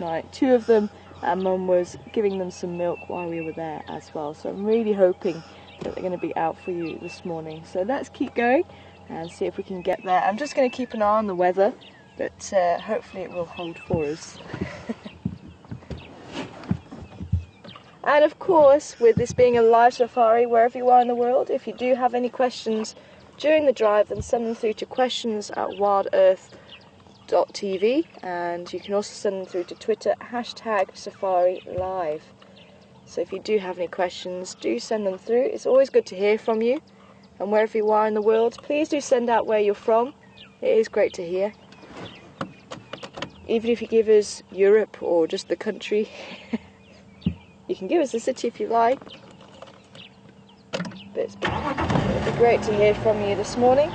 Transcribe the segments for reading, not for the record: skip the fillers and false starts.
night. 2 of them, and Mum was giving them some milk while we were there as well. So I'm really hoping that they're going to be out for you this morning. So let's keep going and see if we can get there. I'm just going to keep an eye on the weather, but hopefully it will hold for us. And of course, with this being a live safari, wherever you are in the world, if you do have any questions during the drive, then send them through to questions@wildearth.tv, and you can also send them through to Twitter, #SafariLive. So if you do have any questions, do send them through. It's always good to hear from you, and wherever you are in the world, please do send out where you're from. It is great to hear. Even if you give us Europe or just the country. You can give us a city if you like. But it'd be great to hear from you this morning.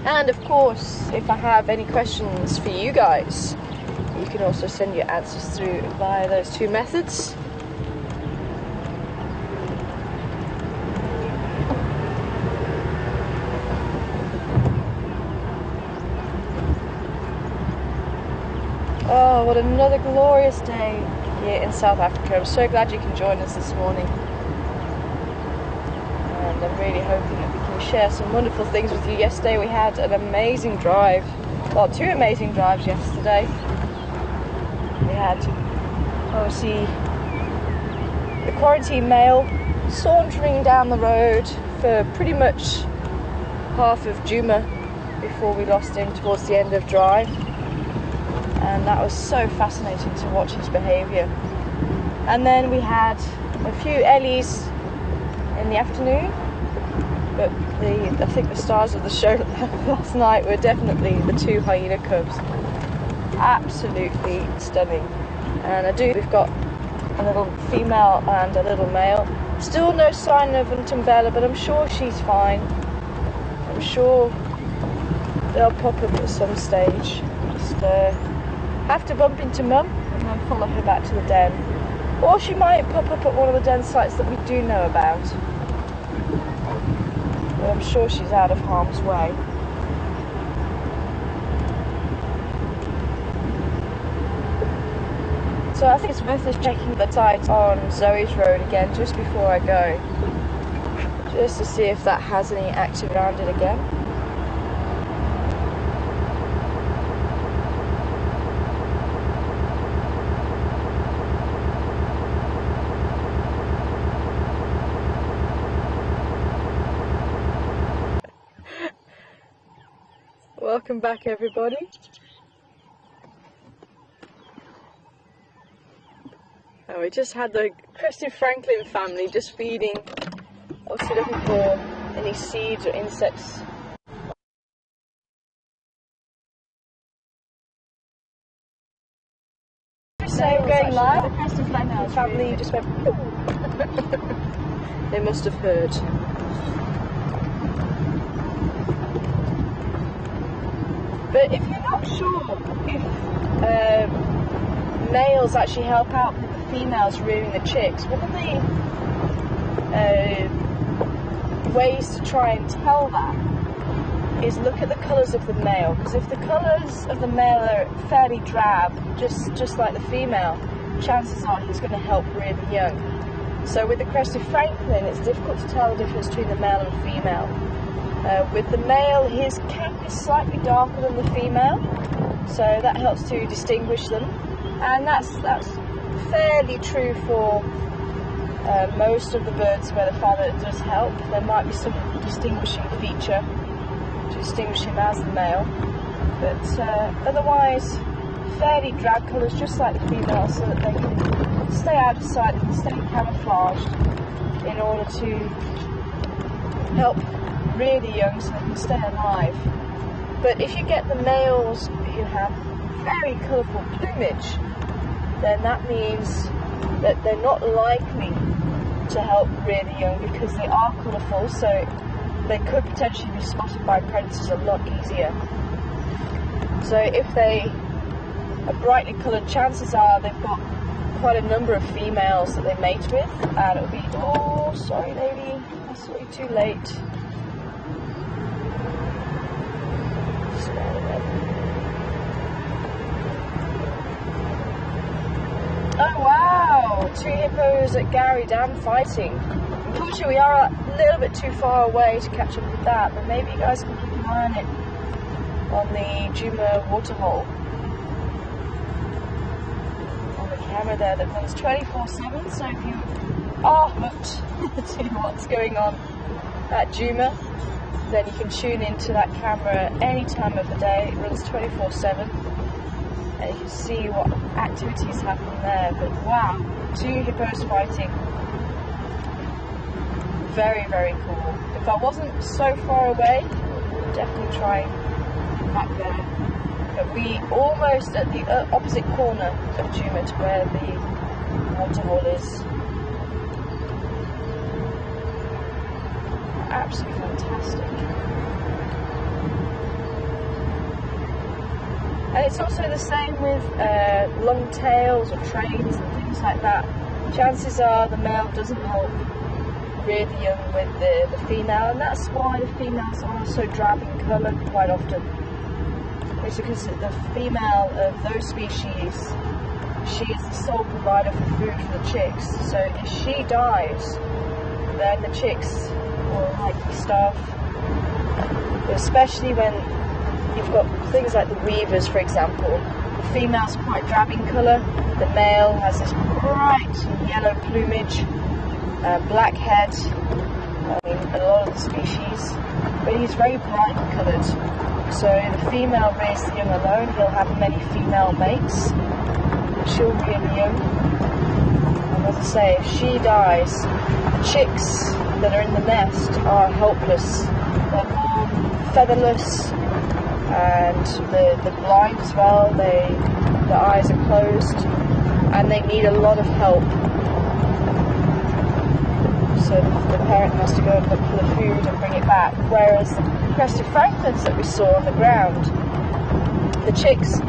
And of course, if I have any questions for you guys, you can also send your answers through via those 2 methods. Oh, what another glorious day here in South Africa. I'm so glad you can join us this morning. And I'm really hoping that we can share some wonderful things with you. Yesterday we had an amazing drive. Well, 2 amazing drives yesterday. We had, obviously, the quarantine male sauntering down the road for pretty much half of Juma before we lost him towards the end of drive. And that was so fascinating to watch his behaviour. And then we had a few Ellies in the afternoon, but I think the stars of the show last night were definitely the 2 hyena cubs. Absolutely stunning. And we've got a little female and a little male. Still no sign of Ntumbela, but I'm sure she's fine. I'm sure they'll pop up at some stage. Just have to bump into Mum and then follow her back to the den. Or she might pop up at one of the den sites that we do know about. But I'm sure she's out of harm's way. So I think it's worth us checking the site on Zoe's Road again just before I go. Just to see if that has any active around it again. Welcome back, everybody. Oh, we just had the Crested Franklin family just feeding, obviously looking for any seeds or insects. So we're going live. The Crested Franklin family just went. They must have heard. But if you're not sure if males actually help out with the females rearing the chicks, one of the ways to try and tell that is look at the colours of the male. Because if the colours of the male are fairly drab, just like the female, chances are he's going to help rear the young. So with the Crested Franklin, it's difficult to tell the difference between the male and female. With the male, his cap is slightly darker than the female, so that helps to distinguish them, and that's fairly true for most of the birds where the father does help. There might be some distinguishing feature to distinguish him as the male, but otherwise fairly drab colours just like the female, so that they can stay out of sight, they can stay camouflaged in order to help rear the young so they can stay alive. But if you get the males who have very colourful plumage, then that means that they're not likely to help rear the young because they are colourful, so they could potentially be spotted by predators a lot easier. So if they are brightly coloured, chances are they've got quite a number of females that they mate with, and it'll be, oh sorry lady, I saw you too late. two hippos at Gary Dam fighting. Unfortunately, we are a little bit too far away to catch up with that, but maybe you guys can keep an eye on it on the Juma waterhole. On the camera there that runs 24/7, so if you are hooked to what's going on at Juma, then you can tune into that camera any time of the day. It runs 24/7. And you can see what activities happen there. But wow, two hippos fighting. Very, very cool. If I wasn't so far away, I would definitely try back there. But we almost at the opposite corner of Juma to where the waterhole is. Absolutely fantastic. And it's also the same with long tails or trains and things like that. Chances are the male doesn't help rear the young with the female, and that's why the females are so drab in colour quite often. It's because the female of those species, she is the sole provider for food for the chicks. So if she dies, then the chicks will likely starve. Especially when you've got things like the weavers, for example. The female's quite drab in colour, the male has this bright yellow plumage, black head, in a lot of the species, but he's very bright coloured. So the female rears the young alone, he'll have many female mates, she'll rear the young, and as I say, if she dies, the chicks that are in the nest are helpless. They're all featherless, and the blind as well, their eyes are closed, and they need a lot of help. So the parent has to go and look for the food and bring it back, whereas the crested francolins that we saw on the ground, the chicks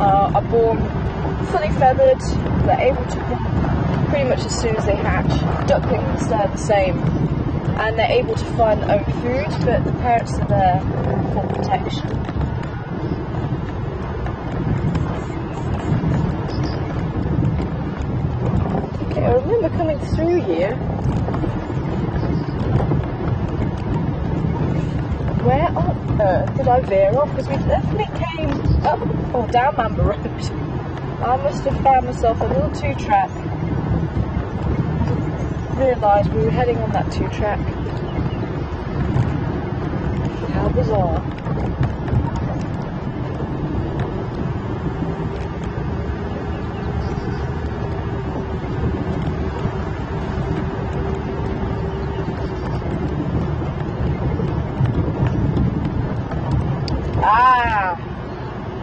are born fully feathered, they're able to run pretty much as soon as they hatch. Ducklings, they're the same, and they're able to find their own food, but the parents are there for protection. Okay, I remember coming through here. Where on earth did I veer off? Because we definitely came up or down Mamba Road. I must have found myself a little two-track. Realised we were heading on that two-track. How bizarre.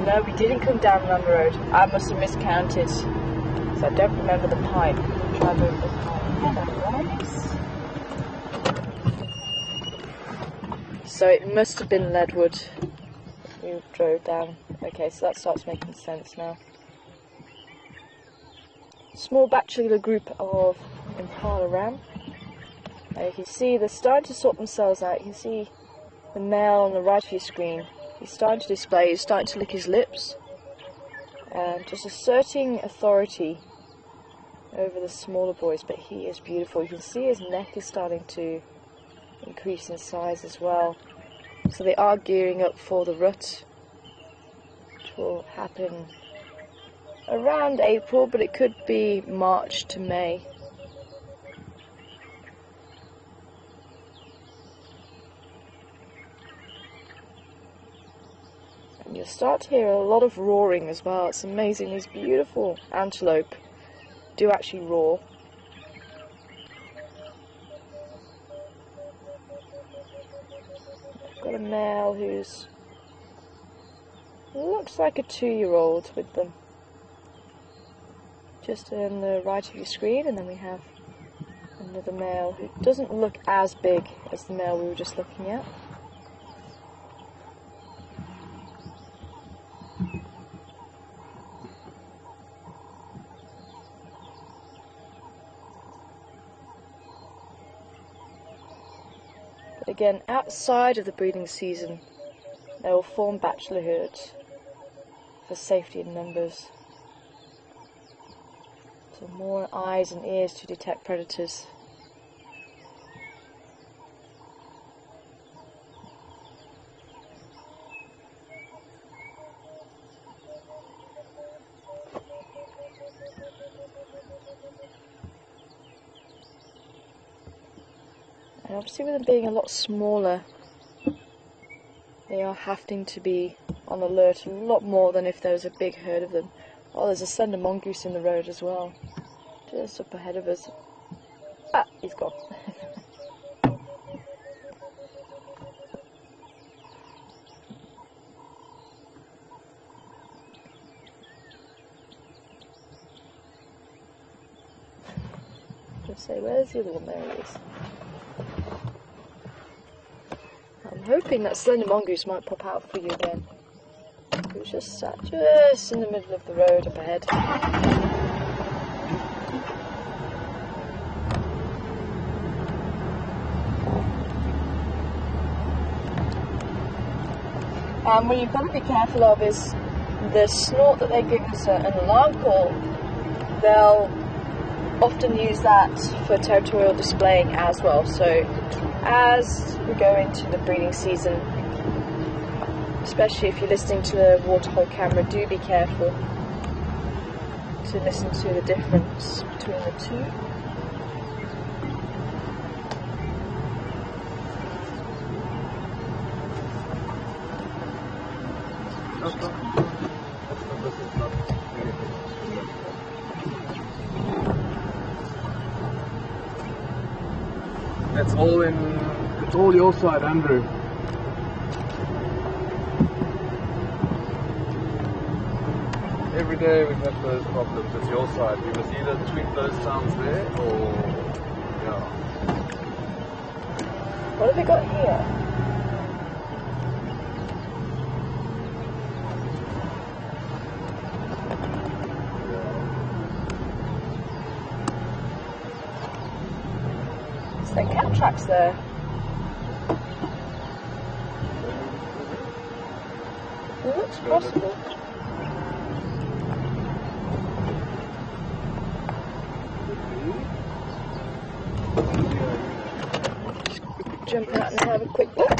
No, we didn't come down Mamba Road. I must have miscounted, because I don't remember the pipe. Try to move the pipe. So it must have been Leadwood we drove down. Okay, so that starts making sense now. Small bachelor group of Impala ram. You can see they're starting to sort themselves out. You can see the male on the right of your screen. He's starting to display, he's starting to lick his lips, and just asserting authority over the smaller boys, but he is beautiful. You can see his neck is starting to increase in size as well. So they are gearing up for the rut, which will happen around April, but it could be March to May. And you'll start to hear a lot of roaring as well. It's amazing, these beautiful antelope do actually roar. I've got a male who's looks like a 2-year-old with them. Just on the right of your screen, and then we have another male who doesn't look as big as the male we were just looking at. Again, outside of the breeding season, they will form bachelor herds for safety in numbers. So more eyes and ears to detect predators. And obviously with them being a lot smaller, they are having to be on alert a lot more than if there was a big herd of them. Oh, there's a slender mongoose in the road as well, just up ahead of us. Ah, he's gone. Just say, where's the other one? There he is. I'm hoping that slender mongoose might pop out for you again. He was just sat just in the middle of the road up ahead. And what you've got to be careful of is the snort that they give us an alarm call. They'll often use that for territorial displaying as well. So as we go into the breeding season, especially if you're listening to the waterhole camera, do be careful to listen to the difference between the two. It's all your side, Andrew. Every day we've had those problems. It's your side. You must either tweak those sounds there or yeah. What have we got here? So cat tracks there. It looks possible. Jump out and have a quick look.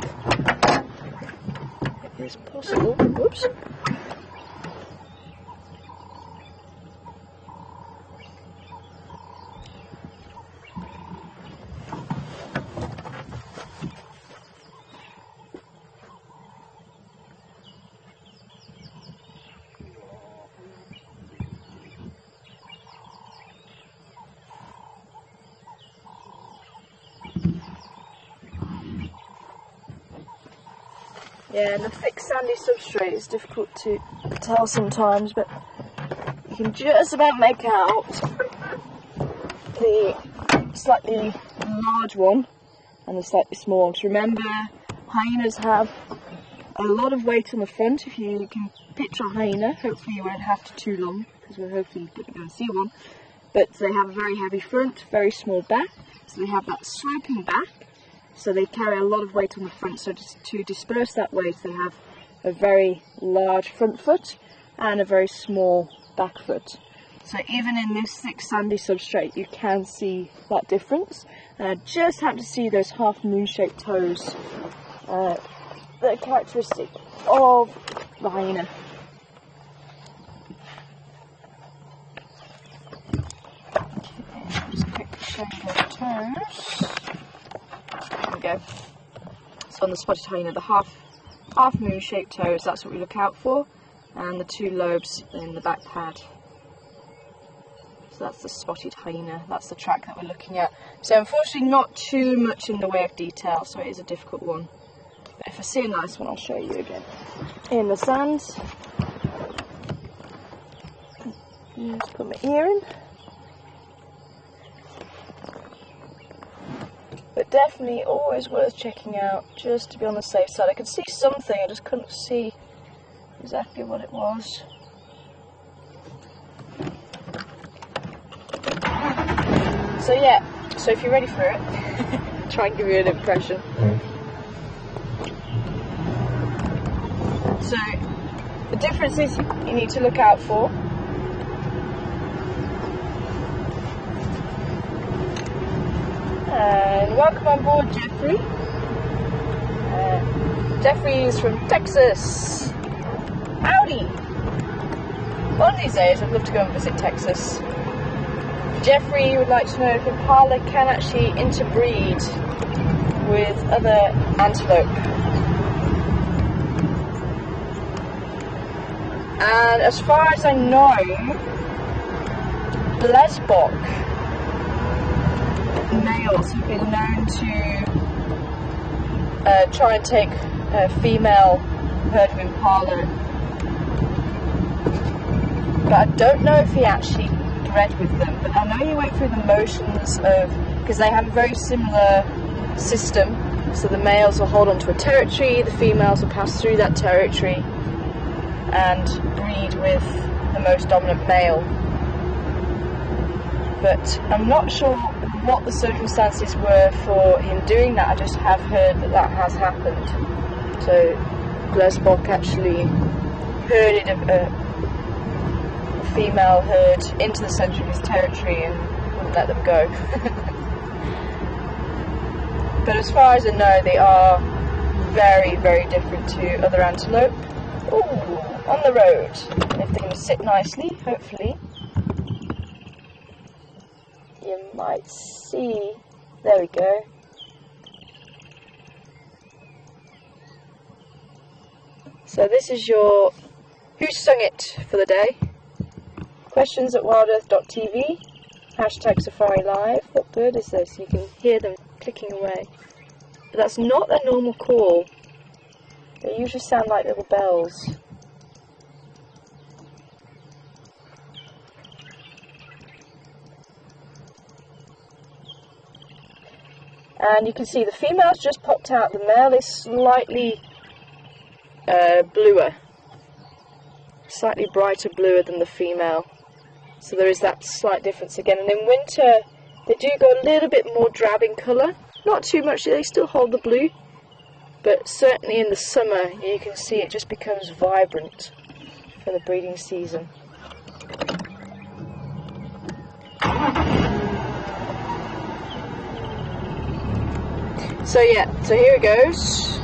It is possible. Whoops. Yeah, and the thick sandy substrate is difficult to tell sometimes, but you can just about make out the slightly large one and the slightly small one. So remember, hyenas have a lot of weight on the front. If you can picture a hyena, hopefully you won't have to too long, because we're hopefully going to go and see one. But they have a very heavy front, very small back, so they have that sloping back. So they carry a lot of weight on the front, so just to disperse that weight they have a very large front foot and a very small back foot. So even in this thick sandy substrate you can see that difference. And I just happen to see those half moon-shaped toes that are characteristic of the hyena. Okay, just quickly show you those toes. There we go. So on the spotted hyena, the half moon-shaped toes, that's what we look out for, and the two lobes in the back pad. So that's the spotted hyena, that's the track that we're looking at. So unfortunately not too much in the way of detail, so it is a difficult one. But if I see a nice one, I'll show you again. In the sand. Just put my ear in. But definitely always worth checking out, just to be on the safe side. I could see something, I just couldn't see exactly what it was. So yeah, so if you're ready for it, try and give you an impression. So the differences you need to look out for And welcome on board, Jeffrey. Jeffrey is from Texas. Howdy! One of these days I'd love to go and visit Texas. Jeffrey would like to know if Impala can actually interbreed with other antelope. And as far as I know, Lesbok males have been known to try and take a female herd of Impala, but I don't know if he actually bred with them. But I know he went through the motions of, because they have a very similar system, so the males will hold onto a territory, the females will pass through that territory and breed with the most dominant male. But I'm not sure what the circumstances were for him doing that. I just have heard that that has happened. So Lesbok actually herded a female herd into the centre of his territory and wouldn't let them go. But as far as I know, they are very, very different to other antelope. Ooh, on the road. If they can sit nicely, hopefully. You might see, there we go. So this is your Who Sung It for the day. Questions at wildearth.tv, #Safari Live. What bird is this? You can hear them clicking away. But that's not their normal call. They usually sound like little bells. And you can see the female's just popped out. The male is slightly bluer, slightly brighter bluer than the female. So there is that slight difference again. And in winter, they do go a little bit more drab in colour. Not too much, they still hold the blue. But certainly in the summer, you can see it just becomes vibrant for the breeding season. So yeah, so here it goes.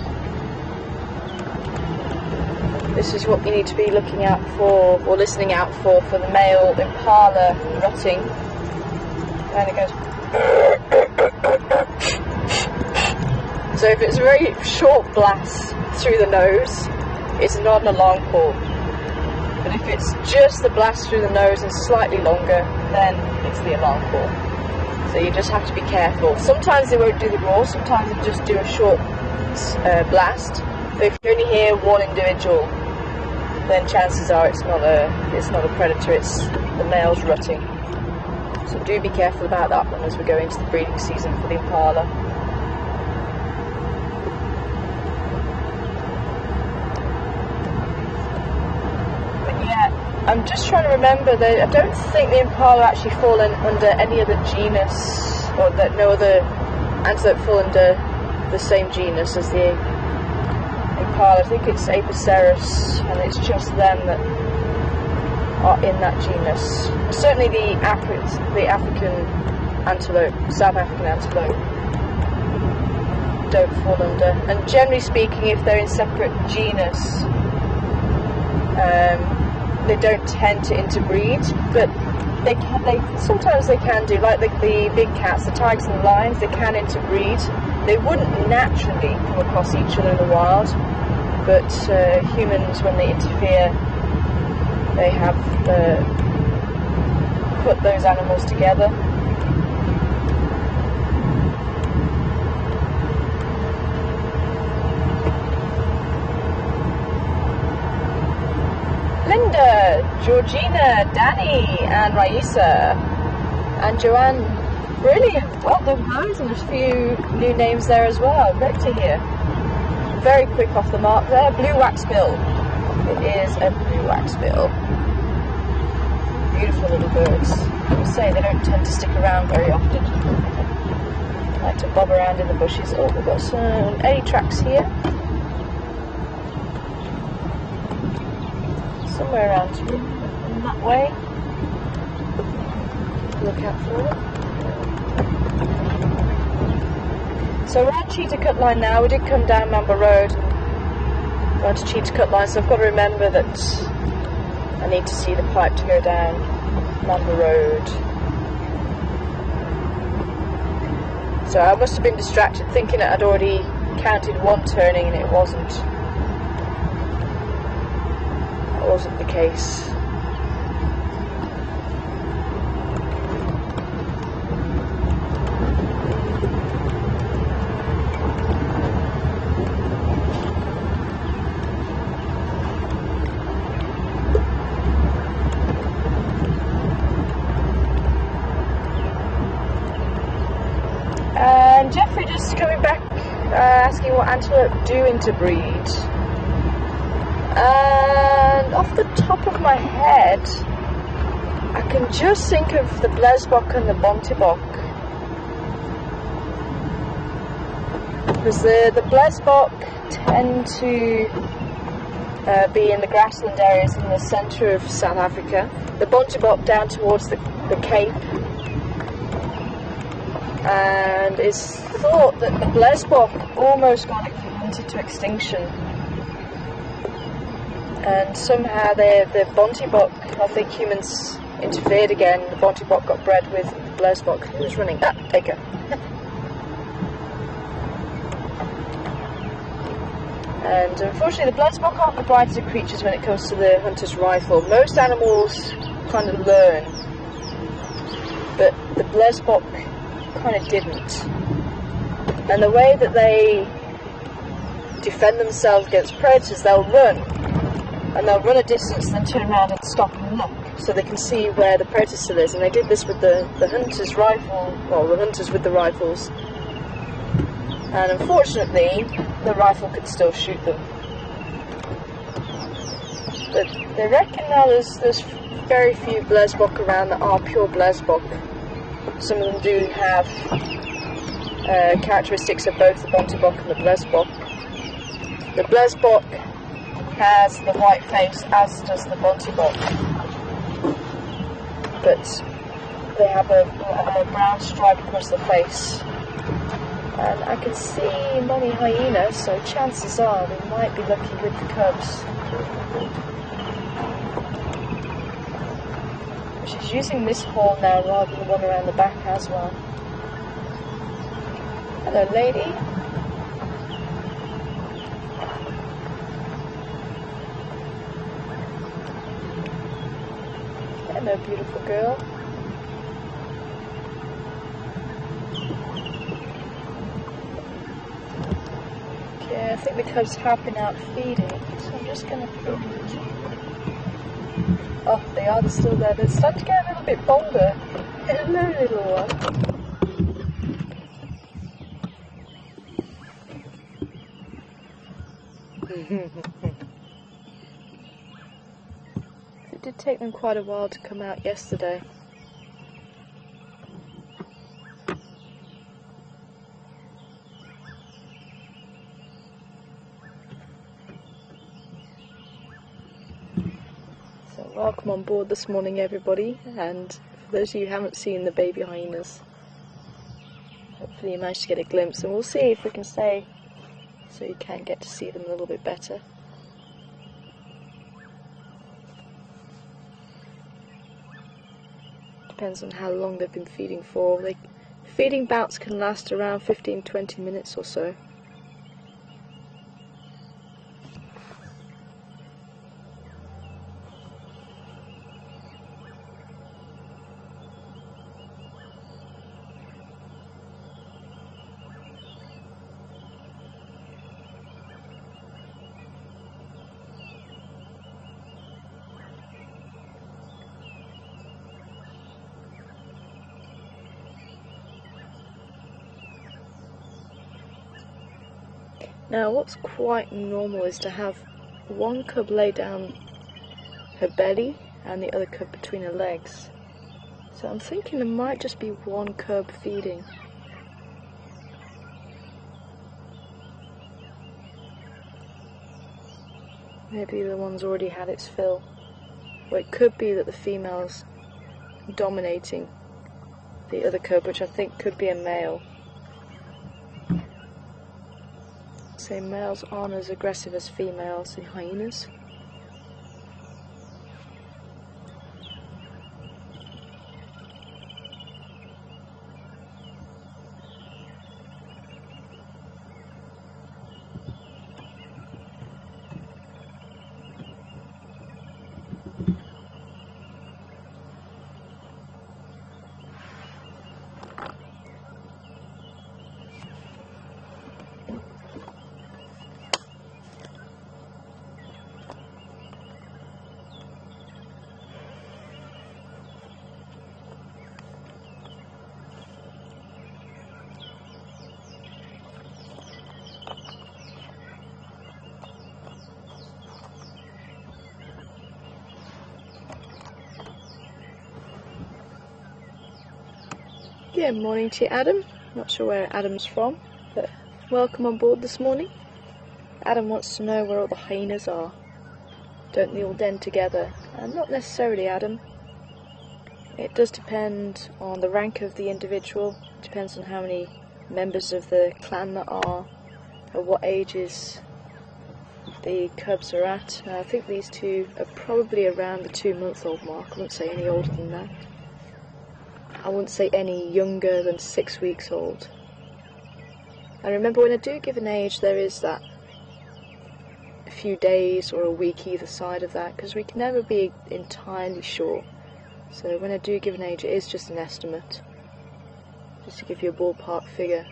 This is what you need to be looking out for, or listening out for the male Impala rutting. And it goes. So if it's a very short blast through the nose, it's not an alarm call. But if it's just the blast through the nose and slightly longer, then it's the alarm call. So you just have to be careful. Sometimes they won't do the roar, sometimes they just do a short blast. But if you only hear one individual, then chances are it's not a predator, it's the male's rutting. So do be careful about that one as we go into the breeding season for the Impala. But yeah, I'm just trying to remember that I don't think the Impala actually fall under any other genus, or that no other antelope fall under the same genus as the Impala. I think it's Apocerus, and it's just them that are in that genus. Certainly the African antelope, South African antelope, don't fall under. And generally speaking, if they're in separate genus, they don't tend to interbreed, but sometimes they can do, like the big cats, the tigers and the lions, they can interbreed. They wouldn't naturally come across each other in the wild, but humans, when they interfere, they have put those animals together. Linda, Georgina, Danny, and Raisa, and Joanne. Brilliant, well done guys, and there's a few new names there as well. Great to hear. Very quick off the mark there. Blue waxbill. It is a blue waxbill. Beautiful little birds. I would say they don't tend to stick around very often. They like to bob around in the bushes. Oh, we've got some eddy tracks here. Somewhere around in that way. Look out for it. So we're on Cheetah Cut Line now. We did come down Mamba Road. We're on to Cheetah Cut Line, so I've got to remember that I need to see the pipe to go down Mamba Road. So I must have been distracted thinking that I'd already counted one turning and it wasn't. That wasn't the case. Jeffrey just coming back asking what antelope do interbreed. And off the top of my head, I can just think of the blesbok and the bontebok. Because the blesbok tend to be in the grassland areas in the centre of South Africa. The bontebok down towards the Cape. And it's thought that the blesbok almost got hunted to extinction, and somehow the bontebok, I think humans interfered again. The bontebok got bred with blesbok. Who's running? Ah, take her. And unfortunately, the blesbok aren't the brightest of creatures when it comes to the hunter's rifle. Most animals kind of learn, but the blesbok kind of didn't. And the way that they defend themselves against predators, they'll run, and they'll run a distance and then turn around and stop and look so they can see where the predator still is. And they did this with the hunter's rifle, well, the hunters with the rifles, and unfortunately the rifle could still shoot them. But they reckon now there's very few blesbok around that are pure blesbok. Some of them do have characteristics of both the bontebok and the blesbok. The blesbok has the white face, as does the bontebok, but they have a brown stripe across the face. And I can see many hyenas, so chances are they might be lucky with the cubs. She's using this hole now rather than the one around the back as well. Hello, lady. Hello, beautiful girl. Okay, I think the cubs have been out feeding, so I'm just going to... Oh, they are still there. They're starting to get a little bit bolder. Hello, little one. It did take them quite a while to come out yesterday. Welcome on board this morning, everybody, and for those of you who haven't seen the baby hyenas, hopefully you managed to get a glimpse, and we'll see if we can stay so you can get to see them a little bit better. Depends on how long they've been feeding for. Feeding bouts can last around 15-20 minutes or so. Now, what's quite normal is to have one cub lay down her belly and the other cub between her legs. So I'm thinking there might just be one cub feeding. Maybe the one's already had its fill. Or it could be that the female's dominating the other cub, which I think could be a male. say males aren't as aggressive as females in hyenas. Good morning to you, Adam. Not sure where Adam's from, but welcome on board this morning. Adam wants to know where all the hyenas are. Don't they all den together? Not necessarily, Adam. It does depend on the rank of the individual. It depends on how many members of the clan there are, or what ages the cubs are at. I think these two are probably around the 2-month-old mark. I wouldn't say any older than that. I wouldn't say any younger than 6 weeks old. And remember, when I do give an age, there is that a few days or a week either side of that, because we can never be entirely sure. So when I do give an age, it is just an estimate, just to give you a ballpark figure.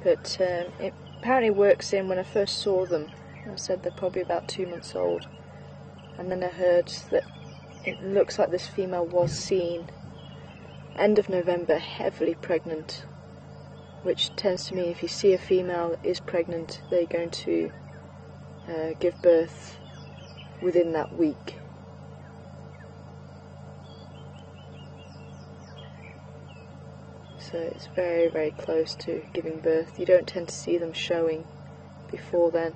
But it apparently works in when I first saw them. I said they're probably about 2 months old, and then I heard that it looks like this female was seen end of November heavily pregnant, which tends to mean if you see a female is pregnant, they're going to give birth within that week. So it's very, very close to giving birth. You don't tend to see them showing before then.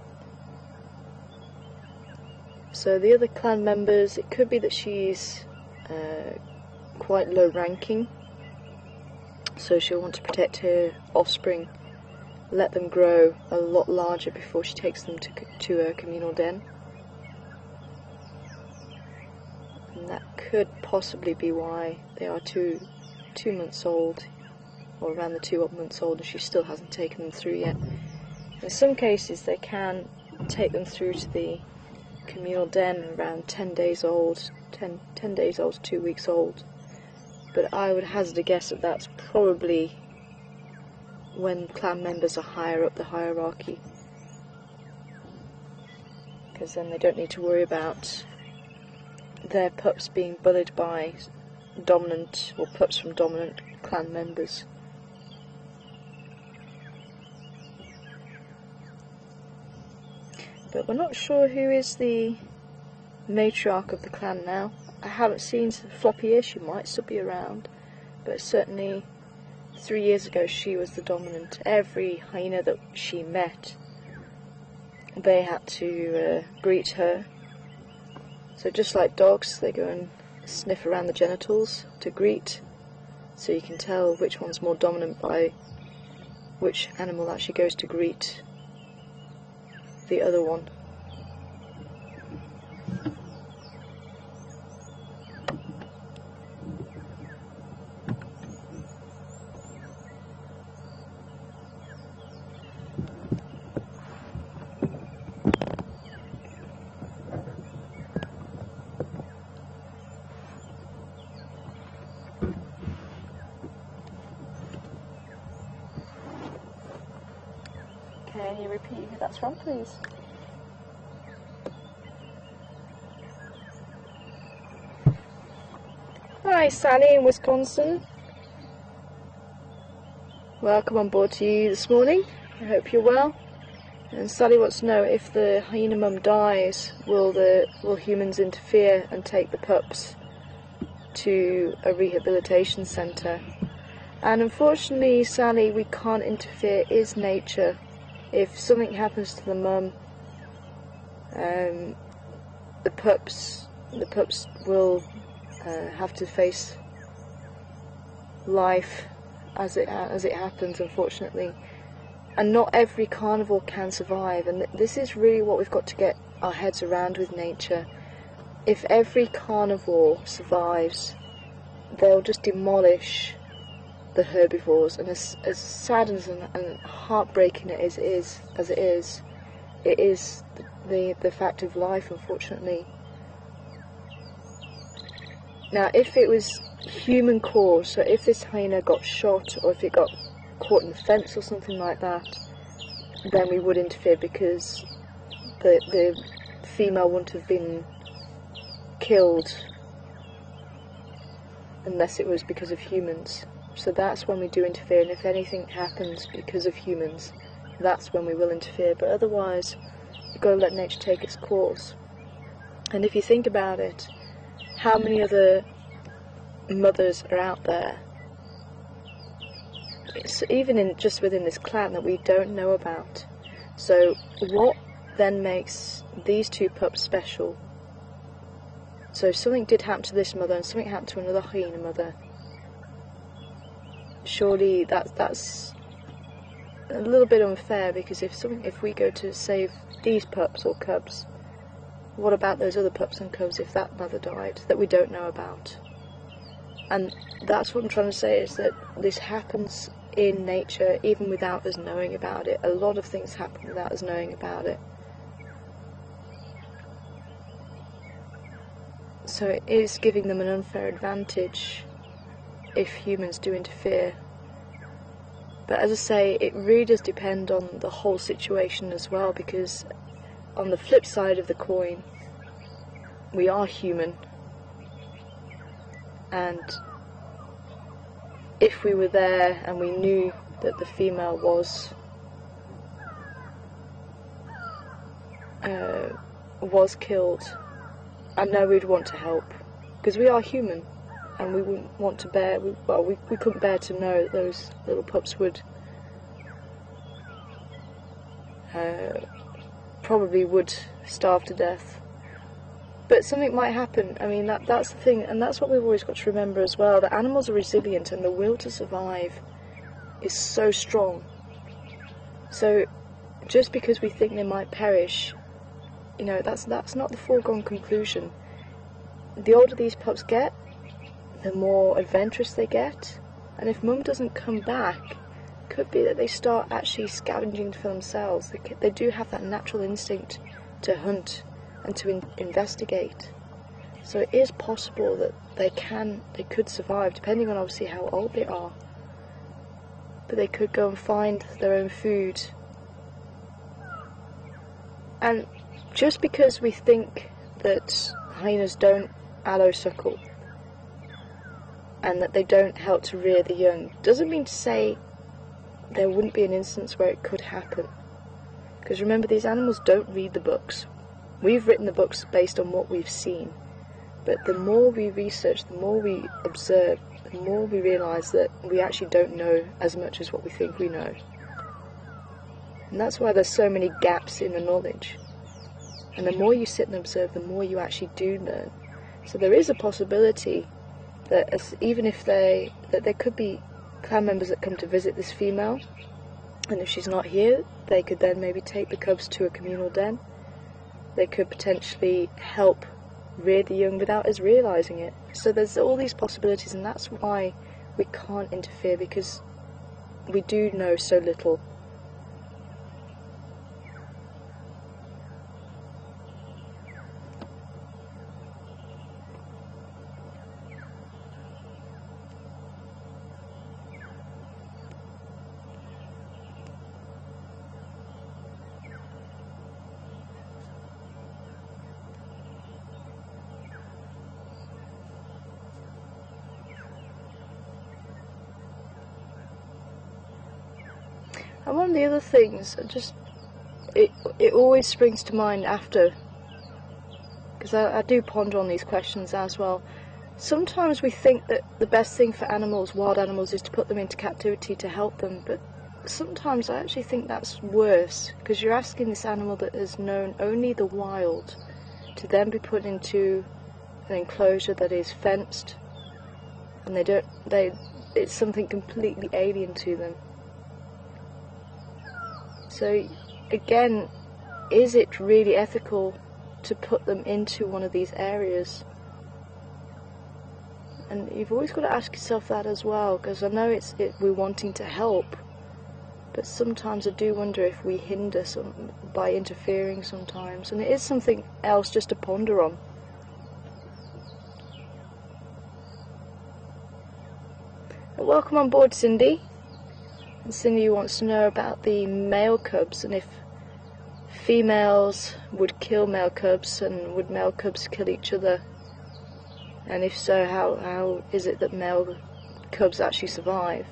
So the other clan members, it could be that she's quite low ranking, so she'll want to protect her offspring, let them grow a lot larger before she takes them to a communal den. And that could possibly be why they are 2 months old, or around the 2 months old, and she still hasn't taken them through yet. In some cases they can take them through to the communal den around 10 days old, 10 days old to 2 weeks old. But I would hazard a guess that that's probably when clan members are higher up the hierarchy, because then they don't need to worry about their pups being bullied by dominant, or pups from dominant clan members. But we're not sure who is the matriarch of the clan now. I haven't seen Floppy here. She might still be around, but certainly 3 years ago she was the dominant. Every hyena that she met, they had to greet her. So just like dogs, they go and sniff around the genitals to greet, so you can tell which one's more dominant by which animal actually goes to greet the other one. Can you repeat who that's from, please? Hi, Sally in Wisconsin. Welcome on board to you this morning. I hope you're well. And Sally wants to know, if the hyena mum dies, will humans interfere and take the pups to a rehabilitation centre? And unfortunately, Sally, we can't interfere. It is nature. If something happens to the mum, the pups will have to face life as it happens, unfortunately. And not every carnivore can survive, and this is really what we've got to get our heads around with nature. If every carnivore survives, they'll just demolish the herbivores, and as sad and heartbreaking it is, it is the fact of life, unfortunately. Now, if it was human caused, so if this hyena got shot, or if it got caught in the fence or something like that, then we would interfere, because the female wouldn't have been killed unless it was because of humans. So that's when we do interfere, and if anything happens because of humans, that's when we will interfere. But otherwise, you've got to let nature take its course. And if you think about it, how many other mothers are out there, it's even just within this clan, that we don't know about? So what then makes these two pups special? So if something did happen to this mother and something happened to another hyena mother, surely that's a little bit unfair, because if we go to save these pups or cubs, what about those other pups and cubs if that mother died that we don't know about? And that's what I'm trying to say, is that this happens in nature even without us knowing about it. A lot of things happen without us knowing about it. So it is giving them an unfair advantage if humans do interfere. But as I say, it really does depend on the whole situation as well, because on the flip side of the coin, we are human, and if we were there and we knew that the female was killed, I know we'd want to help, because we are human, and we wouldn't want to bear, we couldn't bear to know that those little pups would probably would starve to death. But something might happen. I mean, that's the thing, and that's what we've always got to remember as well, that animals are resilient, and the will to survive is so strong. So just because we think they might perish, you know, that's not the foregone conclusion. The older these pups get, the more adventurous they get, and if mum doesn't come back, it could be that they start actually scavenging for themselves. They do have that natural instinct to hunt and to investigate. So it is possible that they could survive, depending on obviously how old they are. But they could go and find their own food. And just because we think that hyenas don't allow-suckle and that they don't help to rear the young, doesn't mean to say there wouldn't be an instance where it could happen. Because remember, these animals don't read the books. We've written the books based on what we've seen, but the more we research, the more we observe, the more we realise that we actually don't know as much as what we think we know. And that's why there's so many gaps in the knowledge. And the more you sit and observe, the more you actually do learn. So there is a possibility that even if there could be clan members that come to visit this female, and if she's not here, they could then maybe take the cubs to a communal den. They could potentially help rear the young without us realising it. So there's all these possibilities, and that's why we can't interfere, because we do know so little. And one of the other things, it always springs to mind after, because I do ponder on these questions as well. Sometimes we think that the best thing for animals, wild animals, is to put them into captivity to help them, but sometimes I actually think that's worse, because you're asking this animal that has known only the wild to then be put into an enclosure that is fenced, and it's something completely alien to them. So again, is it really ethical to put them into one of these areas? And you've always got to ask yourself that as well, because I know we're wanting to help, but sometimes I do wonder if we hinder by interfering sometimes, and it is something else just to ponder on. Welcome on board, Cindy. And Cindy wants to know about the male cubs, and if females would kill male cubs, and would male cubs kill each other, and if so, how is it that male cubs actually survive?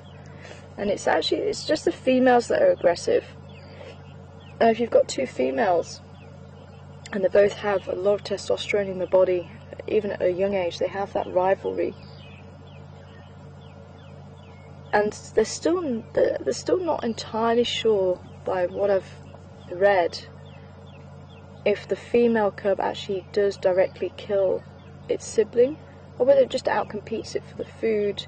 And it's just the females that are aggressive. If you've got two females and they both have a lot of testosterone in their body, even at a young age, they have that rivalry. And they're still not entirely sure, by what I've read, if the female cub actually does directly kill its sibling, or whether it just outcompetes it for the food,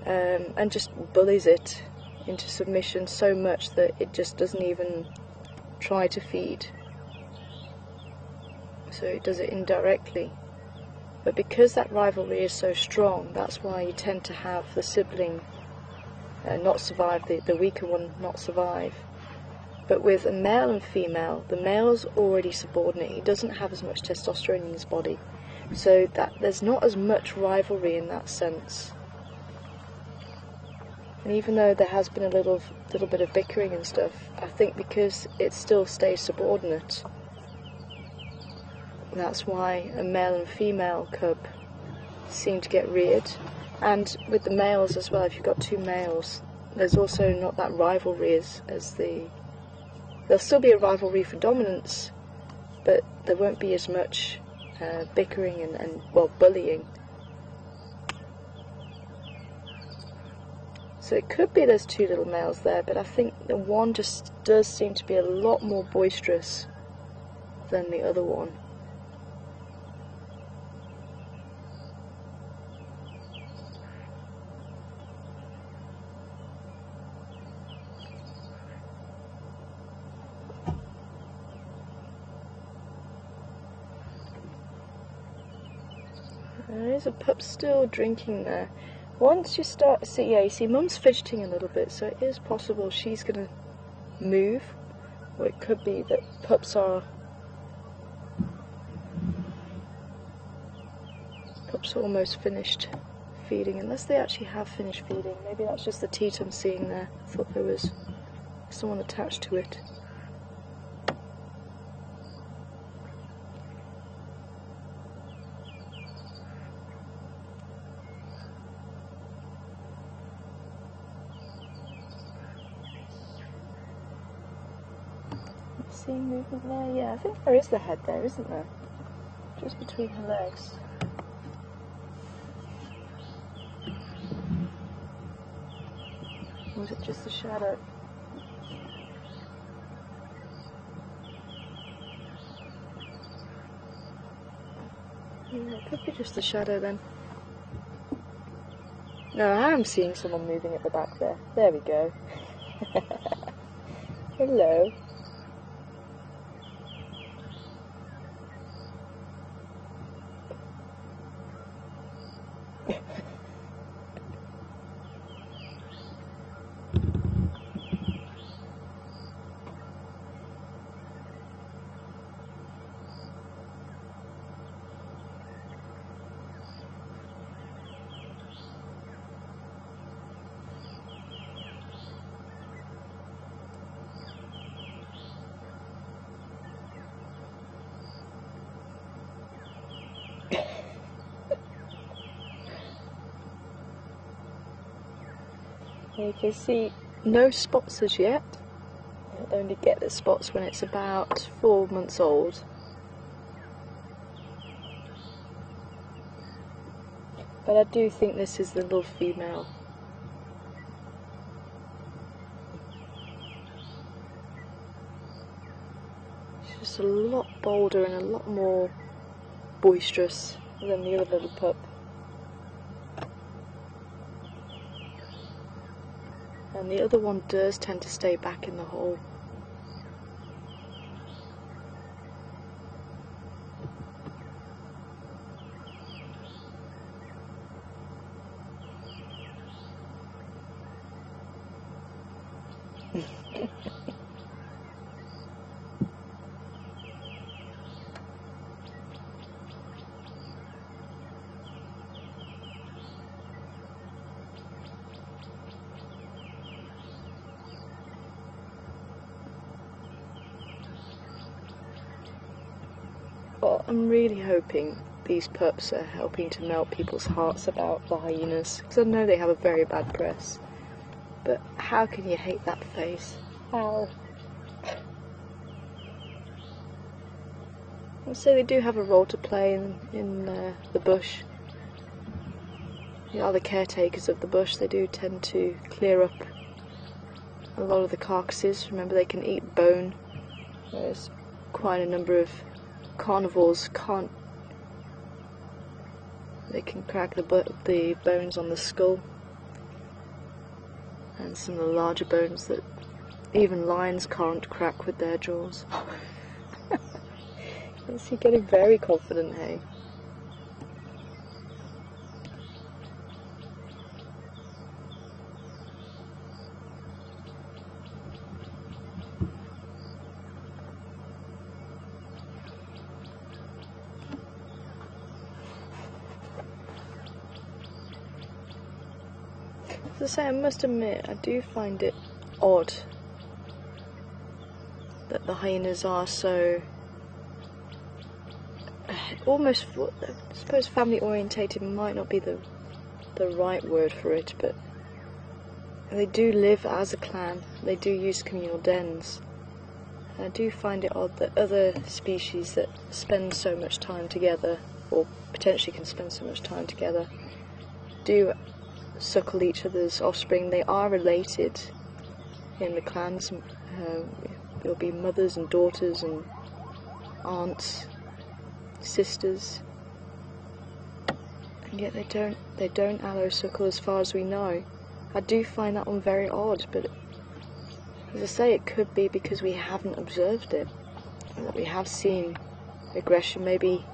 and just bullies it into submission so much that it just doesn't even try to feed. So it does it indirectly. But because that rivalry is so strong, that's why you tend to have the sibling not survive, the weaker one not survive. But with a male and female, the male's already subordinate. He doesn't have as much testosterone in his body, so that there's not as much rivalry in that sense. And even though there has been a little bit of bickering and stuff, I think because it still stays subordinate, that's why a male and female cub seem to get reared. And with the males as well, if you've got two males, there's also not that rivalry as there'll still be a rivalry for dominance, but there won't be as much bickering and bullying. So it could be there's two little males there, but I think the one just does seem to be a lot more boisterous than the other one. There is a pup still drinking there. Once you start to see, you see Mum's fidgeting a little bit, so it is possible she's going to move, or it could be that pups are almost finished feeding, unless they actually have finished feeding. Maybe that's just the teat I'm seeing there. I thought there was someone attached to it. Seeing movement there? Yeah, I think there is the head there, isn't there? Just between her legs. Or was it just the shadow? Yeah, it could be just the shadow then. No, I am seeing someone moving at the back there. There we go. Hello. You can see no spots as yet. You'll only get the spots when it's about 4 months old. But I do think this is the little female. She's just a lot bolder and a lot more boisterous than the other little pup. And the other one does tend to stay back in the hole. Well, I'm really hoping these pups are helping to melt people's hearts about the hyenas, because I know they have a very bad press. But how can you hate that face? How? I'd say they do have a role to play in the bush. They are the caretakers of the bush. They do tend to clear up a lot of the carcasses. Remember, they can eat bone, whereas quite a number of carnivores can't. They can crack the bones on the skull, and some of the larger bones that even lions can't crack with their jaws. Is he getting very confident, hey? As I say, I must admit, I do find it odd that the hyenas are so almost, I suppose family orientated might not be the right word for it, but they do live as a clan. They do use communal dens. And I do find it odd that other species that spend so much time together, or potentially can spend so much time together, do suckle each other's offspring. They are related in the clans. There'll be mothers and daughters and aunts, sisters, and yet they don't allo suckle as far as we know. I do find that one very odd, but as I say, it could be because we haven't observed it, and that we have seen aggression maybe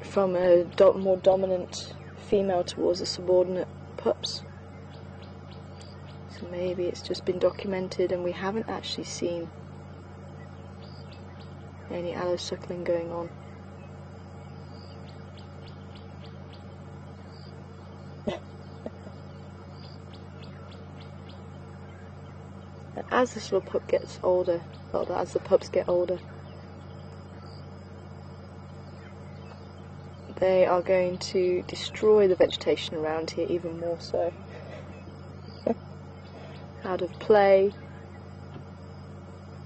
from a more dominant female towards the subordinate pups. So maybe it's just been documented and we haven't actually seen any allo suckling going on. And as this little pup gets older, well, as the pups get older, they are going to destroy the vegetation around here even more so. Out of play,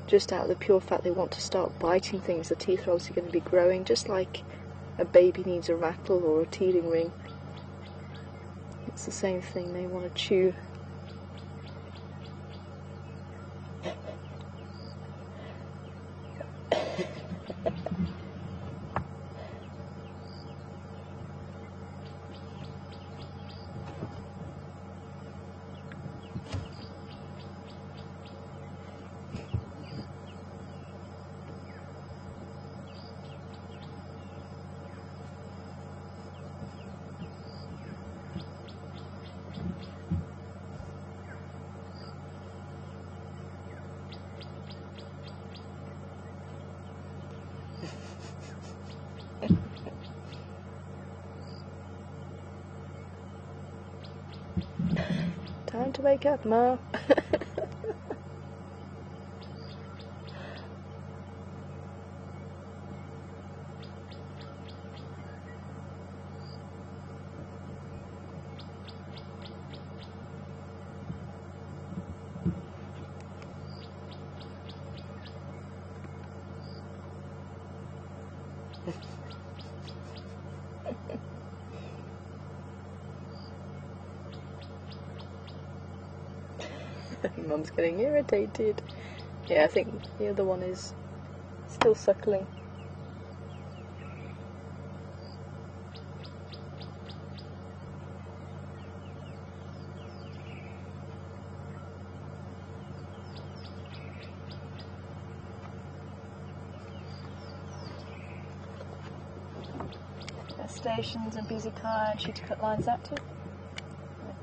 just out of the pure fact they want to start biting things. The teeth are obviously going to be growing, just like a baby needs a rattle or a teething ring. It's the same thing, they want to chew. Time to wake up, Ma. Mum's getting irritated. Yeah, I think the other one is still suckling. Stations and busy car and cheetah cut lines active.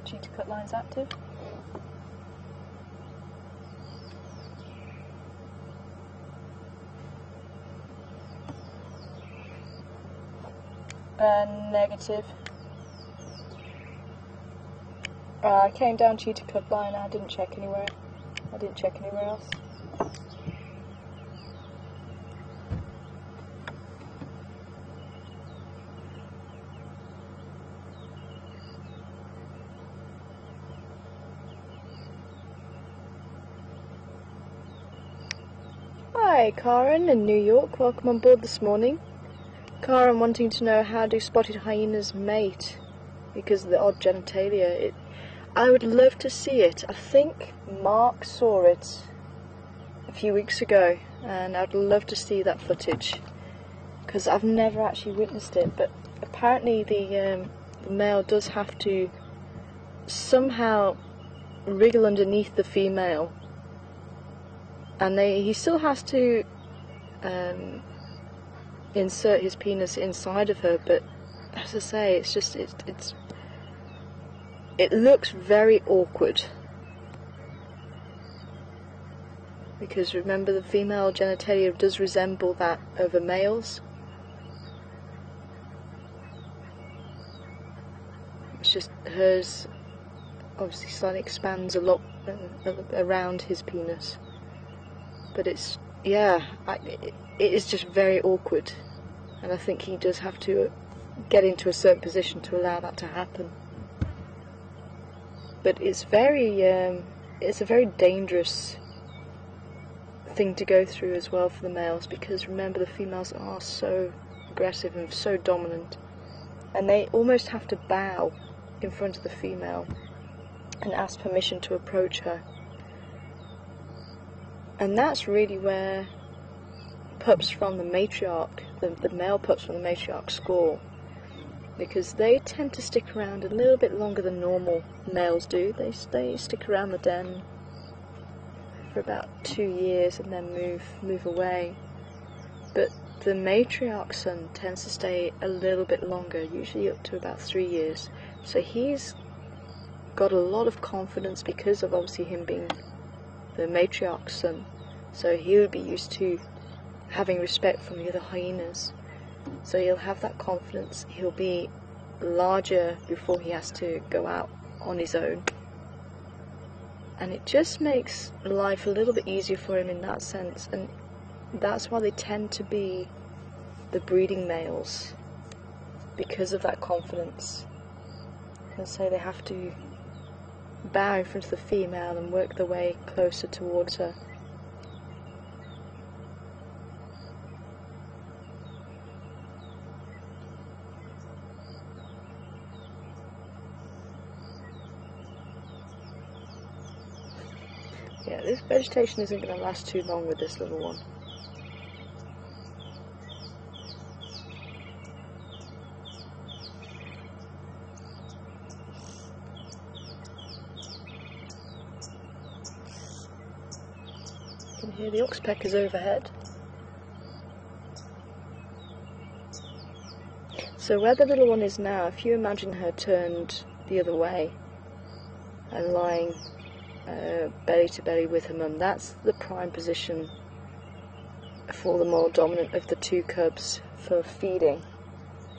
Cheetah cut lines active. Negative. I came down Cheetah Club line. I didn't check anywhere. I didn't check anywhere else. Hi, Karen in New York. Welcome on board this morning. Karen wanting to know, how do spotted hyenas mate because of the odd genitalia. I would love to see it. I think Mark saw it a few weeks ago, and I'd love to see that footage because I've never actually witnessed it. But apparently the male does have to somehow wriggle underneath the female, and he still has to insert his penis inside of her. But as I say, it's just it looks very awkward, because remember, the female genitalia does resemble that of a male's. It's just hers obviously slightly expands a lot around his penis, but it's, yeah, it is just very awkward, and I think he does have to get into a certain position to allow that to happen. But it's a very dangerous thing to go through as well for the males, because remember, the females are so aggressive and so dominant, and they almost have to bow in front of the female and ask permission to approach her. And that's really where pups from the matriarch, the male pups from the matriarch, score, because they tend to stick around a little bit longer than normal males do. They stick around the den for about 2 years and then move away. But the matriarch son tends to stay a little bit longer, usually up to about 3 years. So he's got a lot of confidence because of obviously him being the matriarch son. So he would be used to having respect from the other hyenas. So he'll have that confidence. He'll be larger before he has to go out on his own. And it just makes life a little bit easier for him in that sense. And that's why they tend to be the breeding males, because of that confidence. And so they have to bow in front of the female and work their way closer towards her. Yeah, this vegetation isn't going to last too long with this little one. You can hear the oxpeckers overhead. So where the little one is now, if you imagine her turned the other way and lying belly to belly with her mum, that's the prime position for the more dominant of the two cubs for feeding,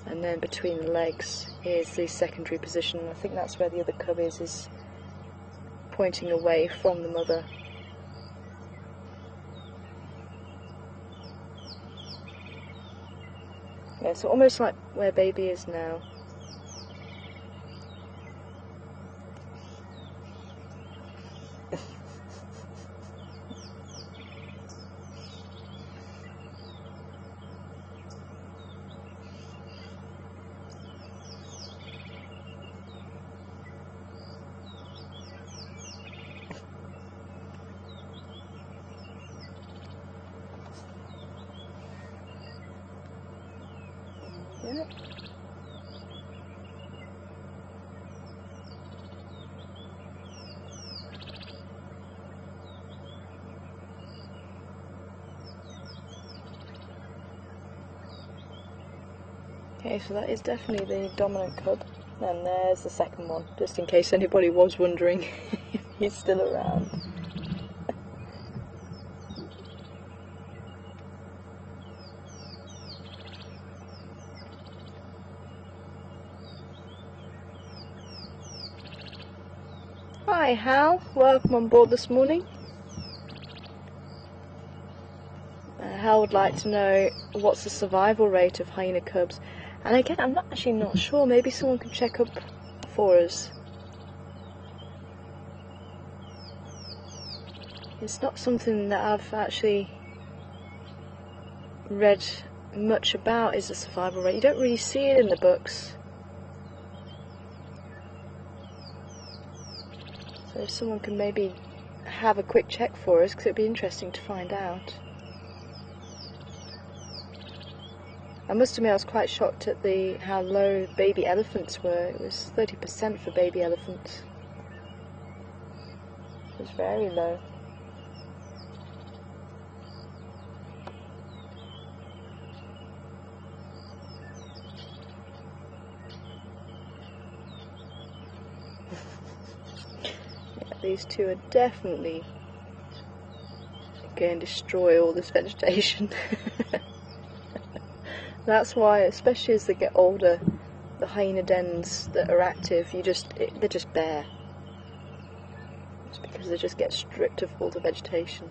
and then between the legs is the secondary position. I think that's where the other cub is pointing away from the mother. Yeah, so almost like where baby is now. Yeah. Okay, so that is definitely the dominant cub, and there's the second one, just in case anybody was wondering if he's still around. Hi Hal, welcome on board this morning. Hal would like to know what's the survival rate of hyena cubs, and again I'm actually not sure, maybe someone can check up for us. It's not something that I've actually read much about, is the survival rate. You don't really see it in the books. So if someone can maybe have a quick check for us, because it'd be interesting to find out. I must admit I was quite shocked at how low baby elephants were. It was 30% for baby elephants. It was very low. These two are definitely going to destroy all this vegetation. That's why, especially as they get older, the hyena dens that are active, they're just bare. It's because they just get stripped of all the vegetation.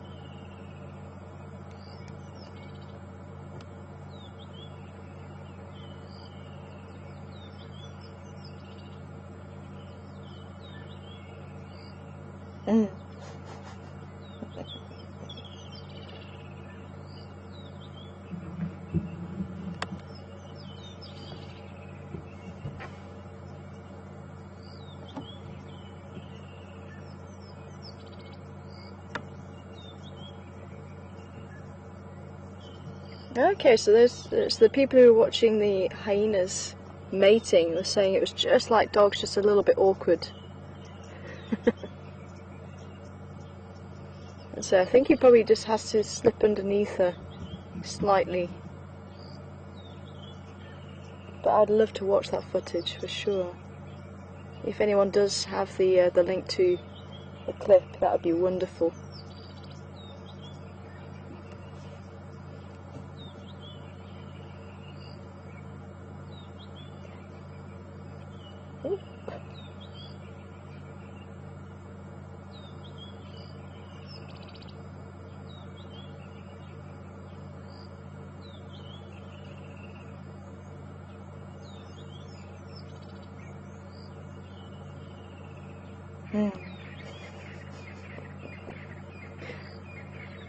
Okay, so there's the people who are watching the hyenas mating. They're saying it was just like dogs, just a little bit awkward. And so I think he probably just has to slip underneath her slightly. But I'd love to watch that footage for sure. If anyone does have the link to the clip, that would be wonderful.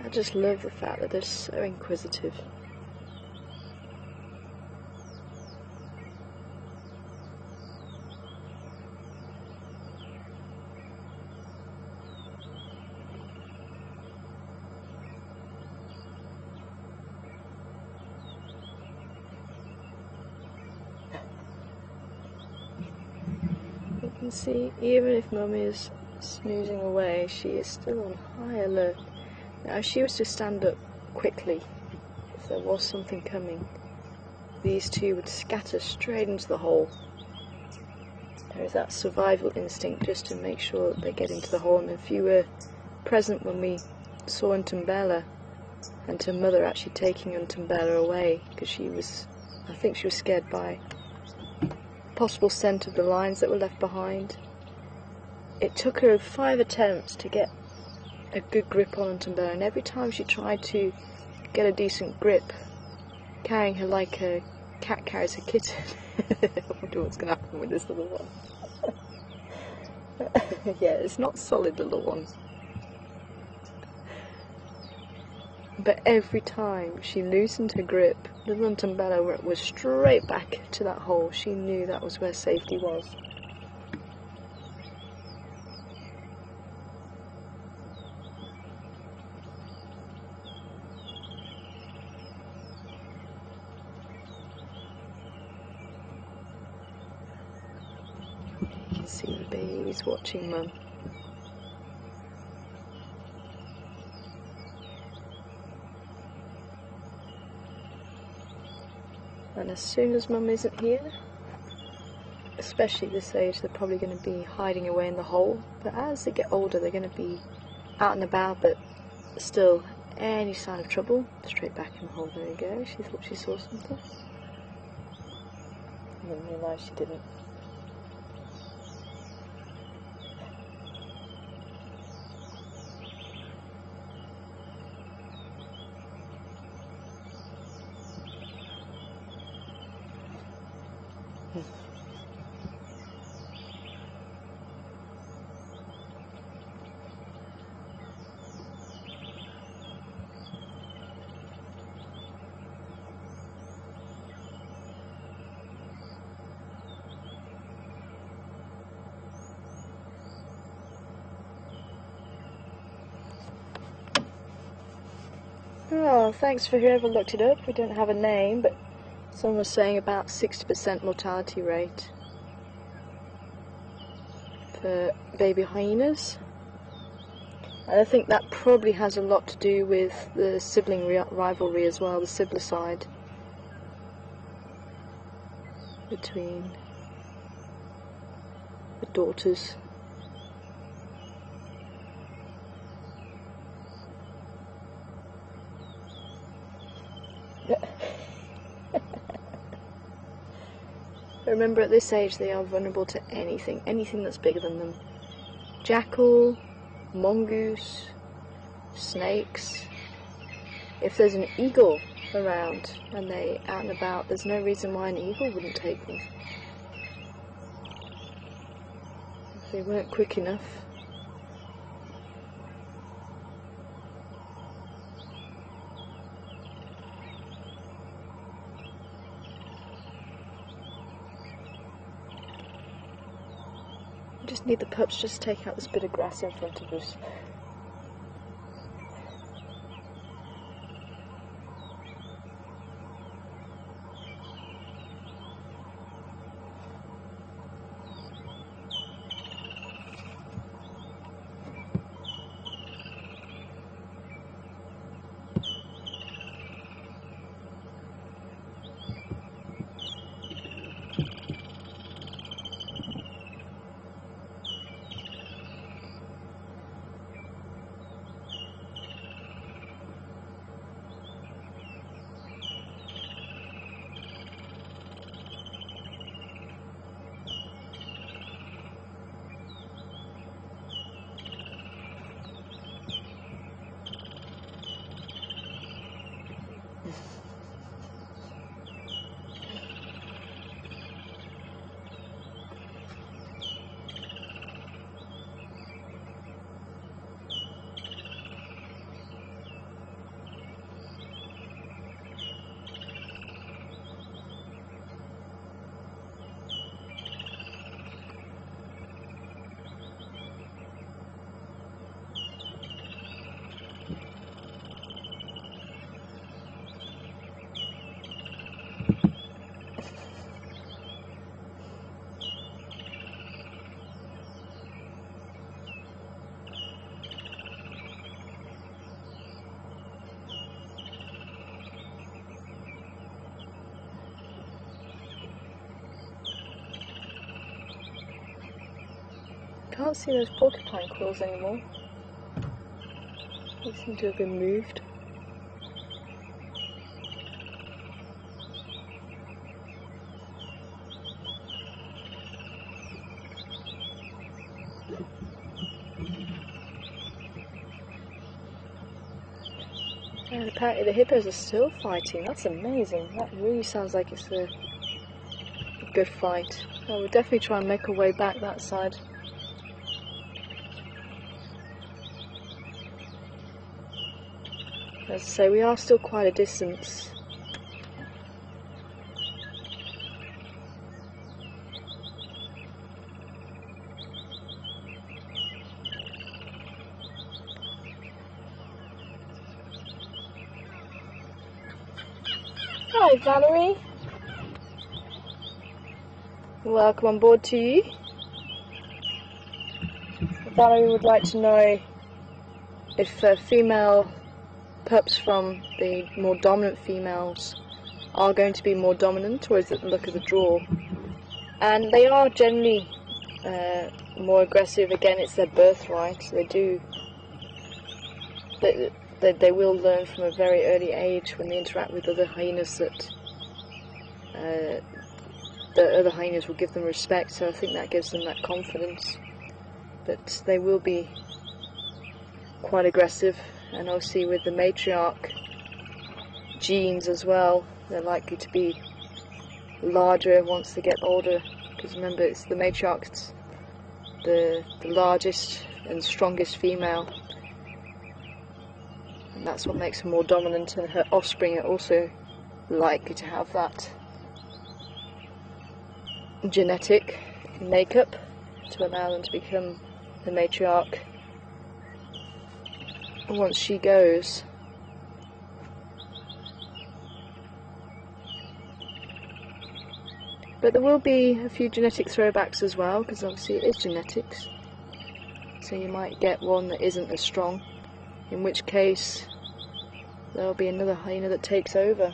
I just love the fact that they're so inquisitive. You can see, even if Mummy is snoozing away, she is still on high alert. Now, if she was to stand up quickly, if there was something coming, these two would scatter straight into the hole. There is that survival instinct just to make sure that they get into the hole. And if you were present when we saw Ntumbela and her mother actually taking Ntumbela away, because I think she was scared by possible scent of the lions that were left behind. It took her 5 attempts to get a good grip on Ntumbela, and every time she tried to get a decent grip, carrying her like a cat carries a kitten. I wonder what's going to happen with this little one. Yeah, it's not solid, little one. But every time she loosened her grip, little Ntumbela was straight back to that hole. She knew that was where safety was. You can see the baby's watching Mum. And as soon as Mum isn't here, especially at this age, they're probably going to be hiding away in the hole. But as they get older, they're going to be out and about, but still, any sign of trouble, straight back in the hole. There you go. She thought she saw something. And then realised she didn't. Oh, thanks for whoever looked it up. We don't have a name, but someone was saying about 60% mortality rate for baby hyenas. And I think that probably has a lot to do with the sibling rivalry as well, the siblicide between the daughters. Remember, at this age they are vulnerable to anything that's bigger than them. Jackal, mongoose, snakes. If there's an eagle around and they out and about, there's no reason why an eagle wouldn't take them. If they weren't quick enough. Just need the pups just to take out this bit of grass in front of us. Can't see those porcupine quills anymore. They seem to have been moved. And apparently the hippos are still fighting. That's amazing. That really sounds like it's a good fight. I will definitely try and make our way back that side. As I say, we are still quite a distance. Hi Valerie, welcome on board to you. Valerie would like to know if female pups from the more dominant females are going to be more dominant, or is it the look of the draw? And they are generally more aggressive. Again, it's their birthright. They will learn from a very early age when they interact with other hyenas that the other hyenas will give them respect, so I think that gives them that confidence. But they will be quite aggressive, and obviously with the matriarch genes as well, they're likely to be larger once they get older, because remember, it's the matriarch's the largest and strongest female, and that's what makes her more dominant, and her offspring are also likely to have that genetic makeup to allow them to become the matriarch once she goes. But there will be a few genetic throwbacks as well, because obviously it is genetics. So you might get one that isn't as strong, in which case there'll be another hyena that takes over.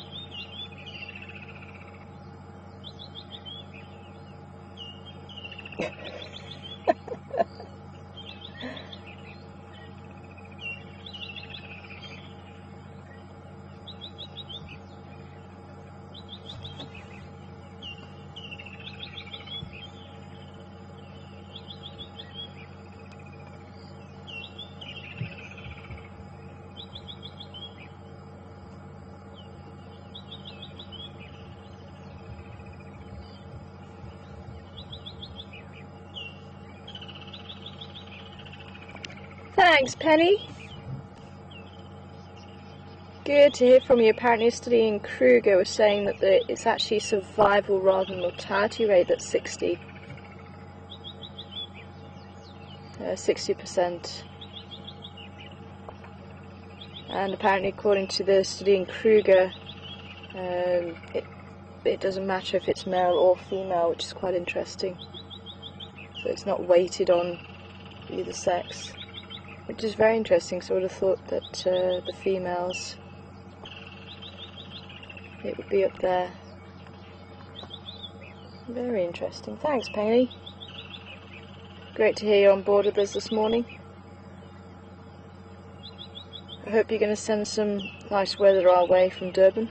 Thanks, Penny. Good to hear from you. Apparently, a study in Kruger was saying that it's actually survival rather than mortality rate that's 60%. And apparently, according to the study in Kruger, it doesn't matter if it's male or female, which is quite interesting. So it's not weighted on either sex, which is very interesting. So I would have thought that the females, it would be up there. Very interesting. Thanks, Penny. Great to hear you're on board with us this morning. I hope you're going to send some nice weather our way from Durban.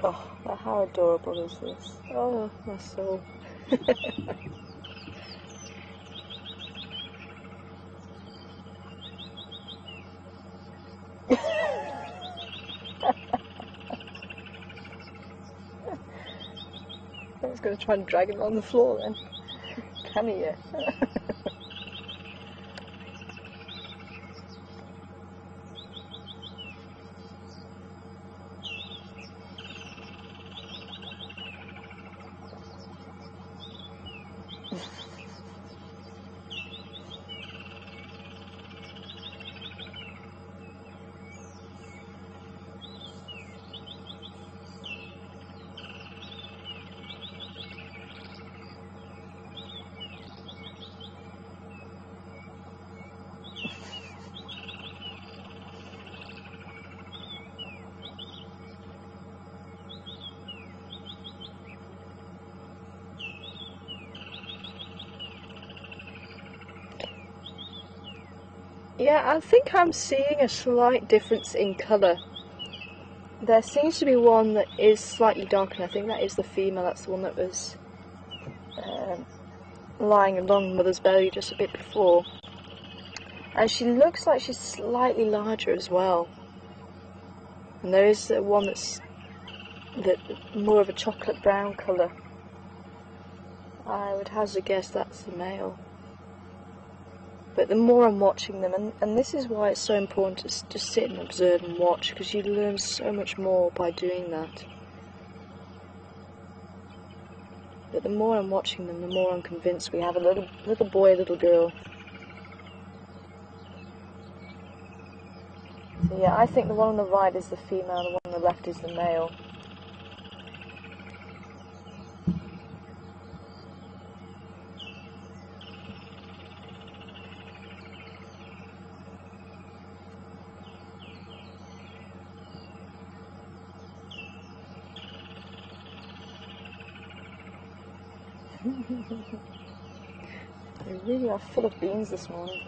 Oh, how adorable is this? Oh, my soul. I was going to try and drag him on the floor then. Come here. Yeah, I think I'm seeing a slight difference in colour. There seems to be one that is slightly darker, and I think that is the female. That's the one that was lying along Mother's belly just a bit before. And she looks like she's slightly larger as well. And there is one that's more of a chocolate brown colour. I would hazard a guess that's the male. But the more I'm watching them, and this is why it's so important to just sit and observe and watch, because you learn so much more by doing that. But the more I'm watching them, the more I'm convinced we have a little boy, a little girl. So yeah, I think the one on the right is the female, and the one on the left is the male. They really are full of beans this morning.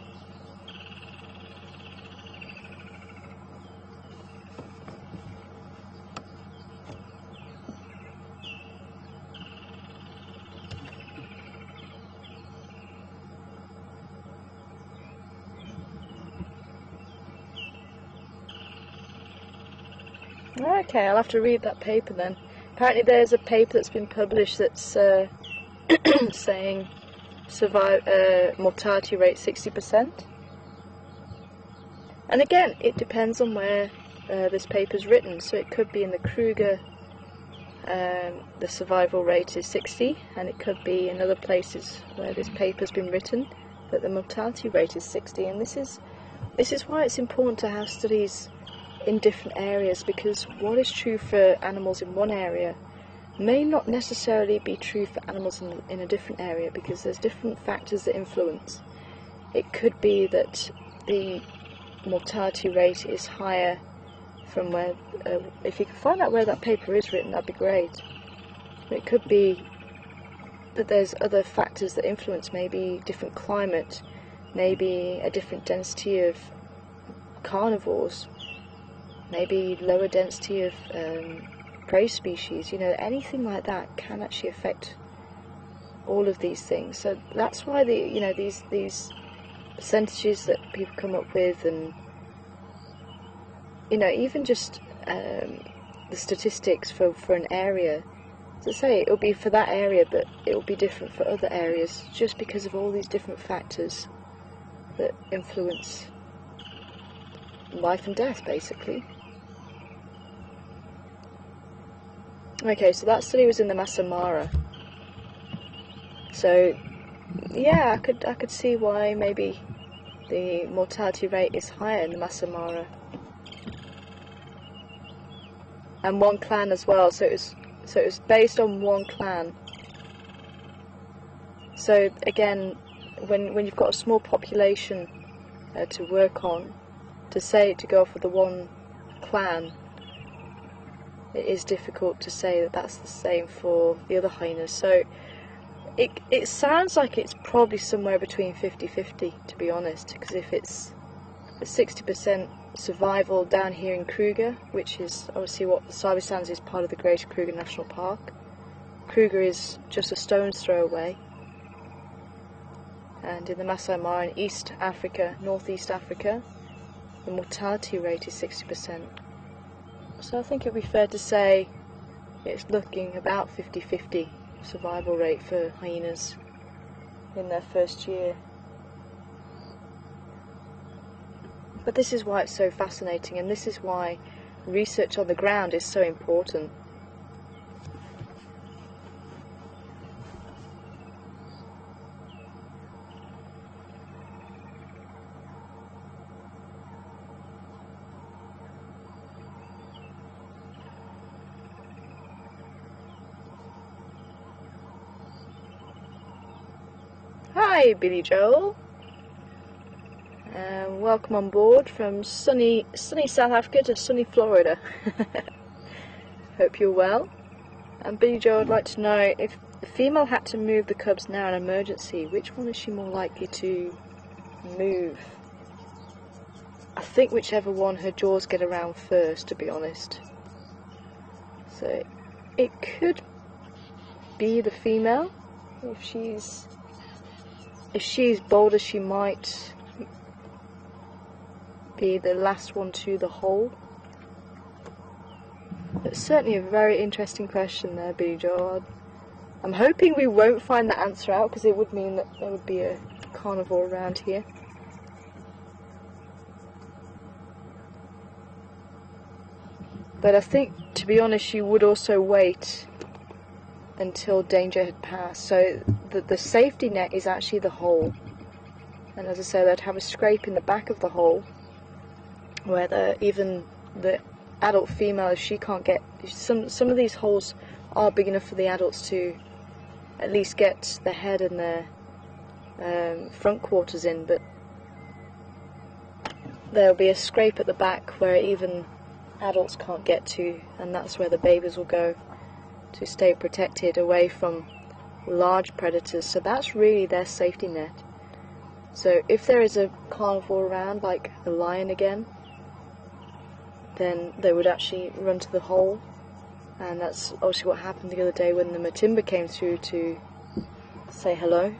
Okay, I'll have to read that paper then. Apparently there's a paper that's been published that's saying mortality rate 60%. And again, it depends on where this paper's written. So it could be in the Kruger, the survival rate is 60, and it could be in other places where this paper's been written that the mortality rate is 60. And this is why it's important to have studies in different areas, because what is true for animals in one area may not necessarily be true for animals in a different area, because there's different factors that influence. It could be that the mortality rate is higher from where, if you can find out where that paper is written, that'd be great. It could be that there's other factors that influence, maybe different climate, maybe a different density of carnivores, maybe lower density of prey species, you know, anything like that can actually affect all of these things. So that's why these percentages that people come up with, and even just the statistics for an area, to say it'll be for that area, but it will be different for other areas, just because of all these different factors that influence life and death, basically. Okay, so that study was in the Masai Mara. So yeah, I could see why maybe the mortality rate is higher in the Masai Mara. And one clan as well, so it was based on one clan. So again, when you've got a small population to work on, to go for the one clan, it is difficult to say that that's the same for the other hyenas. So it sounds like it's probably somewhere between 50-50, to be honest, because if it's a 60% survival down here in Kruger, which is obviously what Sabi Sands is part of the Greater Kruger National Park. Kruger is just a stone's throw away. And in the Masai Mara in East Africa, Northeast Africa, the mortality rate is 60%. So I think it would be fair to say it's looking about 50-50 survival rate for hyenas in their first year. But this is why it's so fascinating, and this is why research on the ground is so important. Hi, Billy Joel. Welcome on board from sunny South Africa to sunny Florida. Hope you're well. And Billy Joel would like to know, if the female had to move the cubs now in an emergency, which one is she more likely to move? I think whichever one her jaws get around first, to be honest. So it could be the female. If she's bolder, she might be the last one to the hole. It's certainly a very interesting question there, Billy Joel. I'm hoping we won't find the answer out, because it would mean that there would be a carnivore around here. But I think, to be honest, she would also wait until danger had passed. So the safety net is actually the hole. And as I said, they'd have a scrape in the back of the hole, where even the adult female, if she can't get, some of these holes are big enough for the adults to at least get their head and their front quarters in, but there'll be a scrape at the back where even adults can't get to, and that's where the babies will go to stay protected away from large predators, so that's really their safety net. So if there is a carnivore around, like a lion again, then they would actually run to the hole, and that's obviously what happened the other day when the Matimba came through to say hello.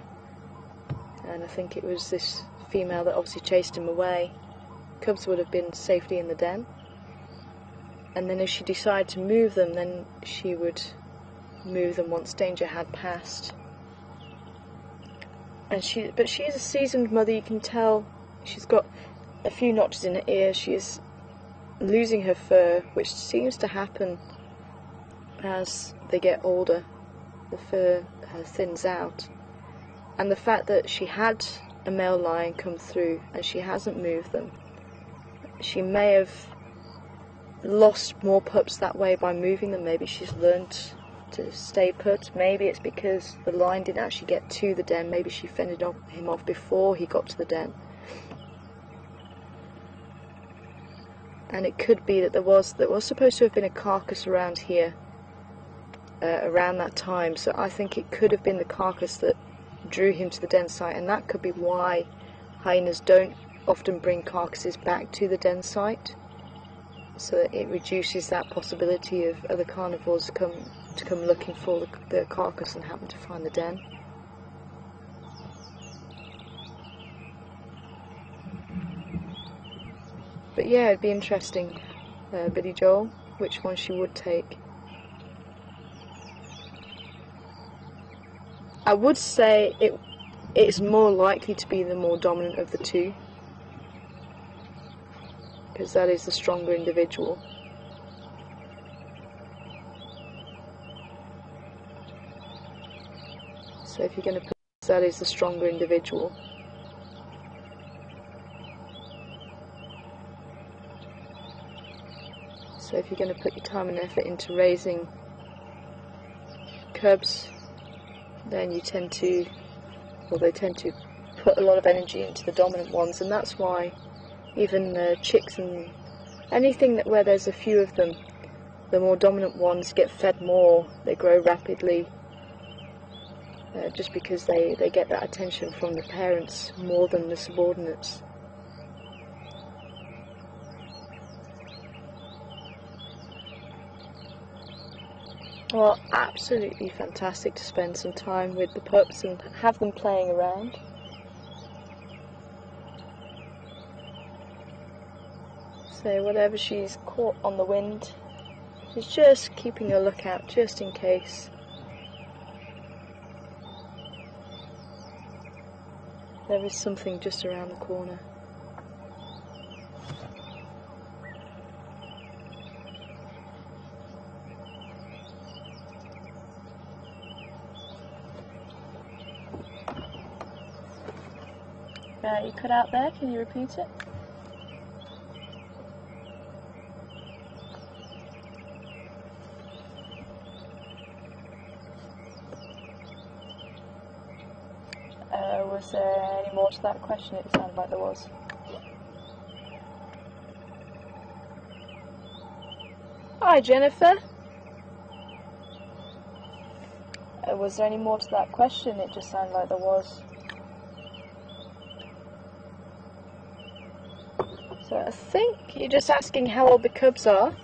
And I think it was this female that obviously chased him away. Cubs would have been safely in the den, and then if she decided to move them, then she would move them once danger had passed. And but she is a seasoned mother. You can tell she's got a few notches in her ear. She is losing her fur, which seems to happen as they get older. The fur thins out, and the fact that she had a male lion come through and she hasn't moved them, she may have lost more pups that way by moving them. Maybe she's learned to stay put. Maybe it's because the lion didn't actually get to the den. Maybe she fended him off before he got to the den. And it could be that there was supposed to have been a carcass around here around that time, so I think it could have been the carcass that drew him to the den site, and that could be why hyenas don't often bring carcasses back to the den site, so that it reduces that possibility of other carnivores to come looking for the carcass and happen to find the den. But yeah, it'd be interesting, Billy Joel, which one she would take. I would say it's more likely to be the more dominant of the two, because that is the stronger individual. So if you're going to put that is the stronger individual. So if you're going to put your time and effort into raising cubs, then they tend to put a lot of energy into the dominant ones, and that's why even chicks and anything where there's a few of them, the more dominant ones get fed more, they grow rapidly, just because they get that attention from the parents more than the subordinates. Well, absolutely fantastic to spend some time with the pups and have them playing around. So whatever she's caught on the wind, she's just keeping a lookout just in case. There is something just around the corner. You cut out there, can you repeat it? Was there any more to that question? It sounded like there was. Hi Jennifer. Was there any more to that question? It just sounded like there was. So I think you're just asking how old the cubs are.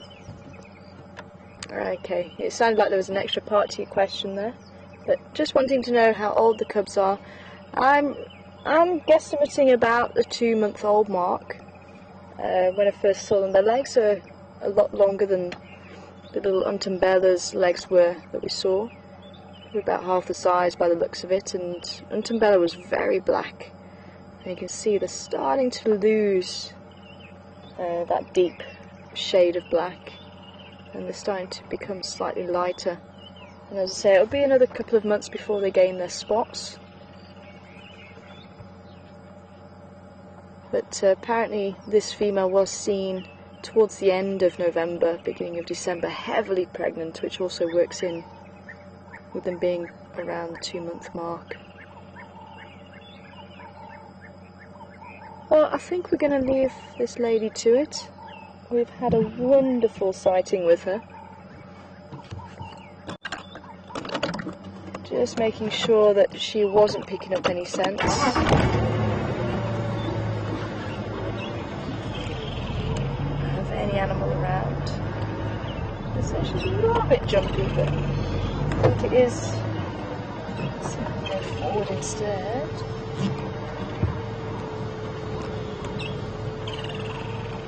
Okay, it sounded like there was an extra part to your question there, but just wanting to know how old the cubs are. I'm guesstimating about the 2-month-old mark. When I first saw them, their legs are a lot longer than the little Untumbella's legs were that we saw. They were about half the size by the looks of it, and Untumbella was very black. And you can see they're starting to lose that deep shade of black, and they're starting to become slightly lighter. And as I say, it'll be another couple of months before they gain their spots. But apparently this female was seen towards the end of November, beginning of December, heavily pregnant, which also works in with them being around the 2-month mark. Well, I think we're going to leave this lady to it. We've had a wonderful sighting with her. Just making sure that she wasn't picking up any scents. Of any animal around. So she's a little bit jumpy, but I think it is. So I'll go forward instead.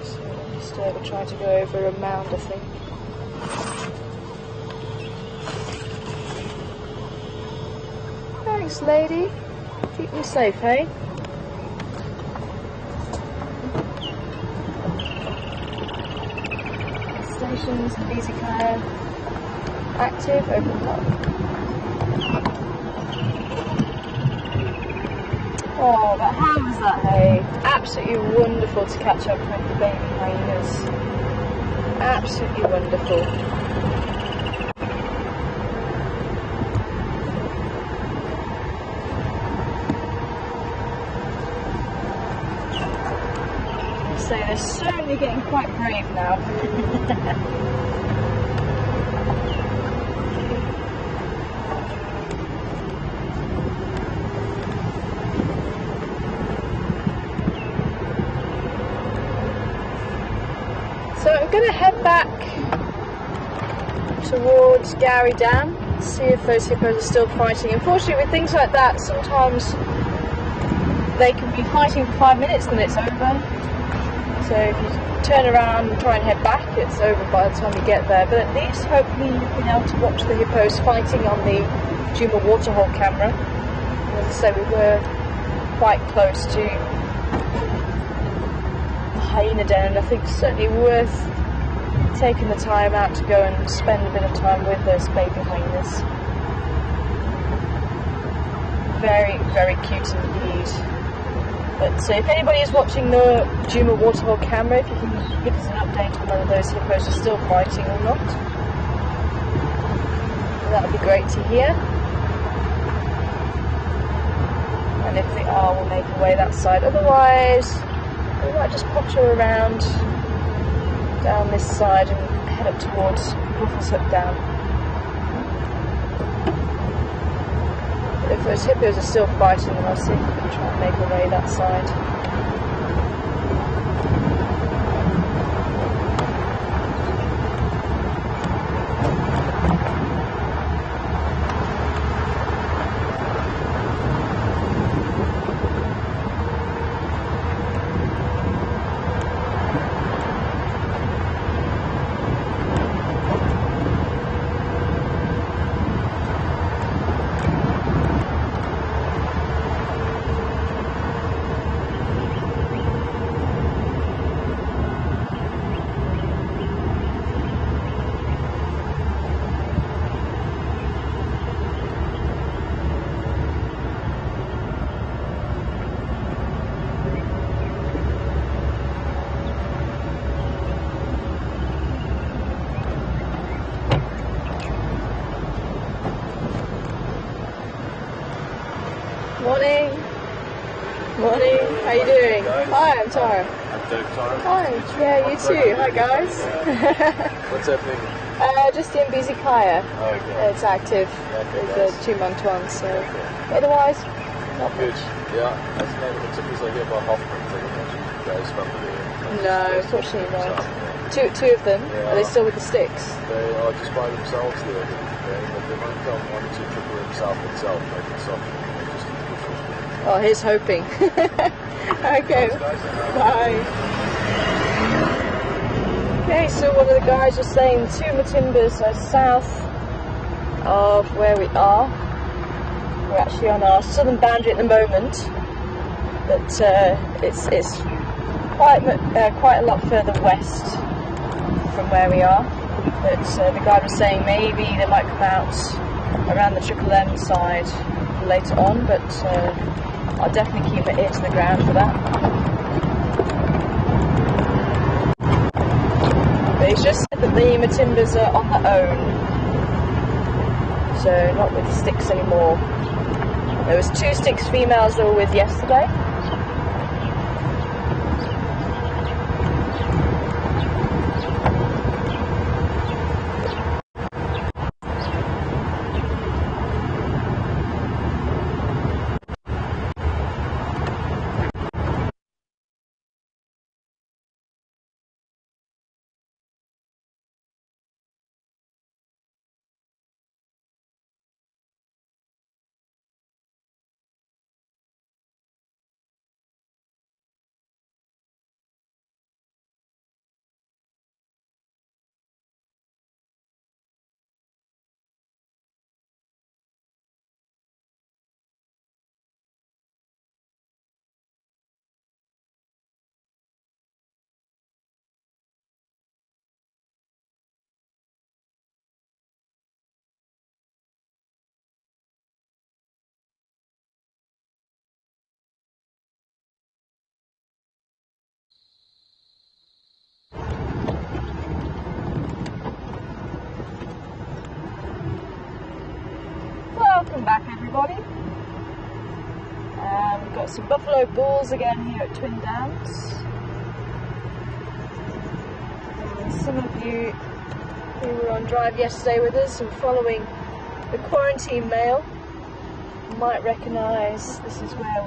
So instead we're trying to go over a mound, I think. Thanks, lady. Keep them safe, hey? Stations, easy clear. Active, open up. Oh, but how was that, hey? Absolutely wonderful to catch up with the baby hyenas. Absolutely wonderful. So they're certainly getting quite brave now. So I'm going to head back towards Gowrie Dam, see if those hippos are still fighting. Unfortunately, with things like that, sometimes they can be fighting for 5 minutes and it's over. So if you turn around and try and head back, it's over by the time you get there. But at least, hopefully, you've been able to watch the hippos fighting on the Juma waterhole camera. As I said, we were quite close to the hyena den, and I think it's certainly worth taking the time out to go and spend a bit of time with those baby hyenas. Very, very cute indeed. But so if anybody is watching the Juma waterhole camera, if you can give us an update on whether those hippos are still fighting or not, that would be great to hear. And if they are, we'll make our way that side. Otherwise, we might just potter around down this side and head up towards Ruffles Hook Dam. If those hippos are still fighting, then I'll see if we can try and make our way that side. Morning. Morning. How you doing? Hi, I'm Tara. Hi. Yeah, you too. Hi, guys. What's happening? Just in Busy Kaya. Oh, okay. It's active with the 2-month one, so otherwise, not Good. much. Yeah, that's maybe the tip is I hear about Hoffman. Guys from the. No, unfortunately not. Two of them. Yeah. Are they still with the sticks? They are just by themselves there, but they won't come one or two triple himself. They can stop. Oh, here's hoping. Okay. Bye. Okay, so one of the guys was saying the Tuma Timbers are south of where we are. We're actually on our southern boundary at the moment, but it's quite a lot further west from where we are. But the guy was saying maybe they might come out around the Triple M side later on, but I'll definitely keep an ear to the ground for that. But he's just said that the Matimbas are on their own, so not with sticks anymore. There was 2 sticks females they were with yesterday. Some buffalo bulls again here at Twin Dams. Some of you who were on drive yesterday with us and following the quarantine mail might recognise this is where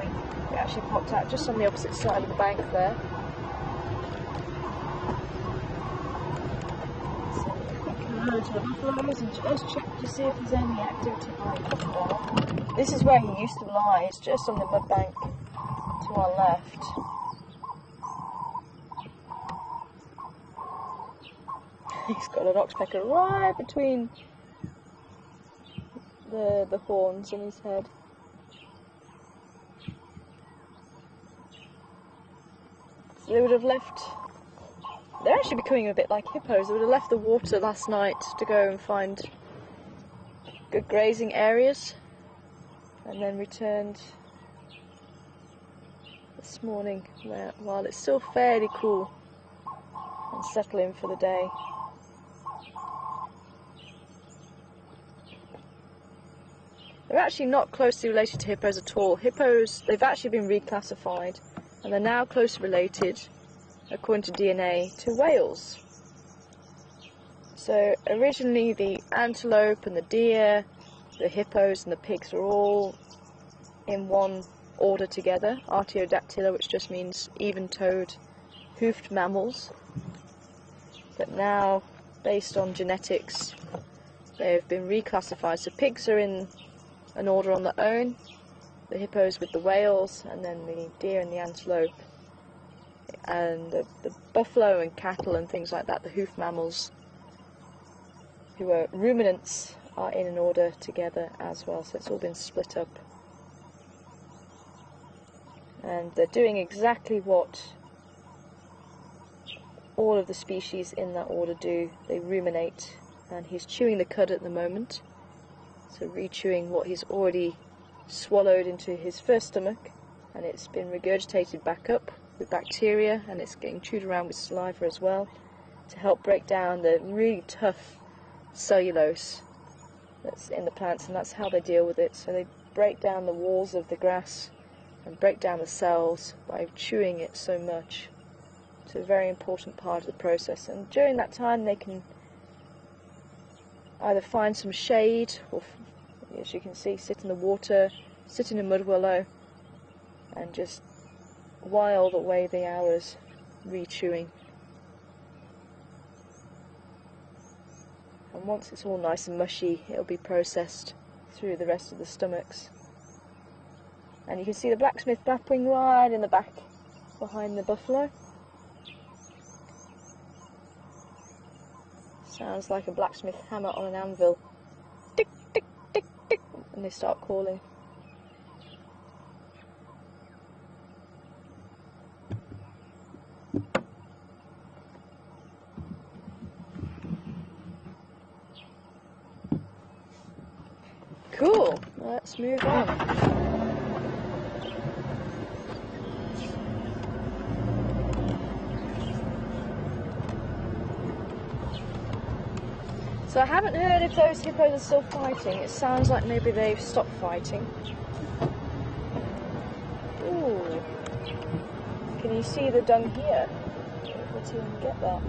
we actually popped out, just on the opposite side of the bank there. So quick hello to the buffaloes and just check to see if there's any activity going on. This is where he used to lie, it's just on the mud bank to our left. He's got an oxpecker right between the horns in his head. So they would have left, they're actually becoming a bit like hippos, they would have left the water last night to go and find good grazing areas and then returned this morning while it's still fairly cool and settle in for the day. They're actually not closely related to hippos at all. Hippos, they've actually been reclassified and they're now closely related, according to DNA, to whales. So originally the antelope and the deer, the hippos and the pigs were all in one order together, Artiodactyla, which just means even-toed, hoofed mammals. But now, based on genetics, they've been reclassified. So pigs are in an order on their own, the hippos with the whales, and then the deer and the antelope, and the buffalo and cattle and things like that, the hoof mammals, who are ruminants, are in an order together as well. So it's all been split up. And they're doing exactly what all of the species in that order do. They ruminate, and he's chewing the cud at the moment. So re-chewing what he's already swallowed into his first stomach, and it's been regurgitated back up with bacteria, and it's getting chewed around with saliva as well to help break down the really tough cellulose that's in the plants, and that's how they deal with it. So they break down the walls of the grass and break down the cells by chewing it so much. It's a very important part of the process, and during that time they can either find some shade or, as you can see, sit in the water, sit in a mud willow and just while away the hours re-chewing. And once it's all nice and mushy, it'll be processed through the rest of the stomachs. And you can see the blacksmith lapwing right in the back behind the buffalo. Sounds like a blacksmith hammer on an anvil. Tick, tick, tick, tick, and they start calling. Cool, let's move on. So I haven't heard if those hippos are still fighting. It sounds like maybe they've stopped fighting. Ooh. Can you see the dung here? Let's even get that.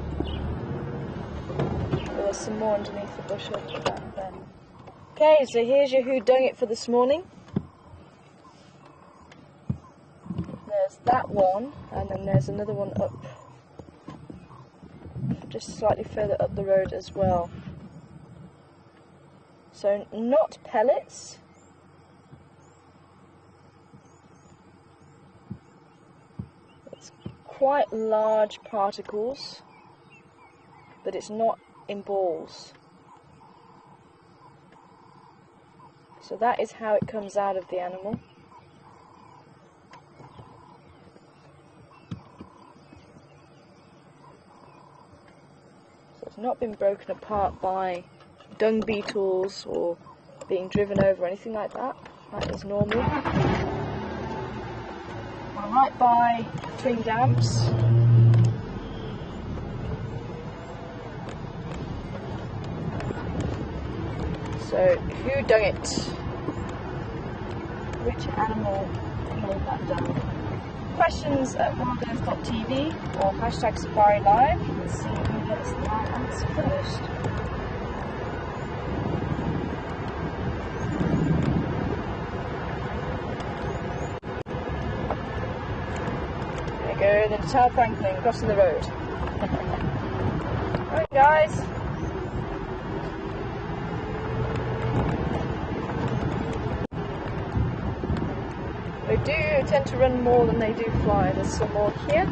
There's some more underneath the bush over that then. Okay, so here's your who dung it for this morning. There's that one, and then there's another one up, just slightly further up the road as well. So not pellets, it's quite large particles, but it's not in balls. So that is how it comes out of the animal. So it's not been broken apart by dung beetles or being driven over or anything like that. That is normal. We're right by Twin Dams. So who dung it? Which animal note that down. Questions at WildEarth.tv or hashtag Safari Live. Let's see who gets the right answer first. There we go, the entire franklin crossing the road. Alright guys. They do tend to run more than they do fly. There's some more here.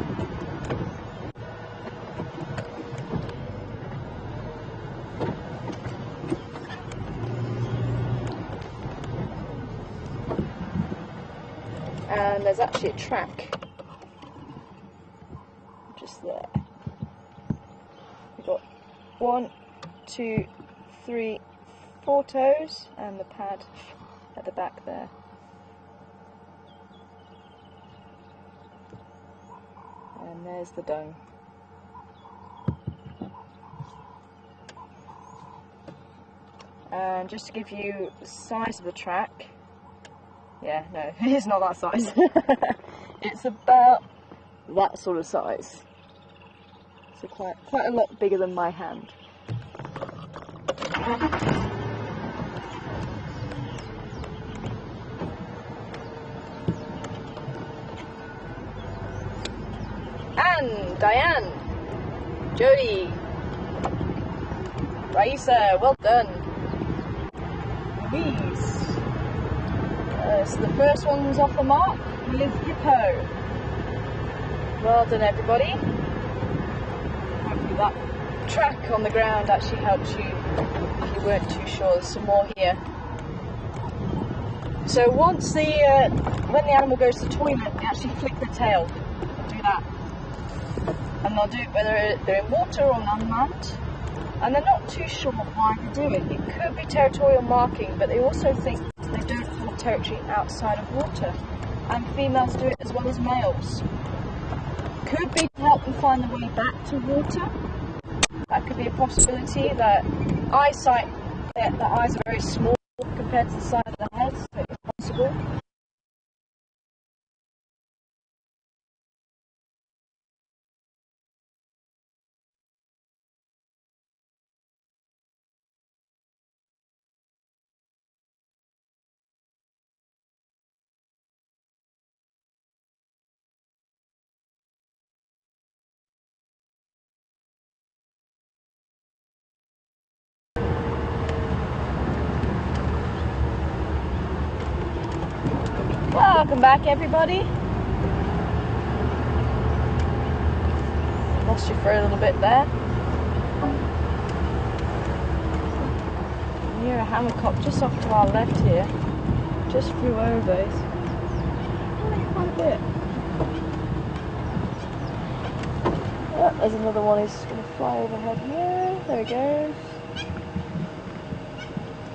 And there's actually a track just there. We've got 1, 2, 3, 4 toes and the pad at the back there. And there's the dung. And just to give you the size of the track, yeah, no, it's not that size. It's about that sort of size. So quite a lot bigger than my hand. Anne, Diane, Jody, Raisa, well done. Louise. So the first one's off the mark with hippo. Well done everybody. Hopefully that track on the ground actually helps you if you weren't too sure. There's some more here. So once when the animal goes to the toilet, they actually flick the tail. They'll do that. And they'll do it whether they're in water or unmanned. And they're not too sure why they do it. It could be territorial marking, but they also think they don't hold territory outside of water. And females do it as well as males. Could be to help them find the way back to water. That could be a possibility. That eyesight, the eyes are very small compared to the size of the head, so it's possible. Welcome back everybody. Lost you for a little bit there. Near a hammercock just off to our left here. Just flew over. It's only quite a bit. Oh, there's another one who's going to fly overhead here. There he goes.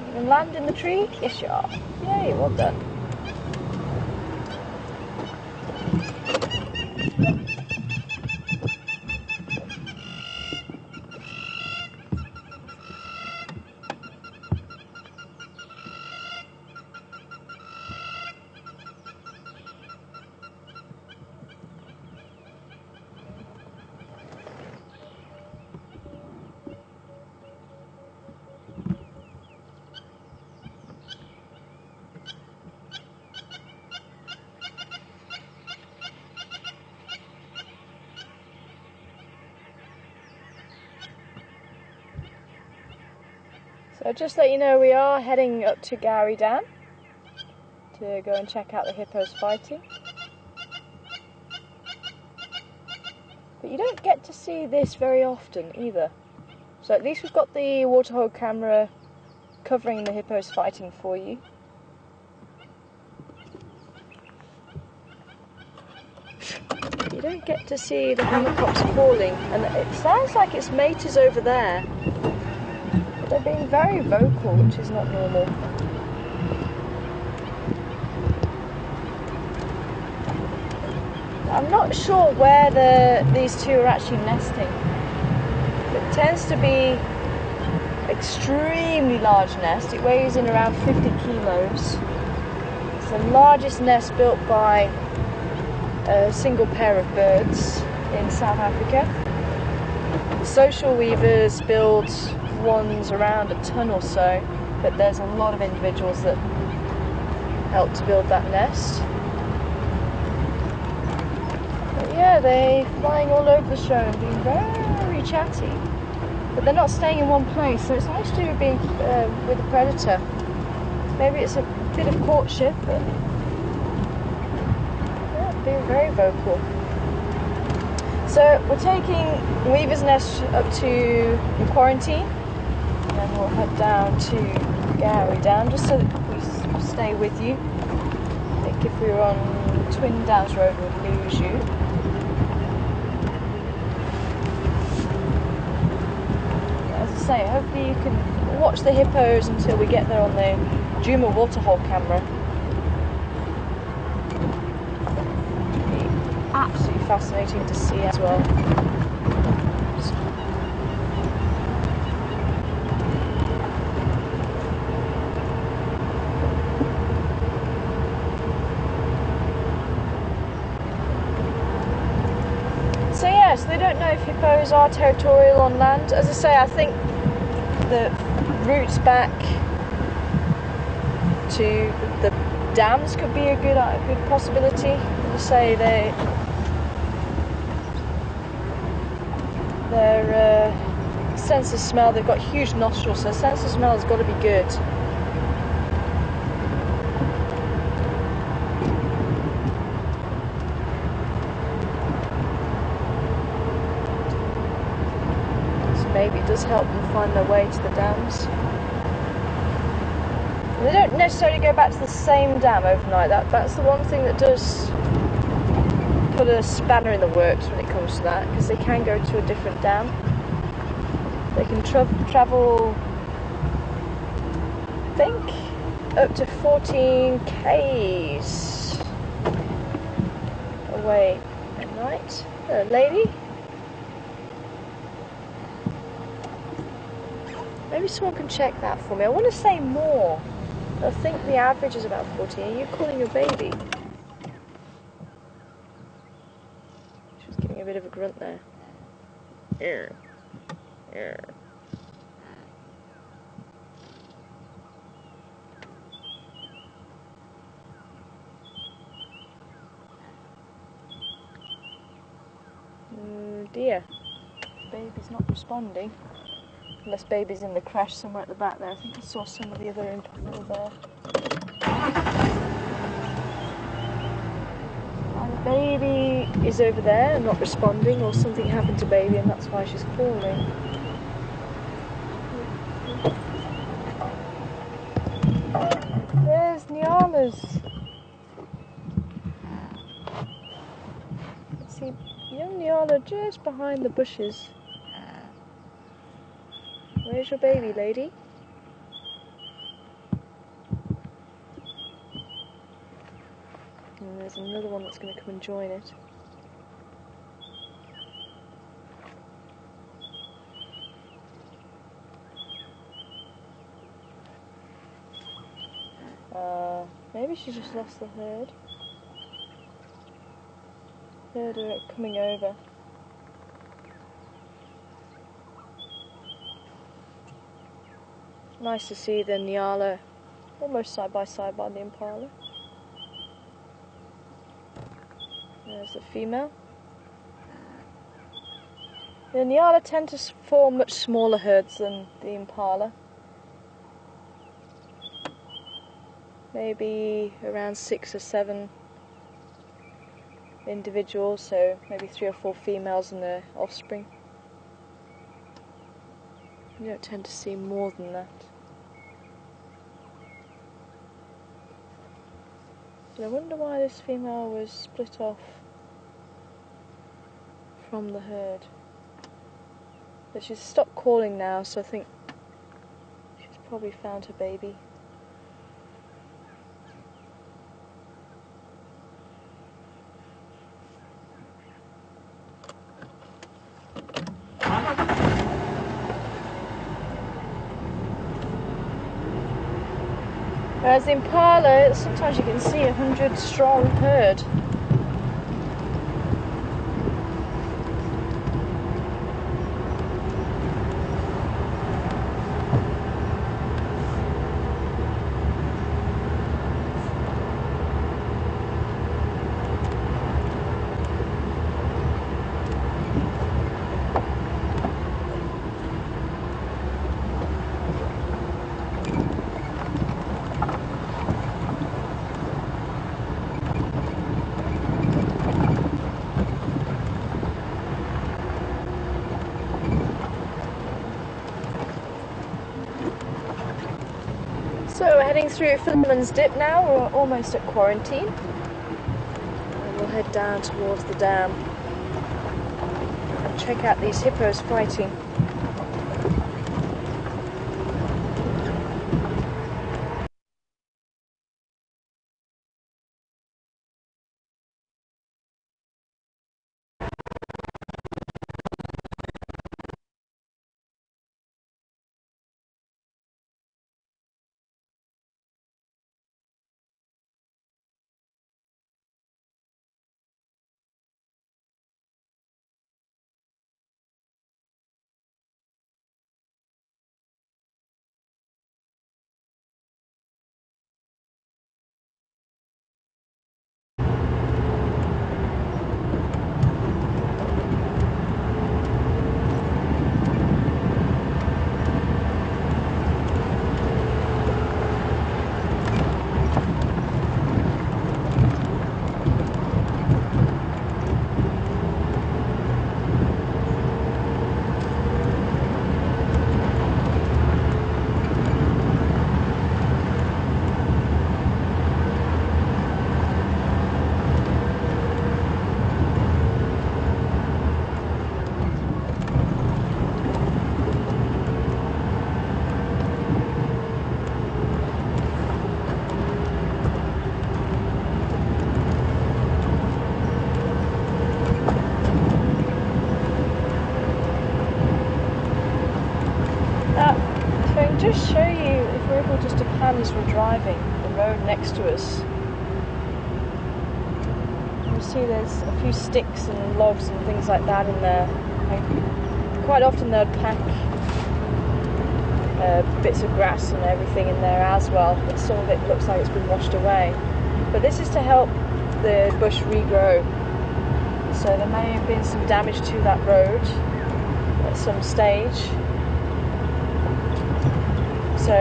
You going to land in the tree? Yes you are. Yay, well done. So just to let you know, we are heading up to Gowrie Dam to go and check out the hippos fighting. But you don't get to see this very often either. So at least we've got the waterhole camera covering the hippos fighting for you. You don't get to see the hammercocks calling, and it sounds like its mate is over there. They're being very vocal, which is not normal. I'm not sure where these two are actually nesting. It tends to be extremely large nest. It weighs in around 50 kilos. It's the largest nest built by a single pair of birds in South Africa. The social weavers build ones around a ton or so, but there's a lot of individuals that help to build that nest. But yeah, they're flying all over the show and being very chatty, but they're not staying in one place, so it's nice to be with a predator. Maybe it's a bit of courtship, but yeah, being very vocal. So we're taking Weaver's Nest up to Quarantine, and then we'll head down to Gary Down, just so that we stay with you. I think if we were on Twin Downs Road, we'd lose you. As I say, hopefully you can watch the hippos until we get there on the Juma waterhole camera. Absolutely fascinating to see as well. So yes, they don't know if hippos are territorial on land. As I say, I think the routes back to the dams could be a good possibility. As I say, their sense of smell, they've got huge nostrils, so sense of smell has got to be good. So maybe it does help them find their way to the dams. They don't necessarily go back to the same dam overnight. That's the one thing that does put a spanner in the works when it comes to that, because they can go to a different dam. They can travel, I think, up to 14 k's away at night. Hello, lady. Maybe someone can check that for me. I want to say more. I think the average is about 14. Are you calling your baby? She's giving a bit of a grunt there. Here. Here. Dear. Baby's not responding. Unless baby's in the crash somewhere at the back there. I think I saw some of the other Impalas there. And baby is over there and not responding, or something happened to baby and that's why she's calling. There's Nyalas. Let's see, young Nyala just behind the bushes. Where's your baby, lady? And there's another one that's going to come and join it. Maybe she just lost the herd. Herd are coming over. Nice to see the Nyala almost side by side by the Impala. There's the female. The Nyala tend to form much smaller herds than the Impala. Maybe around 6 or 7 individuals, so maybe 3 or 4 females and their offspring. You don't tend to see more than that. But I wonder why this female was split off from the herd. But she's stopped calling now, so I think she's probably found her baby. Whereas the impala, sometimes you can see 100 strong herd. So we're heading through Philemon's Dip now, we're almost at quarantine. And we'll head down towards the dam and check out these hippos fighting. Just show you, if we're able just to pan as we're driving, the road next to us. You see there's a few sticks and logs and things like that in there. And quite often they'll pack bits of grass and everything in there as well, but some of it looks like it's been washed away. But this is to help the bush regrow. So there may have been some damage to that road at some stage. So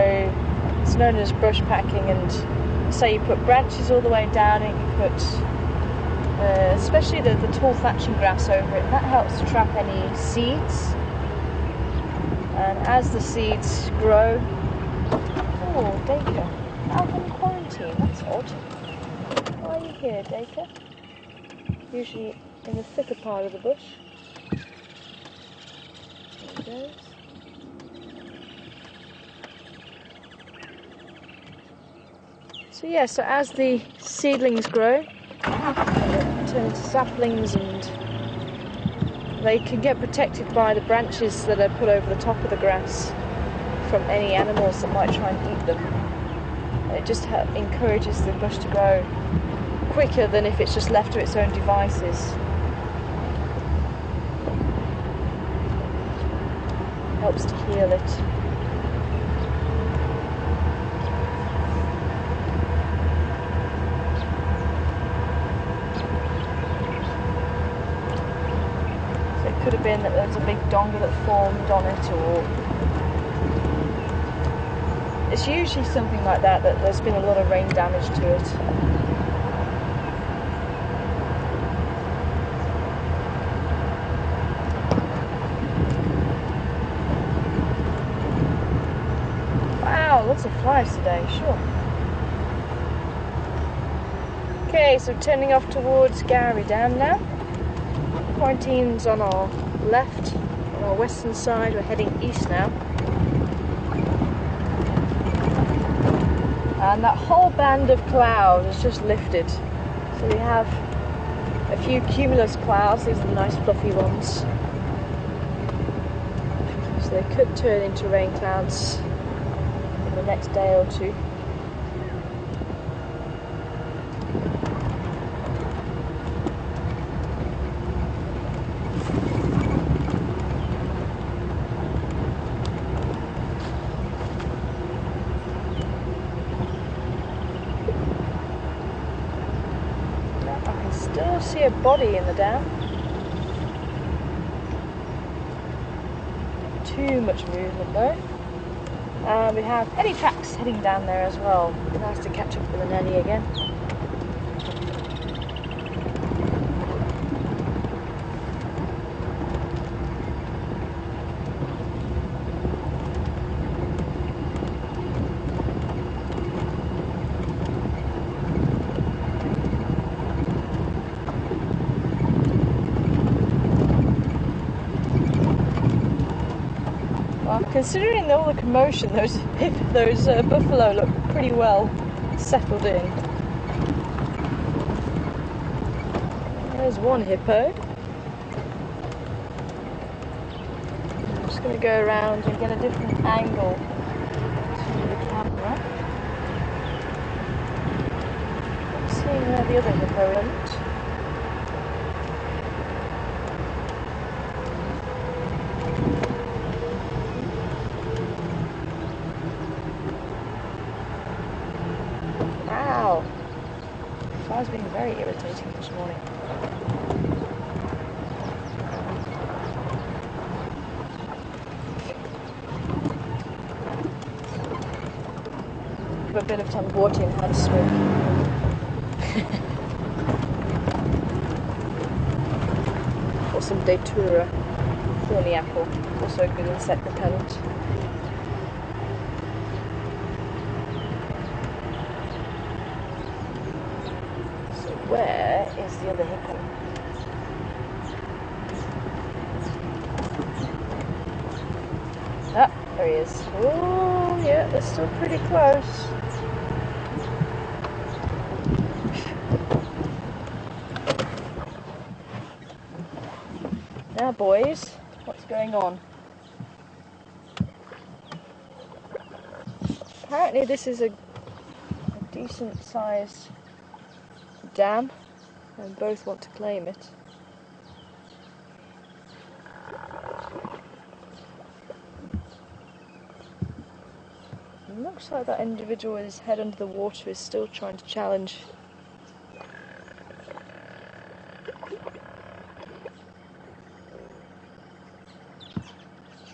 it's known as brush packing, and say you put branches all the way down and you put especially the tall thatching grass over it, and that helps to trap any seeds. And as the seeds grow... Oh, Dacre, out in quarantine, that's odd. Why are you here, Dacre? Usually in the thicker part of the bush. There he goes. So yeah, so as the seedlings grow, they turn into saplings, and they can get protected by the branches that are put over the top of the grass from any animals that might try and eat them. And it just encourages the bush to grow quicker than if it's just left to its own devices. Helps to heal it. Could have been that there was a big donga that formed on it, or it's usually something like that, that there's been a lot of rain damage to it. Wow, lots of flies today, sure. Okay, so turning off towards Gowrie Dam now. Quarantine's on our left, on our western side. We're heading east now. And that whole band of cloud has just lifted. So we have a few cumulus clouds, these are the nice fluffy ones. So they could turn into rain clouds in the next day or two. see a body in the dam. Too much movement though. We have any tracks heading down there as well. Nice to catch up with the nanny again. Considering all the commotion, those buffalo look pretty well settled in. There's one hippo. I'm just going to go around and get a different angle to the camera. I'm seeing where the other hippo went. Wow, the fire's been very irritating this morning. Have a bit of time watching how to smoke. Or some datura, thorny apple, also a good insect repellent. Where is the other hippo? Ah, there he is. Oh, yeah, they're still pretty close. Now, boys, what's going on? Apparently, this is a decent sized dam, and both want to claim it. It looks like that individual with his head under the water is still trying to challenge.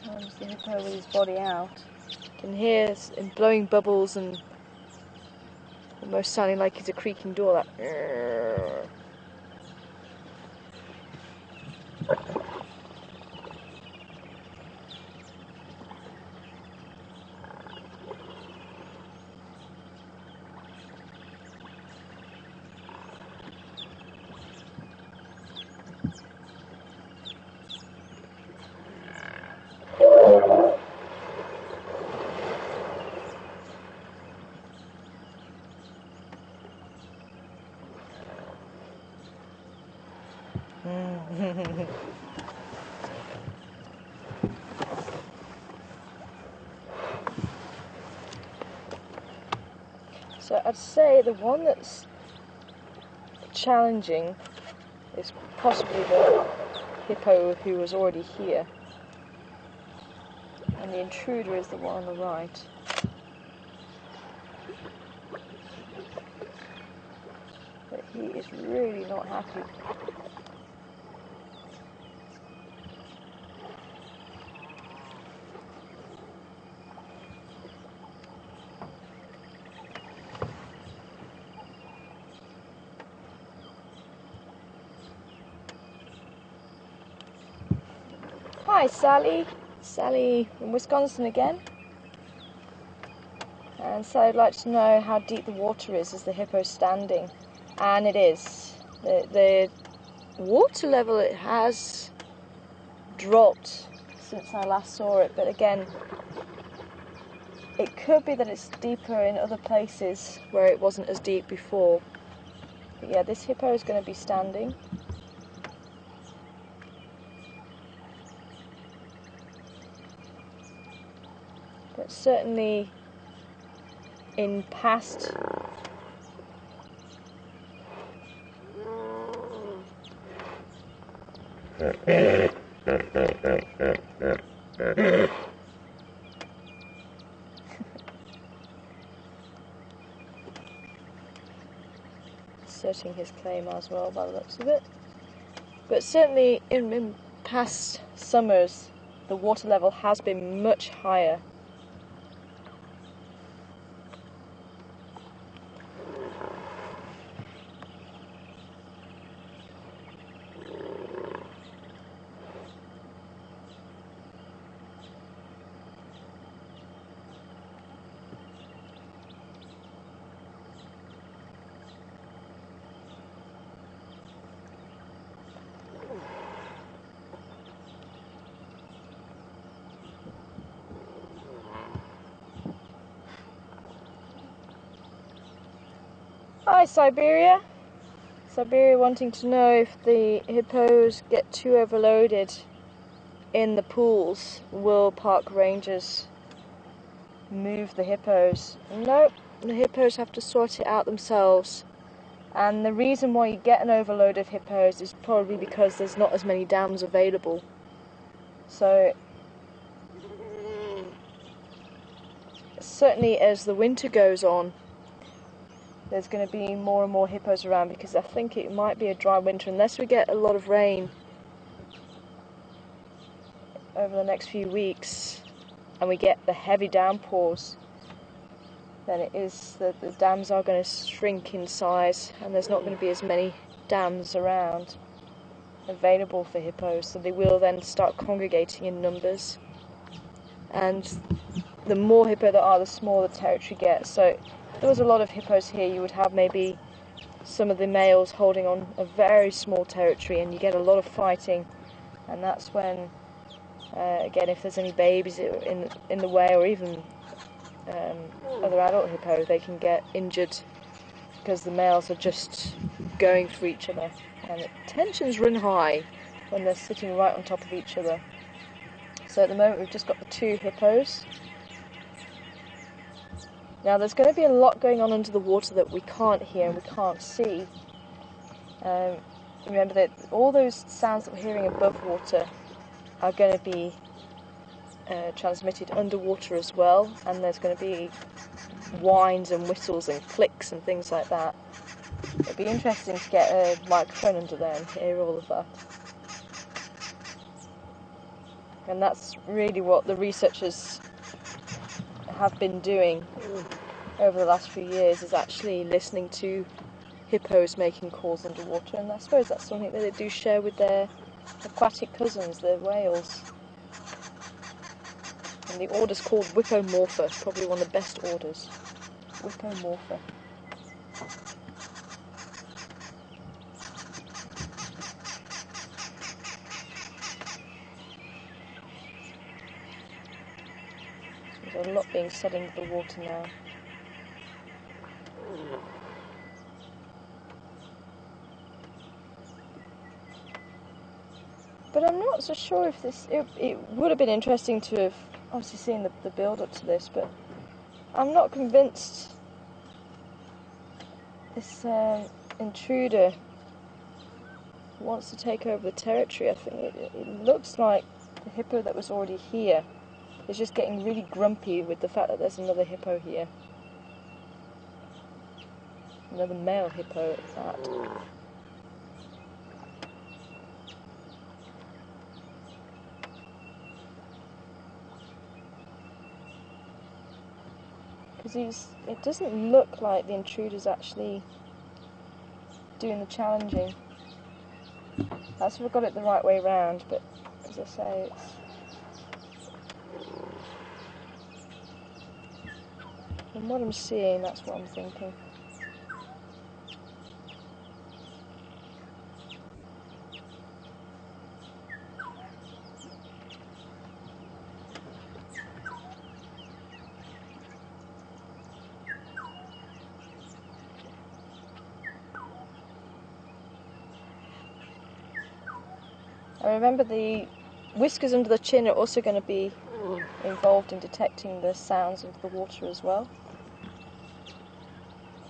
Challenge the hippo with his body out. You can hear him blowing bubbles and almost sounding like it's a creaking door. That. So I'd say the one that's challenging is possibly the hippo who was already here, and the intruder is the one on the right. But he is really not happy. Hi Sally, Sally from Wisconsin again. And so I'd like to know how deep the water is as the hippo's standing. And it is. The water level, it has dropped since I last saw it, but again, it could be that it's deeper in other places where it wasn't as deep before. But yeah, this hippo is going to be standing. But certainly in past asserting his claim as well by the looks of it. But certainly in past summers, the water level has been much higher. Hi Siberia. Siberia wanting to know if the hippos get too overloaded in the pools, will park rangers move the hippos? Nope, the hippos have to sort it out themselves. And the reason why you get an overload of hippos is probably because there's not as many dams available. So certainly as the winter goes on, there's going to be more and more hippos around, because I think it might be a dry winter unless we get a lot of rain over the next few weeks and we get the heavy downpours. Then it is that the dams are going to shrink in size and there's not going to be as many dams around available for hippos, so they will then start congregating in numbers, and the more hippo there are, the smaller the territory gets. So if there was a lot of hippos here, you would have maybe some of the males holding on a very small territory, and you get a lot of fighting, and that's when again, if there's any babies in the way, or even other adult hippo, they can get injured because the males are just going for each other, and the tensions run high when they're sitting right on top of each other. So at the moment we've just got the 2 hippos. Now there's going to be a lot going on under the water that we can't hear and we can't see. Remember that all those sounds that we're hearing above water are going to be transmitted underwater as well, and there's going to be whines and whistles and clicks and things like that. It'd be interesting to get a microphone under there and hear all of that. And that's really what the researchers have been doing over the last few years, is actually listening to hippos making calls underwater, and I suppose that's something that they do share with their aquatic cousins, the whales. And the order's called Whippomorpha, probably one of the best orders. Whippomorpha. There's a lot being said into the water now. But I'm not so sure if this... It would have been interesting to have obviously seen the build-up to this, but I'm not convinced this intruder wants to take over the territory. I think it looks like the hippo that was already here is just getting really grumpy with the fact that there's another hippo here. Another male hippo at that. Because it doesn't look like the intruder's actually doing the challenging. That's if we've got it the right way round, but as I say, it's... From what I'm seeing, that's what I'm thinking. I remember the whiskers under the chin are also going to be involved in detecting the sounds of the water as well.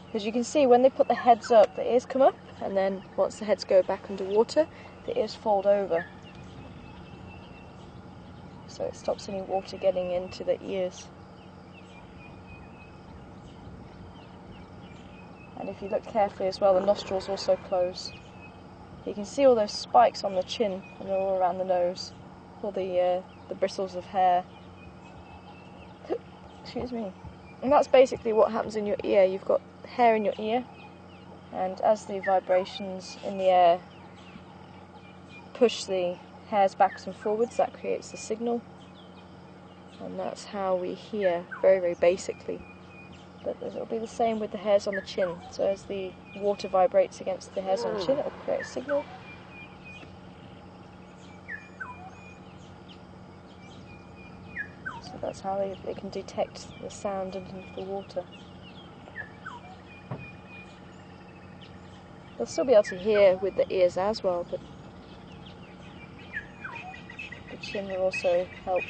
Because you can see when they put the heads up, the ears come up, and then once the heads go back underwater, the ears fold over. So it stops any water getting into the ears. And if you look carefully as well, the nostrils also close. You can see all those spikes on the chin and all around the nose, all the bristles of hair. Excuse me. And that's basically what happens in your ear. You've got hair in your ear, and as the vibrations in the air push the hairs backwards and forwards, that creates the signal, and that's how we hear, very, very basically. But it'll be the same with the hairs on the chin. So as the water vibrates against the hairs on the chin, it'll create a signal. So that's how they can detect the sound underneath the water. They'll still be able to hear with the ears as well, but the chin will also help.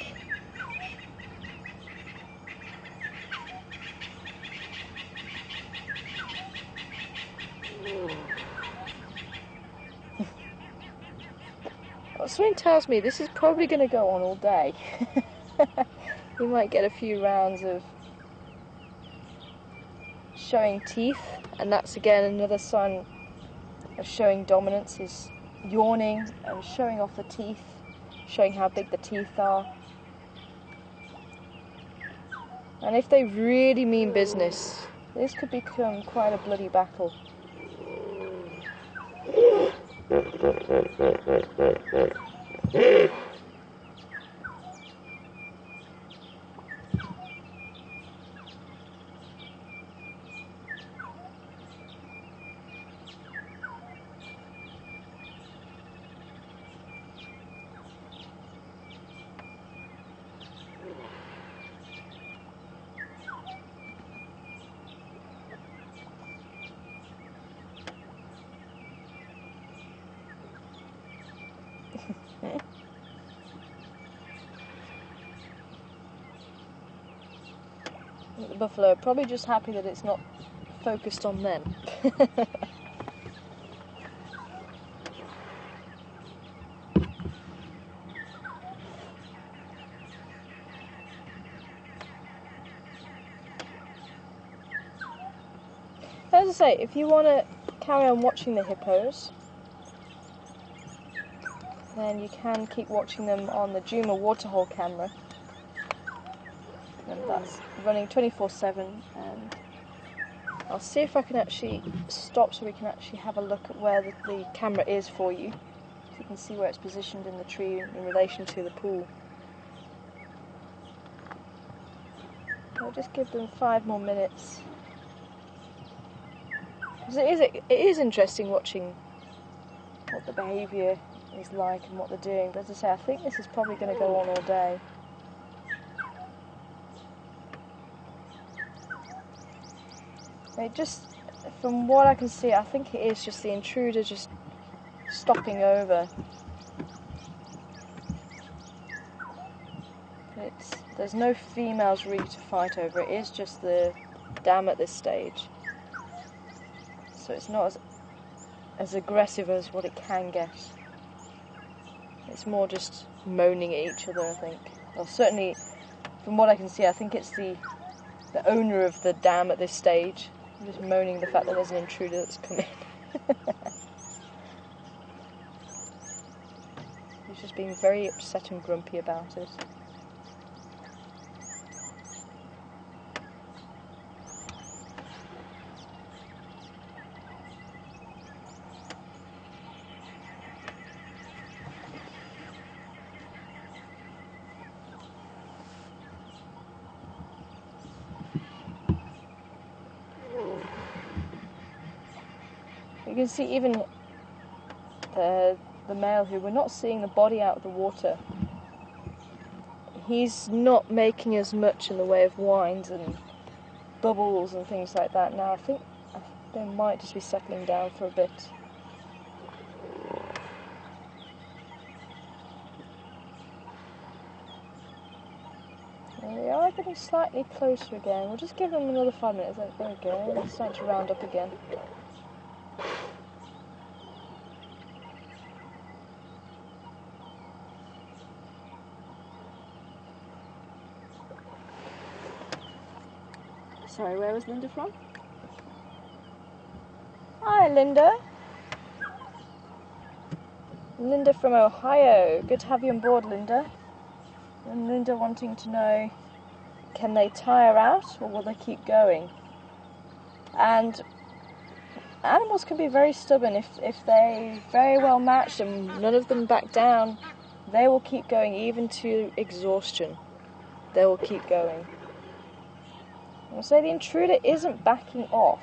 Well, something tells me this is probably going to go on all day. You might get a few rounds of showing teeth, and that's again another sign of showing dominance, is yawning and showing off the teeth, showing how big the teeth are. And if they really mean business, this could become quite a bloody battle. The buffalo are probably just happy that it's not focused on them. As I say, if you want to carry on watching the hippos, then you can keep watching them on the Juma waterhole camera. And that's running 24/7, and I'll see if I can actually stop so we can actually have a look at where the camera is for you, so you can see where it's positioned in the tree in relation to the pool. I'll just give them 5 more minutes, because it is interesting watching what the behaviour is like and what they're doing, but as I say, I think this is probably going to go on all day. It just, from what I can see, I think it is just the intruder just stopping over. There's no females really to fight over, it is just the dam at this stage. So it's not as aggressive as what it can get. It's more just moaning at each other, I think. Well, certainly, from what I can see, I think it's the owner of the dam at this stage. I'm just moaning the fact that there's an intruder that's come in. He's just being very upset and grumpy about it. You can see even the male, who we're not seeing the body out of the water, he's not making as much in the way of whines and bubbles and things like that now. I think they might just be settling down for a bit. There we are, getting slightly closer again. We'll just give them another 5 minutes. There we go, they're starting to round up again. Sorry, where was Linda from? Hi, Linda. Linda from Ohio. Good to have you on board, Linda. And Linda wanting to know, can they tire out or will they keep going? And animals can be very stubborn. If they very well matched and none of them back down, they will keep going even to exhaustion. They will keep going. I'll say the intruder isn't backing off.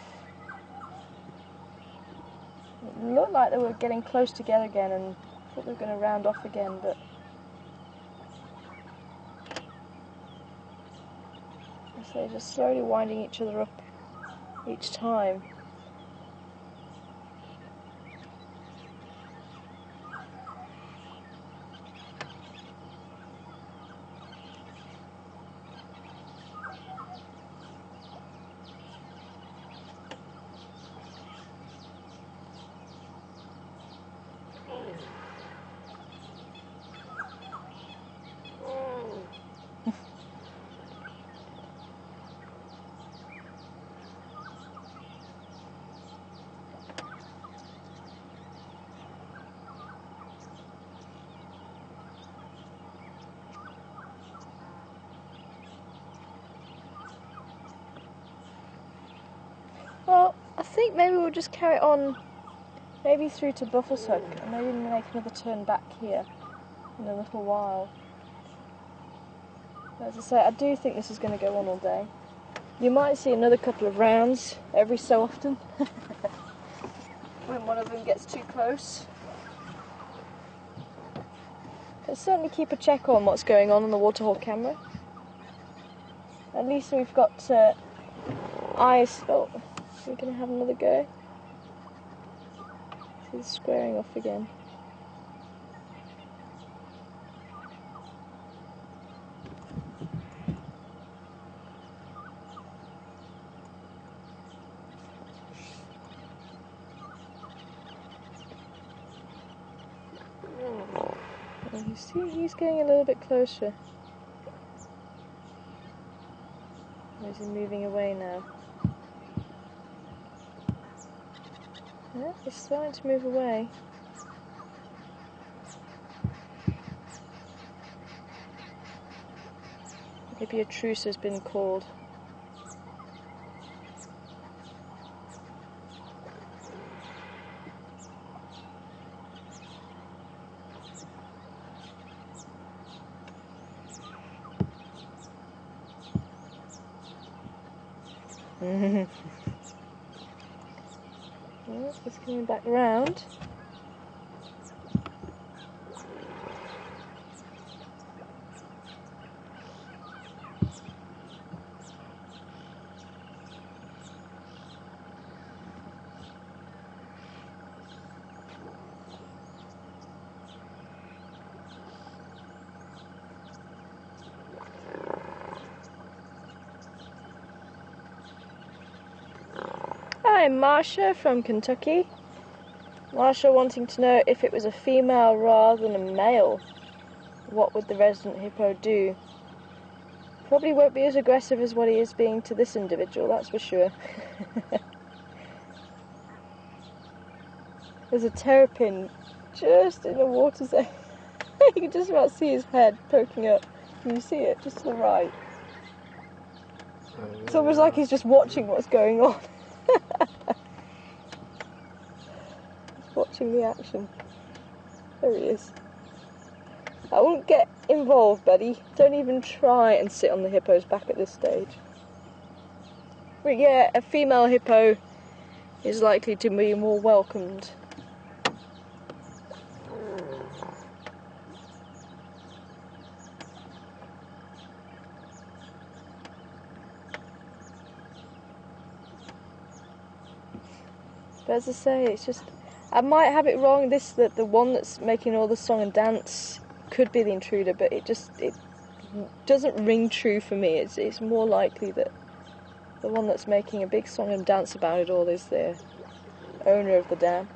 It looked like they were getting close together again and thought they were going to round off again, but they're just slowly winding each other up each time. Well, I think maybe we'll just carry on, maybe through to Buffalo's Hook, and maybe make another turn back here in a little while. As I say, I do think this is going to go on all day. You might see another couple of rounds every so often when one of them gets too close. But certainly keep a check on what's going on the waterhole camera. At least we've got eyes. Oh, we're going to have another go. He's squaring off again. You see, he's getting a little bit closer. Or is he moving away now? Yeah, he's starting to move away. Maybe a truce has been called. Well, it's coming back round. Hi, Marsha from Kentucky. Marsha wanting to know if it was a female rather than a male, what would the resident hippo do? Probably won't be as aggressive as what he is being to this individual, that's for sure. There's a terrapin just in the water zone. You can just about see his head poking up. Can you see it? Just to the right. It's almost like he's just watching what's going on. He's watching the action. There he is. I won't get involved, buddy. Don't even try and sit on the hippo's back at this stage. But yeah, a female hippo is likely to be more welcomed. But as I say, it's just, I might have it wrong, that the one that's making all the song and dance could be the intruder, but it doesn't ring true for me. It's more likely that the one that's making a big song and dance about it all is the owner of the dam.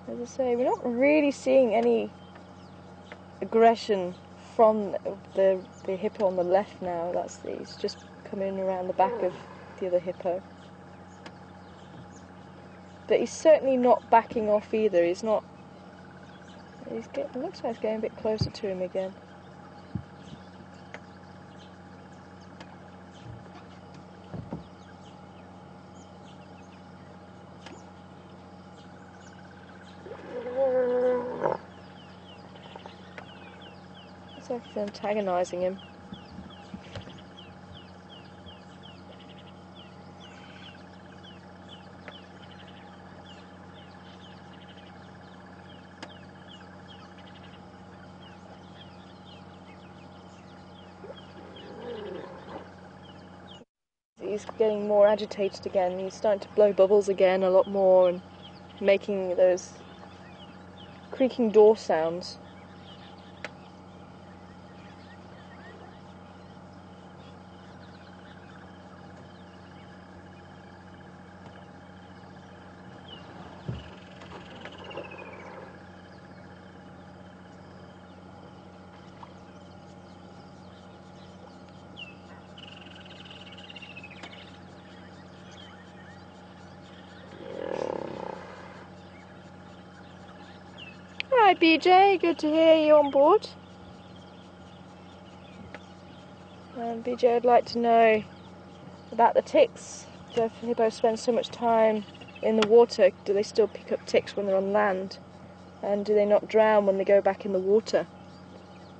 As I say, we're not really seeing any aggression from the the hippo on the left now. He's just coming around the back of the other hippo. But he's certainly not backing off either. He's not. It looks like he's getting a bit closer to him again. Looks like he's antagonizing him. He's getting more agitated again. He's starting to blow bubbles again a lot more and making those creaking door sounds. Hi BJ, good to hear you on board. BJ would like to know about the ticks. Do hippos spend so much time in the water? Do they still pick up ticks when they're on land? And do they not drown when they go back in the water?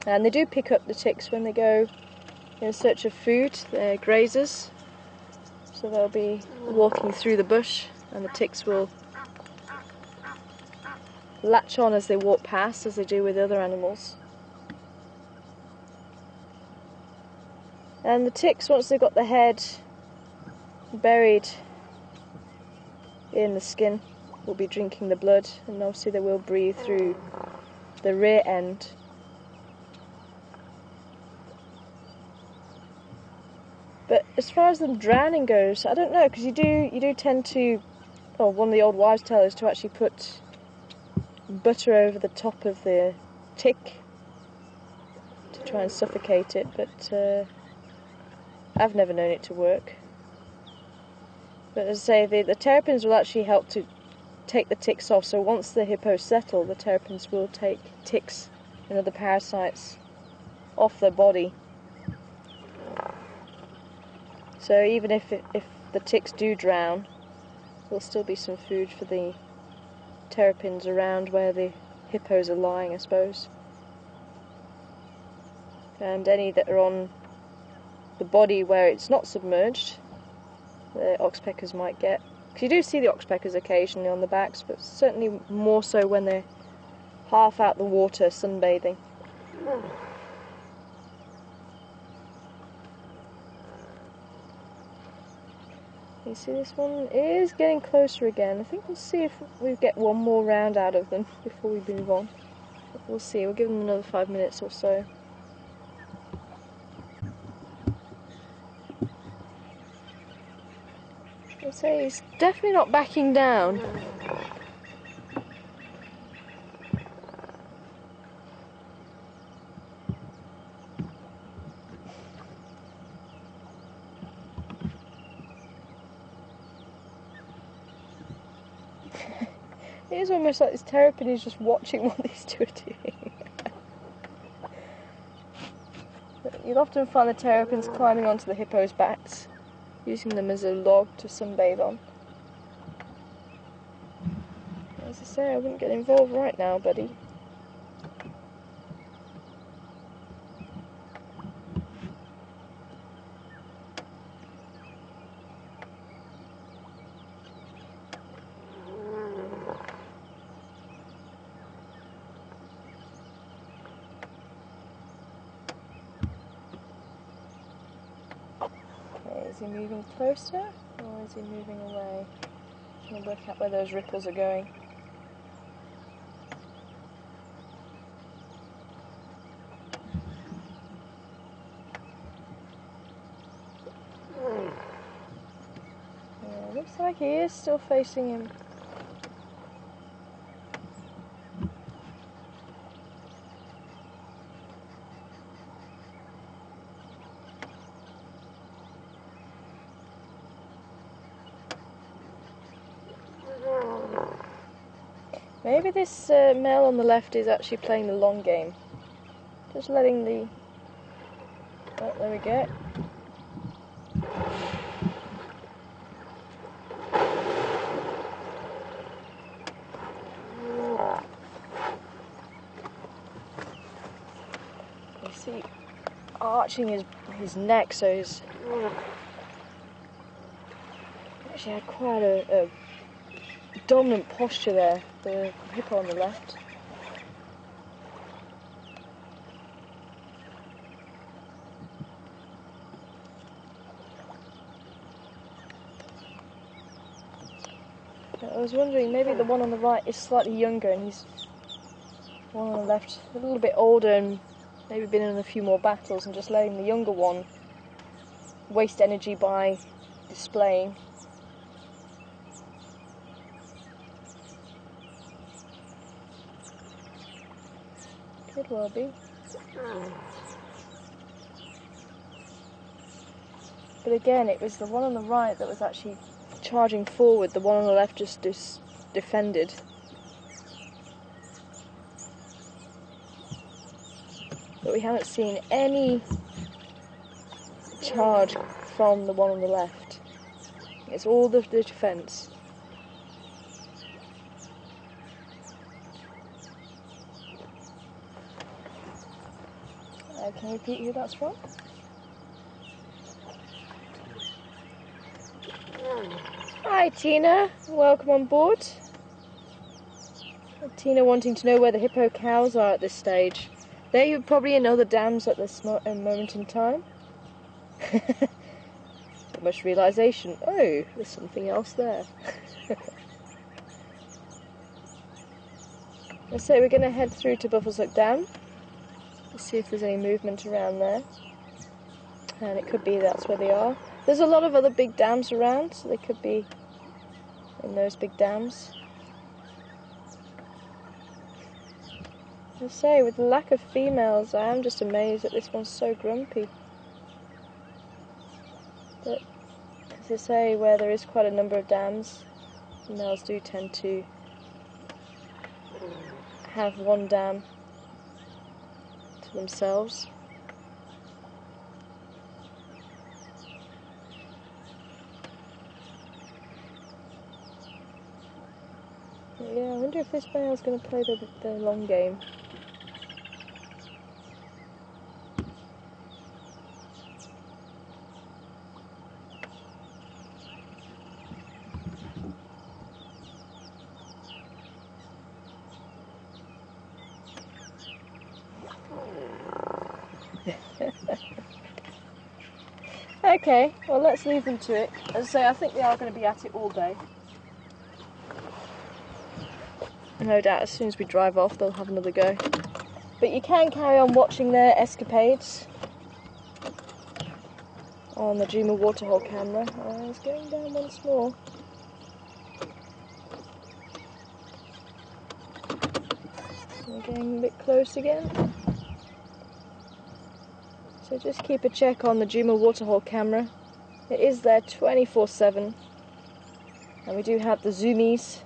And they do pick up the ticks when they go in search of food. They're grazers, so they'll be walking through the bush and the ticks will latch on as they walk past, as they do with other animals. And the ticks, once they've got the head buried in the skin, will be drinking the blood, and obviously they will breathe through the rear end. But as far as them drowning goes, I don't know, because you do tend to, one of the old wives' tales is to actually put butter over the top of the tick to try and suffocate it, but I've never known it to work. But as I say, the terrapins will actually help to take the ticks off, so once the hippos settle, the terrapins will take ticks and other parasites off their body. So even if the ticks do drown, there'll still be some food for the terrapins around where the hippos are lying, I suppose. And any that are on the body where it's not submerged, the oxpeckers might get. Because you do see the oxpeckers occasionally on the backs, but certainly more so when they're half out the water sunbathing. You see, this one is getting closer again. I think we'll see if we get one more round out of them before we move on. We'll see, we'll give them another 5 minutes or so. I'd say he's definitely not backing down. It is almost like this terrapin is just watching what these two are doing. You'll often find the terrapins climbing onto the hippos' backs, using them as a log to sunbathe on. As I say, I wouldn't get involved right now, buddy. Is he moving closer, or is he moving away? I'm trying to work out where those ripples are going. Yeah, looks like he is still facing him. Maybe this male on the left is actually playing the long game. Just letting the... Oh, there we go. You see, arching his neck, so he's actually had quite a dominant posture there, the hippo on the left. I was wondering, maybe the one on the right is slightly younger and he's one on the left a little bit older and maybe been in a few more battles, and just letting the younger one waste energy by displaying. Could well be. But again, it was the one on the right that was actually charging forward, the one on the left just defended. But we haven't seen any charge from the one on the left. It's all the defence. Can you repeat who that's from? Hi Tina, welcome on board. Tina wanting to know where the hippo cows are at this stage. They're probably in other dams at this moment in time. Not much realisation. Oh, there's something else there. Let's say we're going to head through to Buffelshoek Dam. Let's see if there's any movement around there. And it could be that's where they are. There's a lot of other big dams around, so they could be in those big dams. I say, with the lack of females, I am just amazed that this one's so grumpy. But, as I say, where there is quite a number of dams, females do tend to have one dam to themselves. But yeah, I wonder if this male's going to play the long game. Okay, well let's leave them to it. As I say, I think they are going to be at it all day. No doubt as soon as we drive off they'll have another go. But you can carry on watching their escapades on the Juma waterhole camera. It's going down once more. We're getting a bit close again. So just keep a check on the Juma waterhole camera. It is there 24/7. And we do have the zoomies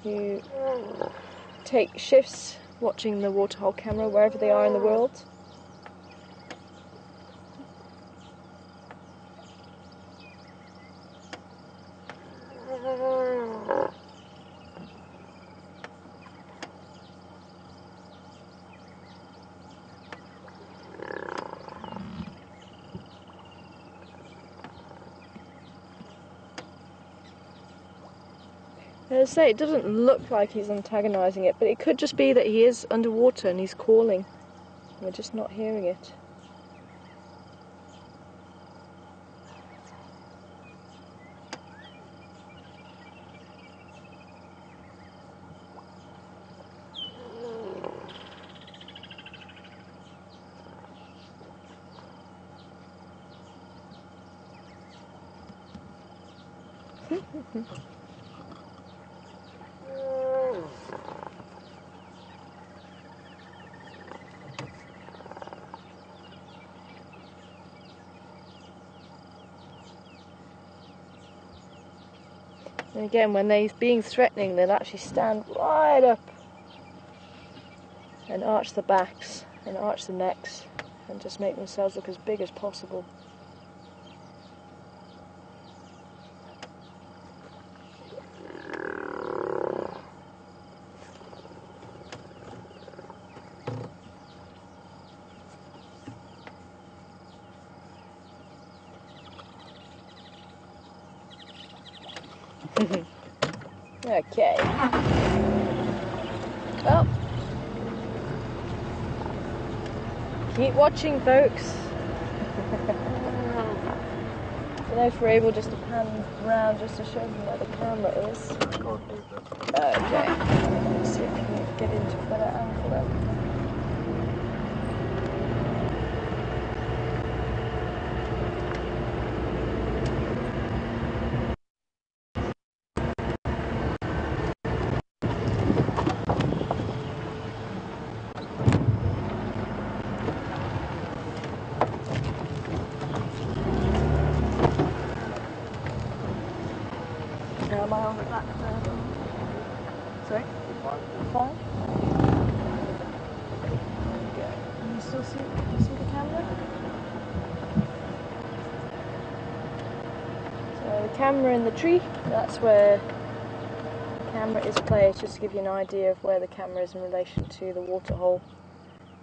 who take shifts watching the waterhole camera wherever they are in the world. As I say, it doesn't look like he's antagonising it, but it could just be that he is underwater and he's calling. We're just not hearing it. And again, when they're being threatening, they'll actually stand right up and arch the backs and arch the necks and just make themselves look as big as possible. Okay. Well, keep watching, folks. I don't know if we're able just to pan around just to show you where the camera is. Okay. Let's see if we can get into a better angle then. Am I on the back there? Sorry? Fine. There we go. Can you still see, the camera? So the camera in the tree, that's where the camera is placed, just to give you an idea of where the camera is in relation to the waterhole.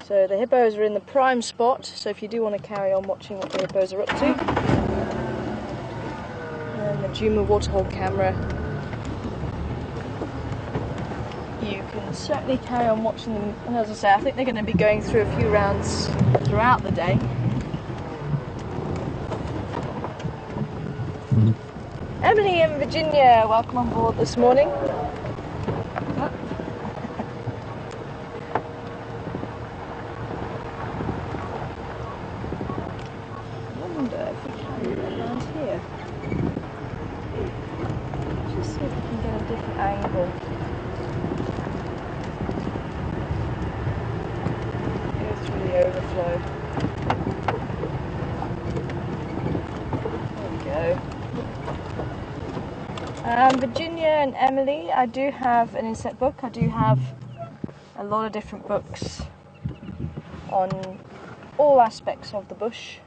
So the hippos are in the prime spot, so if you do want to carry on watching what the hippos are up to, and the Juma waterhole camera, you can certainly carry on watching them. And as I say, I think they're going to be going through a few rounds throughout the day. Emily and Virginia, welcome on board this morning. I wonder if we can get around here. Just see if we can get a different angle. Go through the overflow. There we go. Virginia and Emily, I do have an insect book. I do have a lot of different books on all aspects of the bush.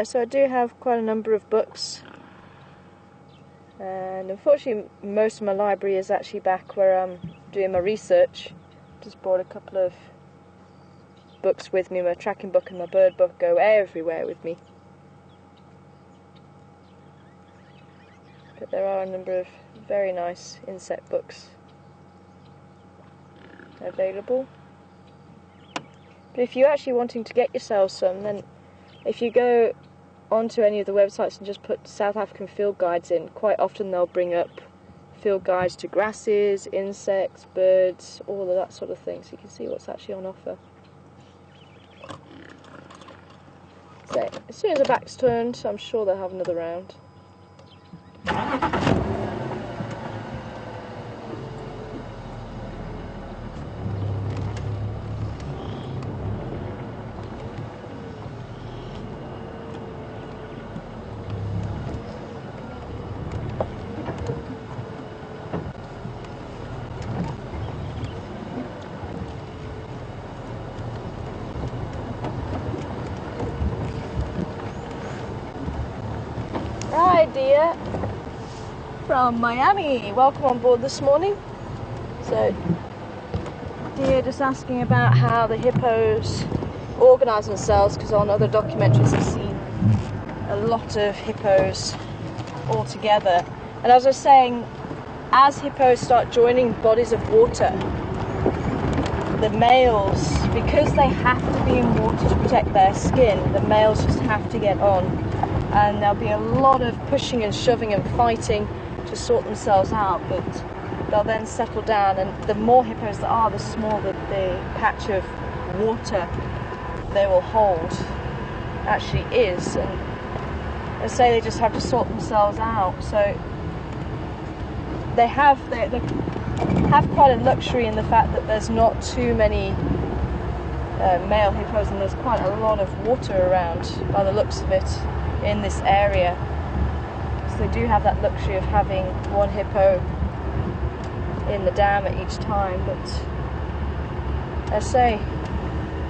So I do have quite a number of books, and unfortunately most of my library is actually back where I'm doing my research. Just brought a couple of books with me. My tracking book and my bird book go everywhere with me. But there are a number of very nice insect books available. But if you're actually wanting to get yourself some, then if you go onto any of the websites and just put South African field guides in, quite often they'll bring up field guides to grasses, insects, birds, all of that sort of thing, so you can see what's actually on offer. So as soon as the back's turned, I'm sure they'll have another round. deer from Miami. Welcome on board this morning. So, deer just asking about how the hippos organise themselves, because on other documentaries I've seen a lot of hippos all together. And as I was saying, as hippos start joining bodies of water, the males, because they have to be in water to protect their skin, the males just have to get on, and there'll be a lot of pushing and shoving and fighting to sort themselves out, but they'll then settle down, and the more hippos there are, the smaller the patch of water they will hold actually is. And I say they just have to sort themselves out. So they have quite a luxury in the fact that there's not too many male hippos, and there's quite a lot of water around by the looks of it in this area. So they do have that luxury of having one hippo in the dam at each time. But as I say,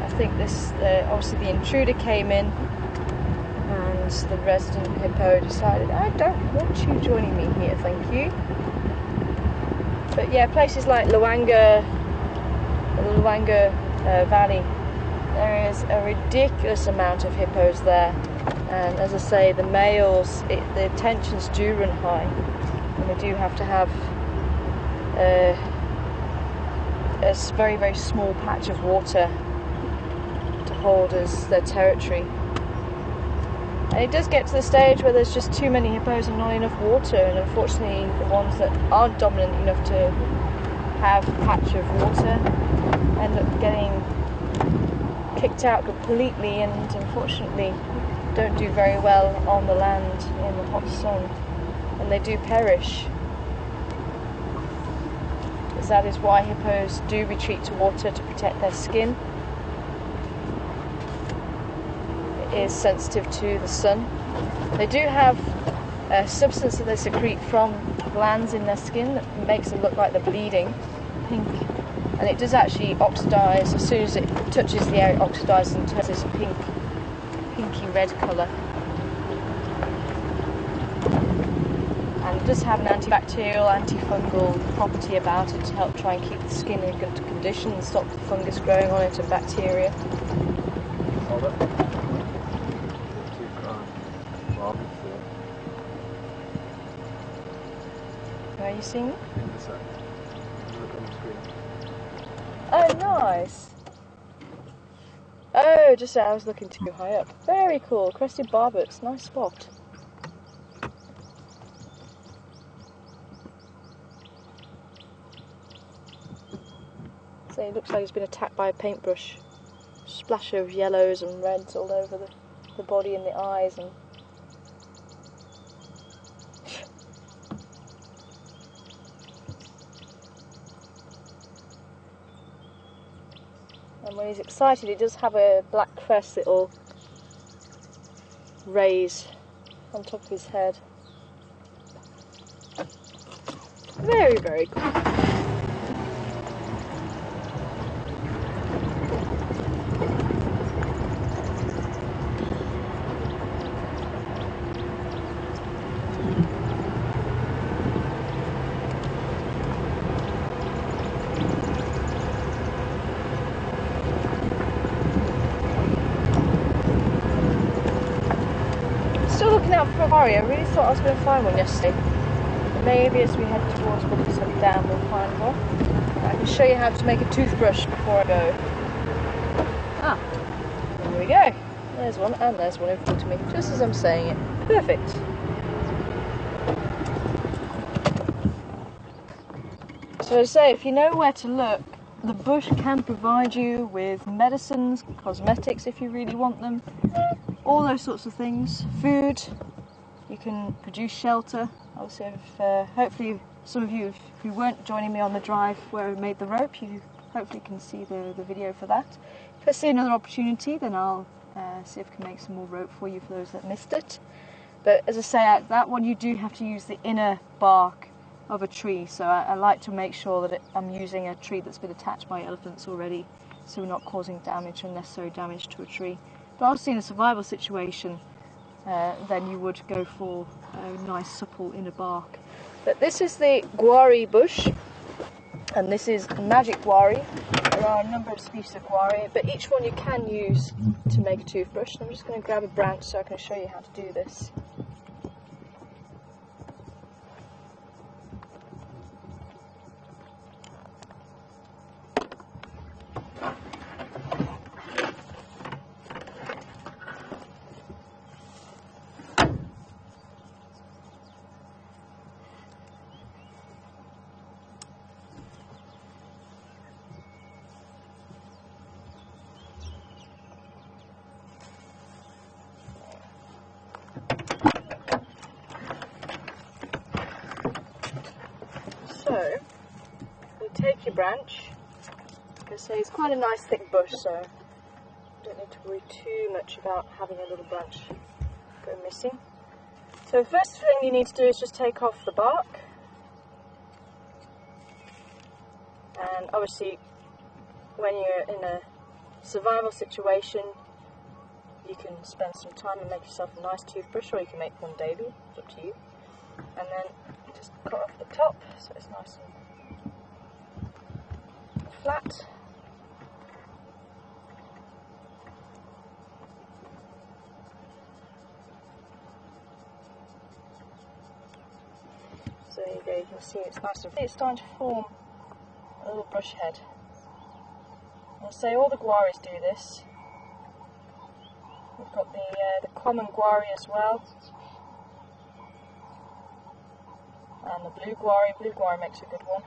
I think this obviously the intruder came in, and the resident hippo decided, I don't want you joining me here, thank you. But yeah, places like Luanga Valley, there is a ridiculous amount of hippos there, and as I say, the males, the tensions do run high, and they do have to have a very, very small patch of water to hold as their territory. And it does get to the stage where there's just too many hippos and not enough water, and unfortunately the ones that aren't dominant enough to have a patch of water end up getting kicked out completely, and unfortunately don't do very well on the land in the hot sun, and they do perish. Because that is why hippos do retreat to water, to protect their skin. Is sensitive to the sun. They do have a substance that they secrete from glands in their skin that makes them look like they're bleeding pink, and it does actually oxidize. As soon as it touches the air, it oxidizes and turns this pinky red colour. And it does have an antibacterial, antifungal property about it to help try and keep the skin in good condition and stop the fungus growing on it and bacteria. Where are you seeing it? Look on the screen. Oh, nice. Oh, just I was looking too high up. Very cool. Crested barbots. Nice spot. So it looks like it's been attacked by a paintbrush. Splash of yellows and reds all over the body and the eyes, and when he's excited, he does have a black crest that will raise on top of his head. Very, very cool. Out for safari. I really thought I was going to find one yesterday. Maybe as we head towards Buckinghamshire Dam we'll find one. I can show you how to make a toothbrush before I go. Ah, there we go. There's one, and there's one in front of me, just as I'm saying it. Perfect. So I say, if you know where to look, the bush can provide you with medicines, cosmetics if you really want them, all those sorts of things, food. You can produce shelter. Obviously, hopefully some of you, if you weren't joining me on the drive where I made the rope, you hopefully can see the video for that. If I see another opportunity, then I'll see if I can make some more rope for you for those that missed it. But as I say, at that one you do have to use the inner bark of a tree, so I like to make sure that I'm using a tree that's been attached by elephants already, so we're not causing damage, unnecessary damage to a tree. But obviously in a survival situation, than you would go for a nice supple inner bark. But this is the guari bush, and this is magic guari. There are a number of species of guari, but each one you can use to make a toothbrush. I'm just going to grab a branch so I can show you how to do this. So, you take your branch. Like I say, it's quite a nice thick bush, so you don't need to worry too much about having a little branch go missing. So the first thing you need to do is just take off the bark. And obviously, when you're in a survival situation, you can spend some time and make yourself a nice toothbrush, or you can make one daily, it's up to you. And then just cut off the top so it's nice and flat. So there you go, you can see it's nice and it's starting to form a little brush head. I'll say all the guaris do this. We've got the common guari as well. And the blue guari makes a good one.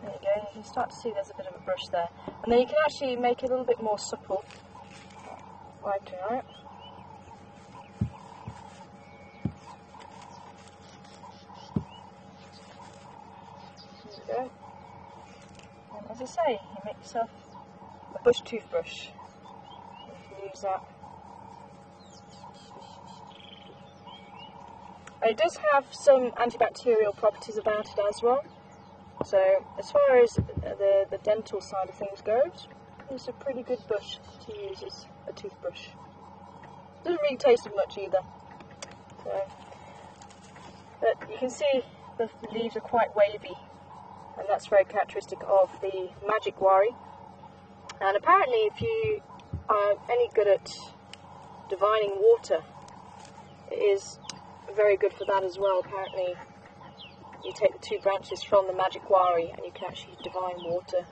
There you go, you can start to see there's a bit of a brush there. And then you can actually make it a little bit more supple. Right, alright. There you go. And as I say, you make yourself a bush toothbrush. You can use that. It does have some antibacterial properties about it as well. So as far as the dental side of things goes, it's a pretty good bush to use as a toothbrush. Doesn't really taste of much either. So, but you can see the leaves are quite wavy, and that's very characteristic of the magic guari. And apparently if you are any good at divining water, it is very good for that as well. Apparently you take the two branches from the magic guari and you can actually divine water,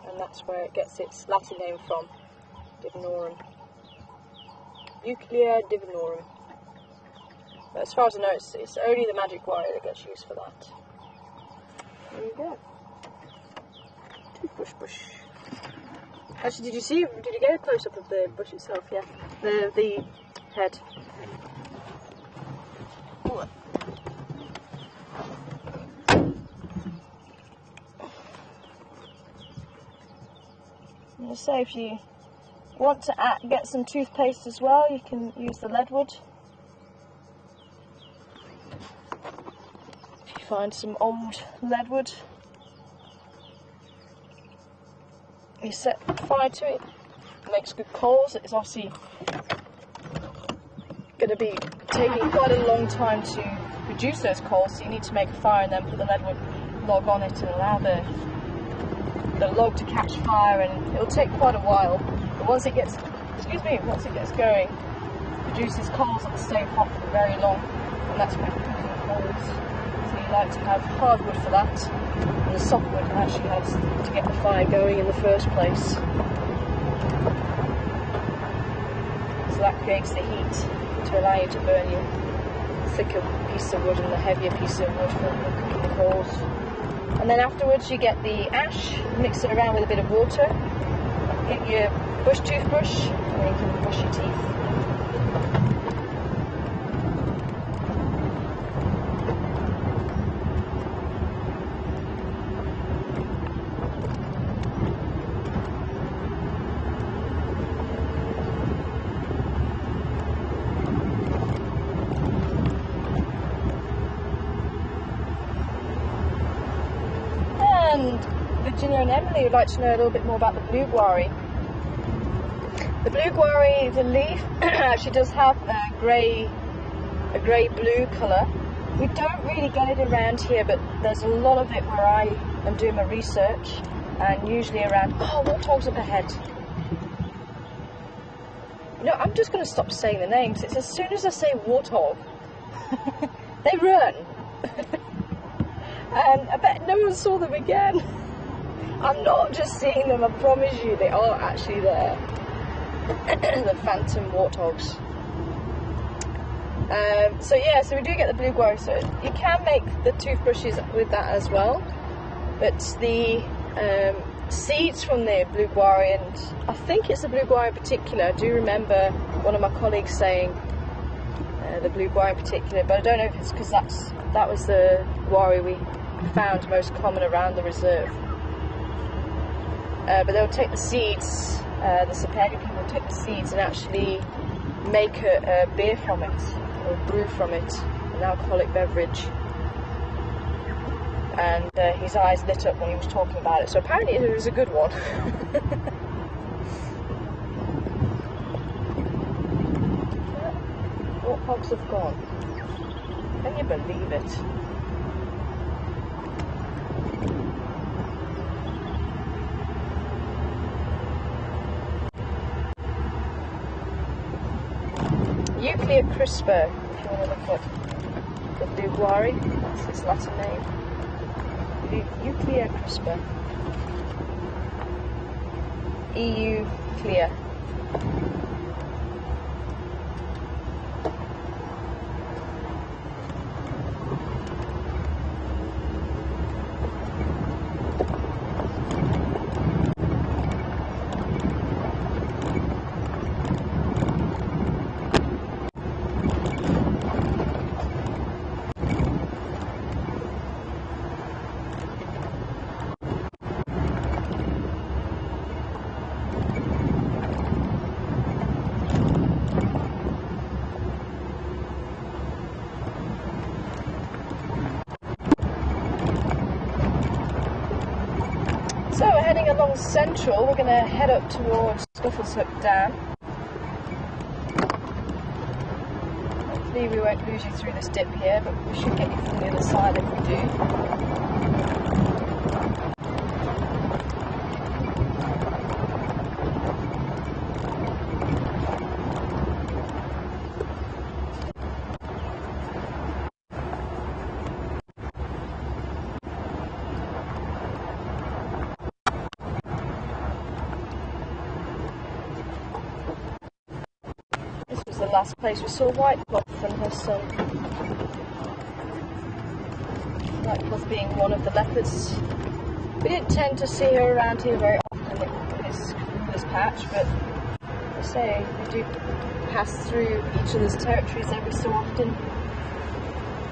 and that's where it gets its Latin name from, divinorum, Euclea divinorum. But as far as I know, it's only the magic guari that gets used for that. There you go. Toothbrush bush. Actually, did you get a close up of the bush itself? Yeah, the head. I'm going to say, if you want to get some toothpaste as well, you can use the leadwood. If you find some old leadwood, you set fire to it, it makes good coals. It's obviously going to be taking quite a long time to produce those coals, so you need to make a fire and then put the leadwood log on it and allow the log to catch fire, and it'll take quite a while. But once it gets going, it produces coals that will stay hot for very long, and that's when cooking coals. So you like to have hardwood for that, and the softwood actually helps to get the fire going in the first place. So that creates the heat to allow you to burn your thicker piece of wood and the heavier piece of wood for cooking the coals. And then afterwards you get the ash, mix it around with a bit of water, get your bush toothbrush, and then you can brush your teeth. And Virginia and Emily would like to know a little bit more about the blue guari. The blue guari, the leaf actually does have a grey-blue colour. We don't really get it around here, but there's a lot of it where I am doing my research, and usually around. Oh, warthogs up ahead. No, I'm just going to stop saying the names. It's as soon as I say warthog, they run. And I bet no one saw them again. I'm not just seeing them, I promise you, they are actually there. The phantom warthogs. So yeah, so we do get the blue guari. So you can make the toothbrushes with that as well. But the seeds from the blue guari, and I think it's the blue guari in particular. I do remember one of my colleagues saying the blue guari in particular, but I don't know if it's because that was the guari we found most common around the reserve. But they'll take the seeds, the Sapega people will take the seeds and actually make a beer from it, or brew from it, an alcoholic beverage. And his eyes lit up when he was talking about it, so apparently it was a good one. Warthogs have gone. Can you believe it? Euclea crispa, if you want to look at the blue guari, that's its Latin name. Euclea crispa. EU clear. So we're heading along Central. We're going to head up towards Scuffleshook Dam. Hopefully we won't lose you through this dip here, but we should get you from the other side if we do. The last place we saw Whitecloth and her son. Whitecloth being one of the leopards. We didn't tend to see her around here very often in this patch, but I say we do pass through each other's territories every so often.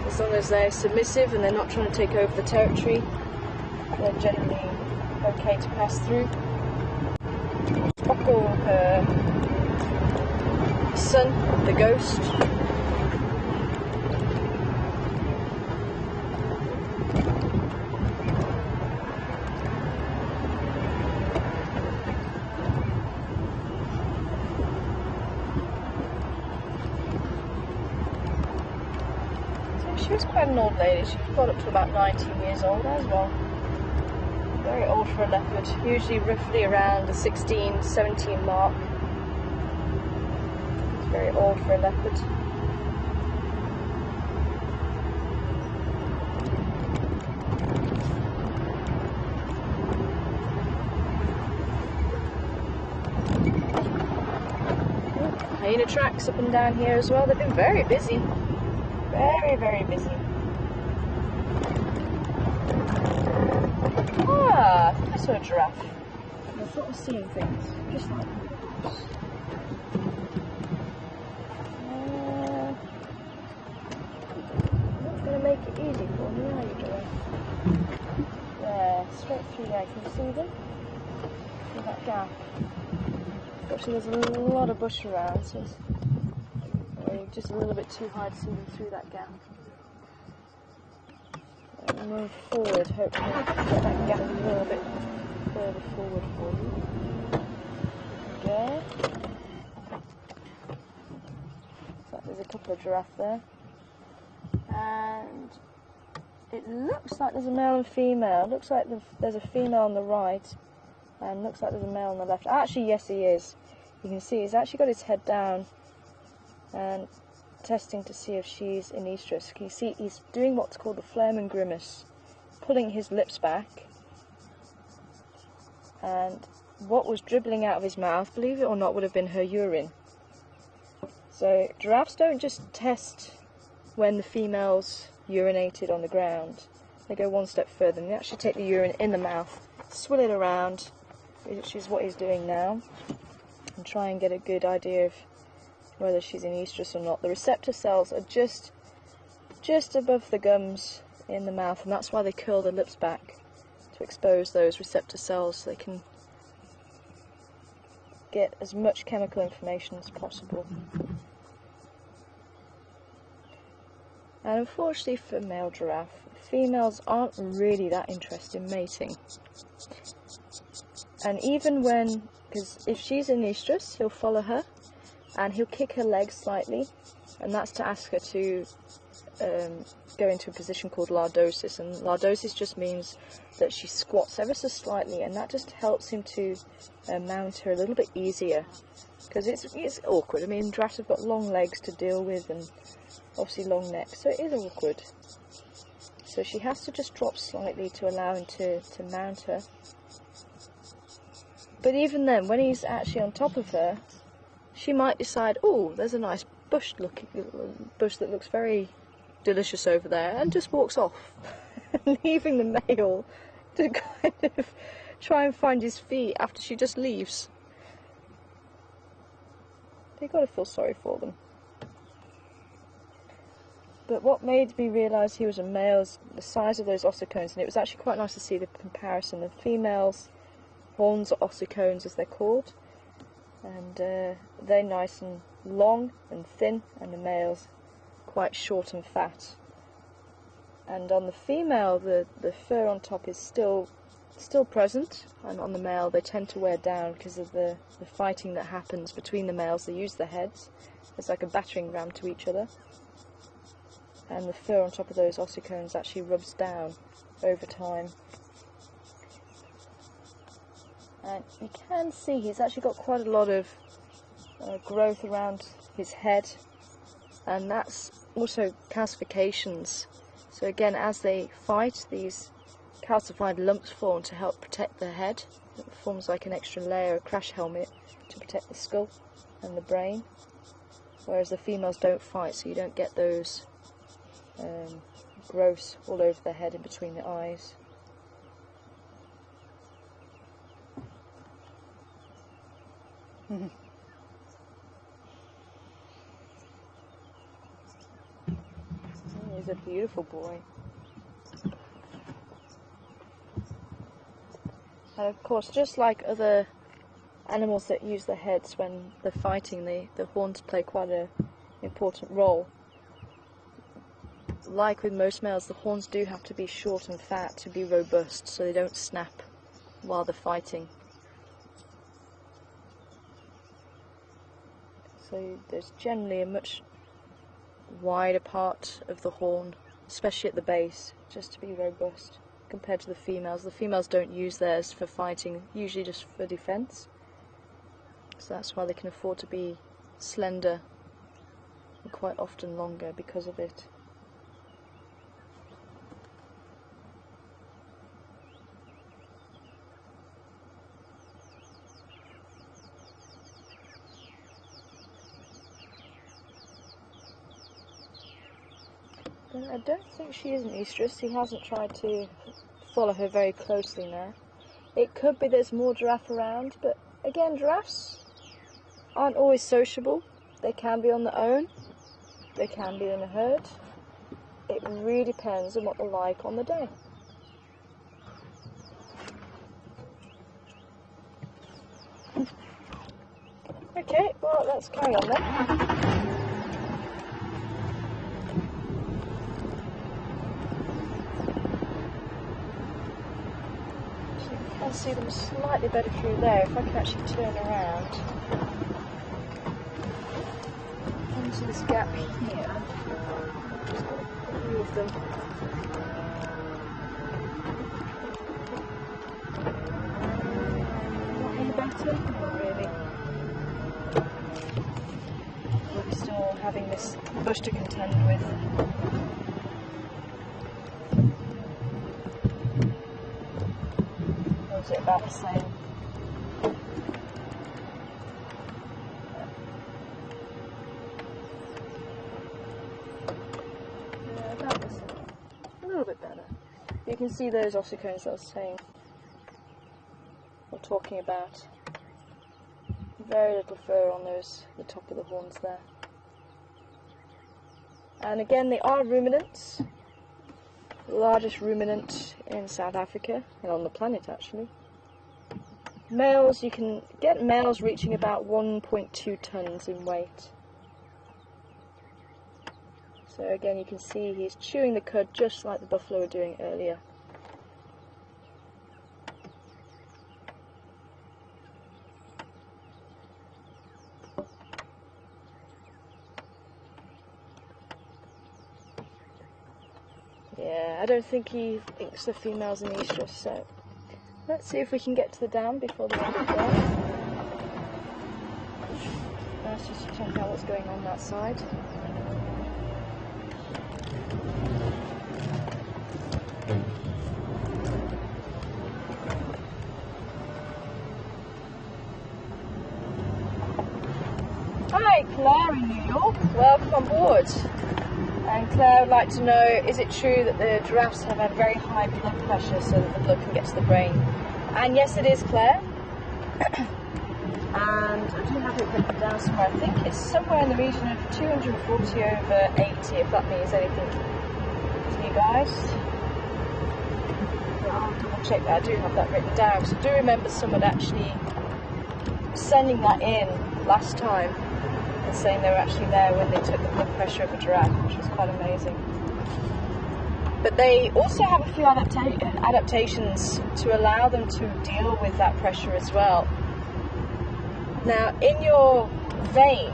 As long as they're submissive and they're not trying to take over the territory, they're generally okay to pass through. Buckle her son, the ghost. So she was quite an old lady. She got up to about 19 years old as well. Very old for a leopard, usually roughly around the 16, 17 mark. Very old for a leopard. Hyena tracks up and down here as well. They've been very busy. Very, very busy. Ah, I think I saw a giraffe. I thought I was seeing things. Just like make it easy for me, are you doing? There, straight through there, can you see them? See that gap? Actually, there's a lot of bush around, so it's just a little bit too high to see them through that gap. And move forward, hopefully get that gap a little bit further forward for you. There. there's a couple of giraffe there. And it looks like there's a male and female. It looks like there's a female on the right, and looks like there's a male on the left. Actually, yes, he is. You can see he's actually got his head down and testing to see if she's in estrus. You see he's doing what's called the Flehrman grimace, pulling his lips back, and what was dribbling out of his mouth, believe it or not, would have been her urine. So giraffes don't just test when the females urinated on the ground. They go one step further and they actually take the urine in the mouth, swill it around, which is what he's doing now, and try and get a good idea of whether she's in estrus or not. The receptor cells are just above the gums in the mouth, and that's why they curl the lips back, to expose those receptor cells so they can get as much chemical information as possible. And unfortunately for male giraffe, females aren't really that interested in mating. And even when, because if she's in estrus, he'll follow her and he'll kick her legs slightly, and that's to ask her to go into a position called lordosis. And lordosis just means that she squats ever so slightly, and that just helps him to mount her a little bit easier, because it's awkward. I mean, giraffes have got long legs to deal with and obviously long necks, so it is awkward. So she has to just drop slightly to allow him to mount her. But even then, when he's actually on top of her, she might decide, oh, there's a nice bush that looks very delicious over there, and just walks off, leaving the male to kind of try and find his feet after she just leaves. You've got to feel sorry for them. But what made me realise he was a male is the size of those ossicones, and it was actually quite nice to see the comparison. The females' horns are ossicones, as they're called, and they're nice and long and thin, and the male's quite short and fat. And on the female, the fur on top is still present, and on the male they tend to wear down because of the fighting that happens between the males. They use their heads as like a battering ram to each other, and the fur on top of those ossicones actually rubs down over time. And you can see he's actually got quite a lot of growth around his head, and that's also calcifications. So again, as they fight, these calcified lumps form to help protect the head. It forms like an extra layer, a crash helmet, to protect the skull and the brain, whereas the females don't fight, so you don't get those growths all over the head and between the eyes. He's a beautiful boy. And of course, just like other animals that use their heads when they're fighting, the horns play quite an important role. Like with most males, the horns do have to be short and fat to be robust, so they don't snap while they're fighting. So there's generally a much wider part of the horn, especially at the base, just to be robust, compared to the females. The females don't use theirs for fighting, usually just for defense. So that's why they can afford to be slender and quite often longer because of it. I don't think she is an estrus. He hasn't tried to follow her very closely now. It could be there's more giraffe around, but again, giraffes aren't always sociable. They can be on their own, they can be in a herd. It really depends on what they're like on the day. Okay, well, let's carry on then. I can see them slightly better through there if I can actually turn around and into this gap here. Move them. Not any better? Not really. We're still having this bush to contend with. Or is it about the same? You can see those ossicones I was saying, or talking about. Very little fur on those, the top of the horns there. And again, they are ruminants. The largest ruminant in South Africa, and on the planet actually. Males, you can get males reaching about 1.2 tons in weight. So again, you can see he's chewing the cud just like the buffalo were doing earlier. Yeah, I don't think he thinks the female's in estrus, so let's see if we can get to the dam before the end of the day. Let's just check out what's going on that side. Hi, Claire in New York. Welcome on board. And Claire would like to know, is it true that the giraffes have a very high blood pressure so that the blood can get to the brain? And yes, it is, Claire. And I do have it written down somewhere. I think it's somewhere in the region of 240/80, if that means anything to you guys. I'll double check that. I do have that written down, because I do remember someone actually sending that in last time and saying they were actually there when they took the blood pressure of a giraffe, which was quite amazing. But they also have a few adaptations to allow them to deal with that pressure as well. Now, in your vein,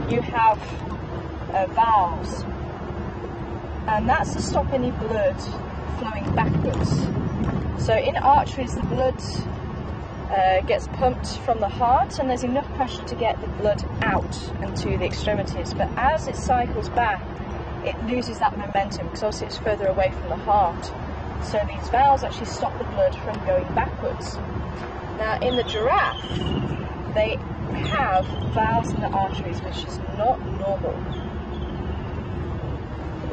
you have valves, and that's to stop any blood flowing backwards. So in arteries, the blood gets pumped from the heart, and there's enough pressure to get the blood out and to the extremities. But as it cycles back, it loses that momentum, because obviously it's further away from the heart. So these valves actually stop the blood from going backwards. Now, in the giraffe, they have valves in the arteries, which is not normal.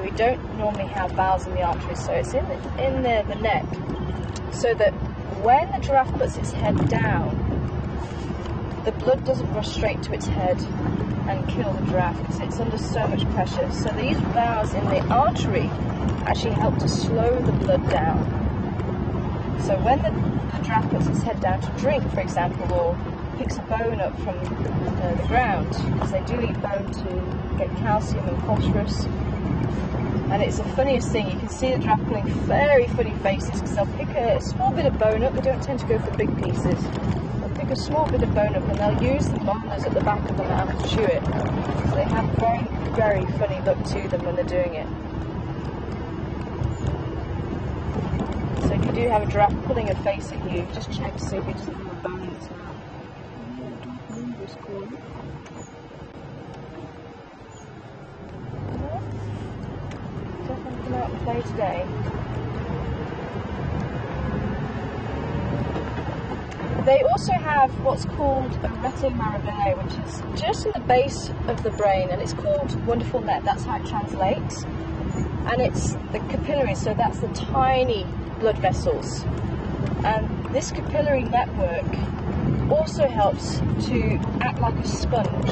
We don't normally have valves in the arteries, so it's in the neck, so that when the giraffe puts its head down, the blood doesn't rush straight to its head and kill the giraffe, because it's under so much pressure. So these valves in the artery actually help to slow the blood down. So when the giraffe puts its head down to drink, for example, or picks a bone up from the ground, because they do eat bone to get calcium and phosphorus. And it's the funniest thing, you can see the giraffe pulling very funny faces, because they'll pick a small bit of bone up. They don't tend to go for big pieces. They'll pick a small bit of bone up, and they'll use the molars at the back of the mouth to chew it. So they have a very, very funny look to them when they're doing it. So if you do have a giraffe pulling a face at you, just check to see if it doesn't have a bone in its mouth. Come out and play today. They also have what's called a rete mirabilis, which is just in the base of the brain, and it's called wonderful net. That's how it translates. And it's the capillaries, so that's the tiny blood vessels. And this capillary network also helps to act like a sponge.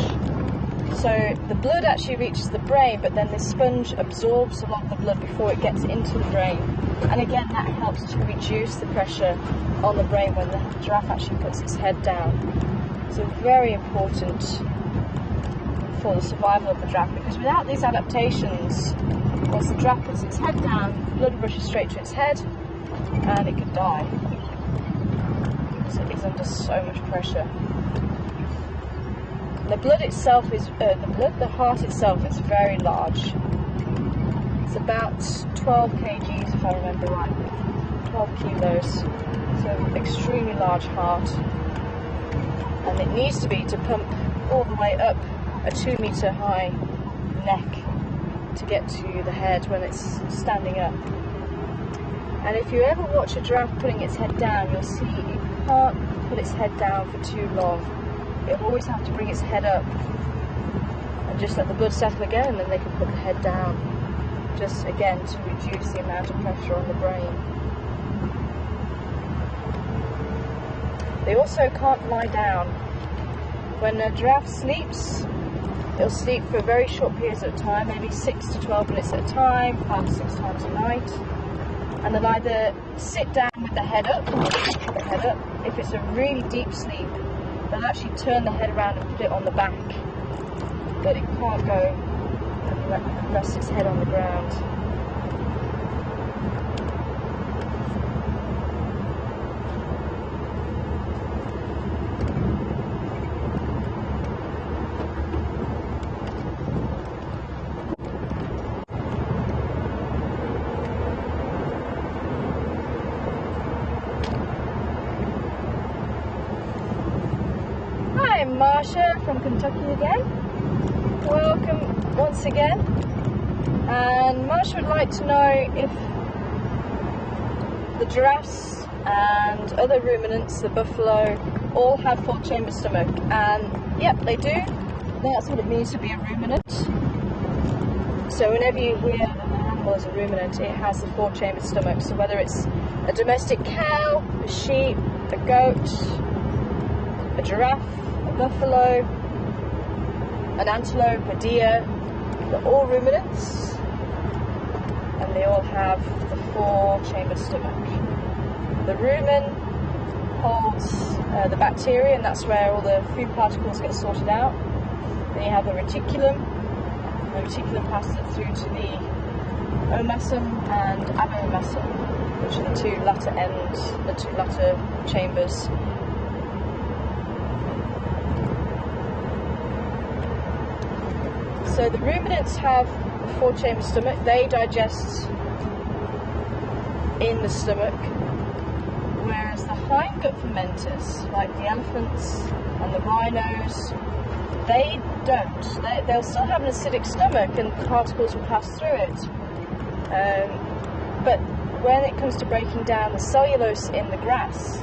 So the blood actually reaches the brain, but then the sponge absorbs a lot of the blood before it gets into the brain. And again, that helps to reduce the pressure on the brain when the giraffe actually puts its head down. So very important for the survival of the giraffe, because without these adaptations, once the giraffe puts its head down, blood rushes straight to its head, and it could die, because it is under so much pressure. The blood itself is, the heart itself is very large. It's about 12 kgs if I remember rightly, 12 kilos. So extremely large heart. And it needs to be to pump all the way up a 2 meter high neck to get to the head when it's standing up. And if you ever watch a giraffe putting its head down, you'll see it can't put its head down for too long. It always have to bring its head up and just let the blood settle again, and then they can put the head down, just again to reduce the amount of pressure on the brain. They also can't lie down. When a giraffe sleeps, it'll sleep for very short periods at a time, maybe 6 to 12 minutes at a time, 5 to 6 times a night. And they'll either sit down with the head up, If it's a really deep sleep, they'll actually turn the head around and put it on the back, but it can't go and rest its head on the ground. Marsha from Kentucky again. Welcome once again. And Marsha would like to know if the giraffes and other ruminants, the buffalo, all have 4-chamber stomach. And yep, they do. That's what it means to be a ruminant. So whenever you hear that an animal is a ruminant, it has the 4-chamber stomach. So whether it's a domestic cow, a sheep, a goat, a giraffe, buffalo, an antelope, a deer, they're all ruminants, and they all have the 4-chambered stomach. The rumen holds the bacteria, and that's where all the food particles get sorted out. Then you have the reticulum. The reticulum passes it through to the omasum and abomasum, which are the two latter chambers. So the ruminants have a 4-chamber stomach. They digest in the stomach, whereas the hindgut fermenters, like the elephants and the rhinos, they don't. They'll still have an acidic stomach and particles will pass through it. But when it comes to breaking down the cellulose in the grass,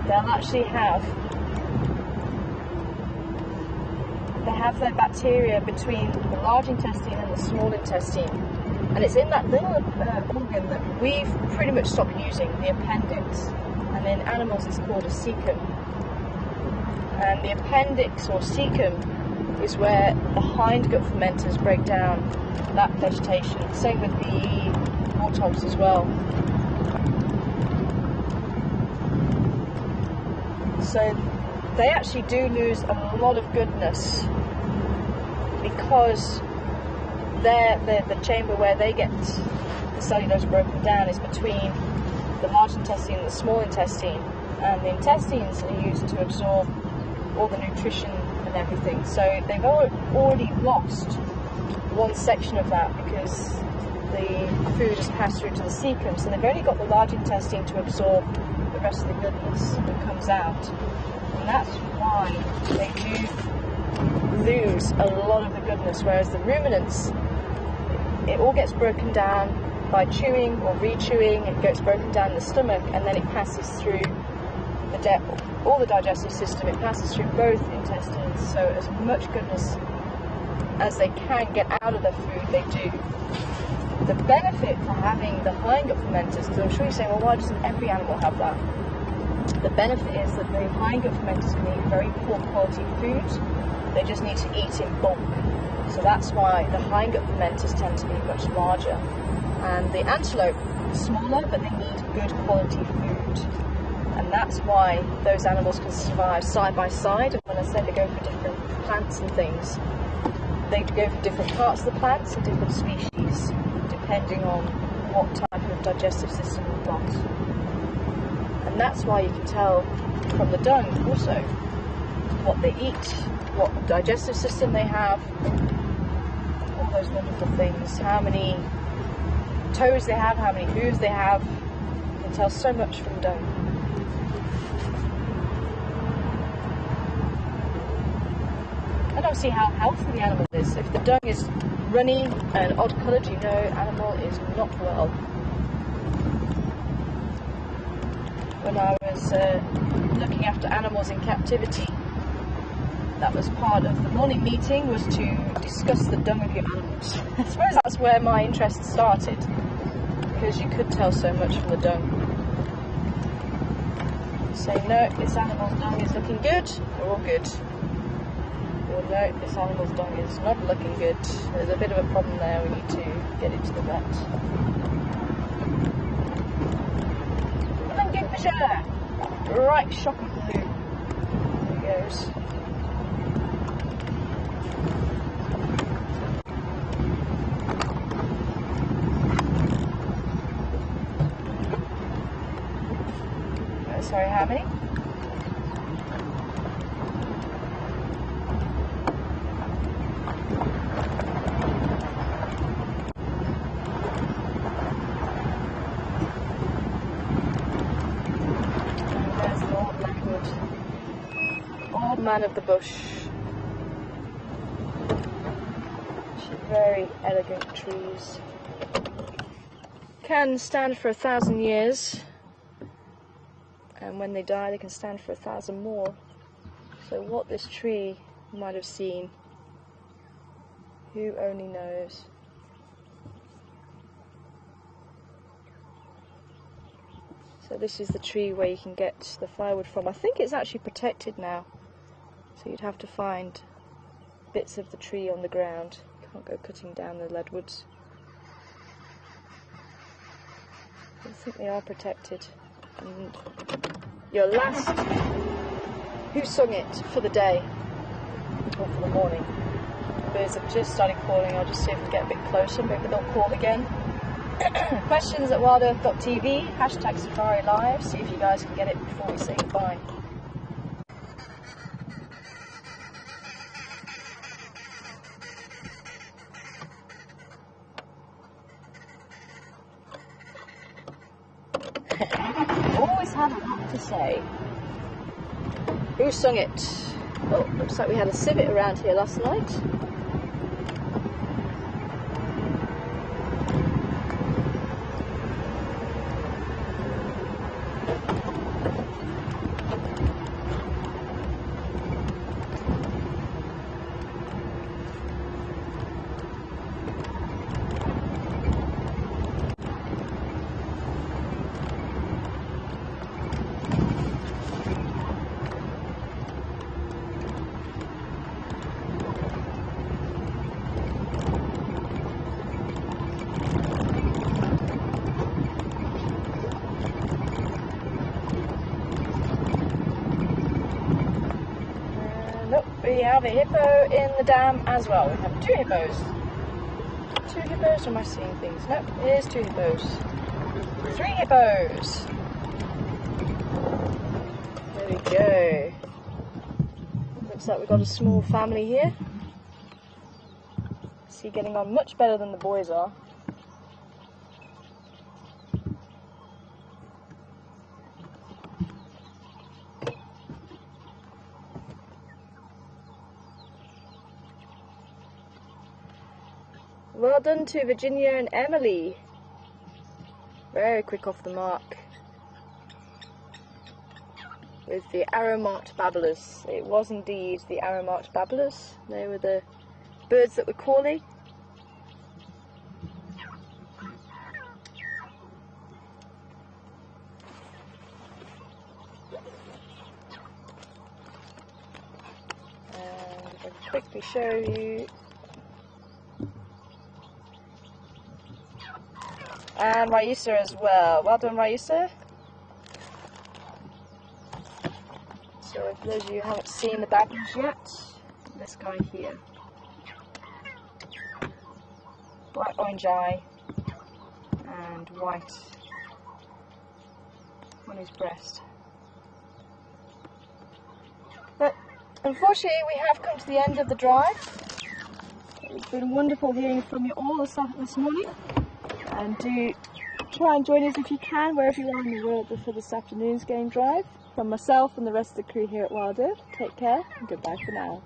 they'll actually have their bacteria between the large intestine and the small intestine, and it's in that little organ that we've pretty much stopped using, the appendix, and in animals it's called a cecum. And the appendix or cecum is where the hindgut fermenters break down that vegetation. Same with the warthogs as well. So they actually do lose a lot of goodness, because the chamber where they get the cellulose broken down is between the large intestine and the small intestine, and the intestines are used to absorb all the nutrition and everything. So they've already lost one section of that because the food has passed through to the cecum, so they've only got the large intestine to absorb the rest of the goodness that comes out. And that's why they do lose a lot of the goodness, whereas the ruminants, it all gets broken down by chewing or re-chewing. It gets broken down in the stomach, and then it passes through all the digestive system. It passes through both intestines, so as much goodness as they can get out of their food, they do. The benefit for having the hindgut fermenters, because I'm sure you're saying, well, why doesn't every animal have that? The benefit is that the hindgut fermenters can eat very poor quality food. They just need to eat in bulk. So that's why the hindgut fermenters tend to be much larger. And the antelope is smaller, but they need good quality food. And that's why those animals can survive side by side. And when I say they go for different plants and things, they go for different parts of the plants and different species, depending on what type of digestive system you've got. And that's why you can tell from the dung also what they eat, what digestive system they have, all those wonderful things, how many toes they have, how many hooves they have. You can tell so much from dung. And obviously how healthy the animal is. If the dung is runny and odd coloured, you know animal is not well. When I was looking after animals in captivity, that was part of the morning meeting, was to discuss the dung of your animals. I suppose that's where my interest started, because you could tell so much from the dung. Say, no, this animal's dung is looking good, we're all good. Or no, this animal's dung is not looking good, there's a bit of a problem there, we need to get it to the vet. Right, shocking blue. There he goes. Sorry, how many? Man of the bush. Very elegant trees. Can stand for 1,000 years, and when they die they can stand for 1,000 more. So what this tree might have seen, who only knows. So this is the tree where you can get the firewood from. I think it's actually protected now. So you'd have to find bits of the tree on the ground. Can't go cutting down the leadwoods. I think they are protected. And your last who sung it for the day, or for the morning. The birds have just started calling. I'll just see if we can get a bit closer. Maybe they'll call again. Questions at WildEarth.tv, #Safari Live. See if you guys can get it before we say goodbye. Always have a lot to say. Who sung it? Oh, looks like we had a civet around here last night. We have a hippo in the dam as well. We have 2 hippos. 2 hippos? Or am I seeing things? Nope, here's 2 hippos. 3 hippos! There we go. Looks like we've got a small family here. See, getting on much better than the boys are. Well done to Virginia and Emily. Very quick off the mark. With the arrow-marked babblers. It was indeed the arrow-marked babblers. They were the birds that were calling. And I'll quickly show you. And Raisa as well. Well done, Raisa. So for those of you who haven't seen the badges yet, this guy here. Black orange eye and white on his breast. But Unfortunately, we have come to the end of the drive. It's been wonderful hearing from you all this morning, and do try and join us if you can, wherever you are in the world, for this afternoon's game drive. From myself and the rest of the crew here at WildEarth, take care and goodbye for now.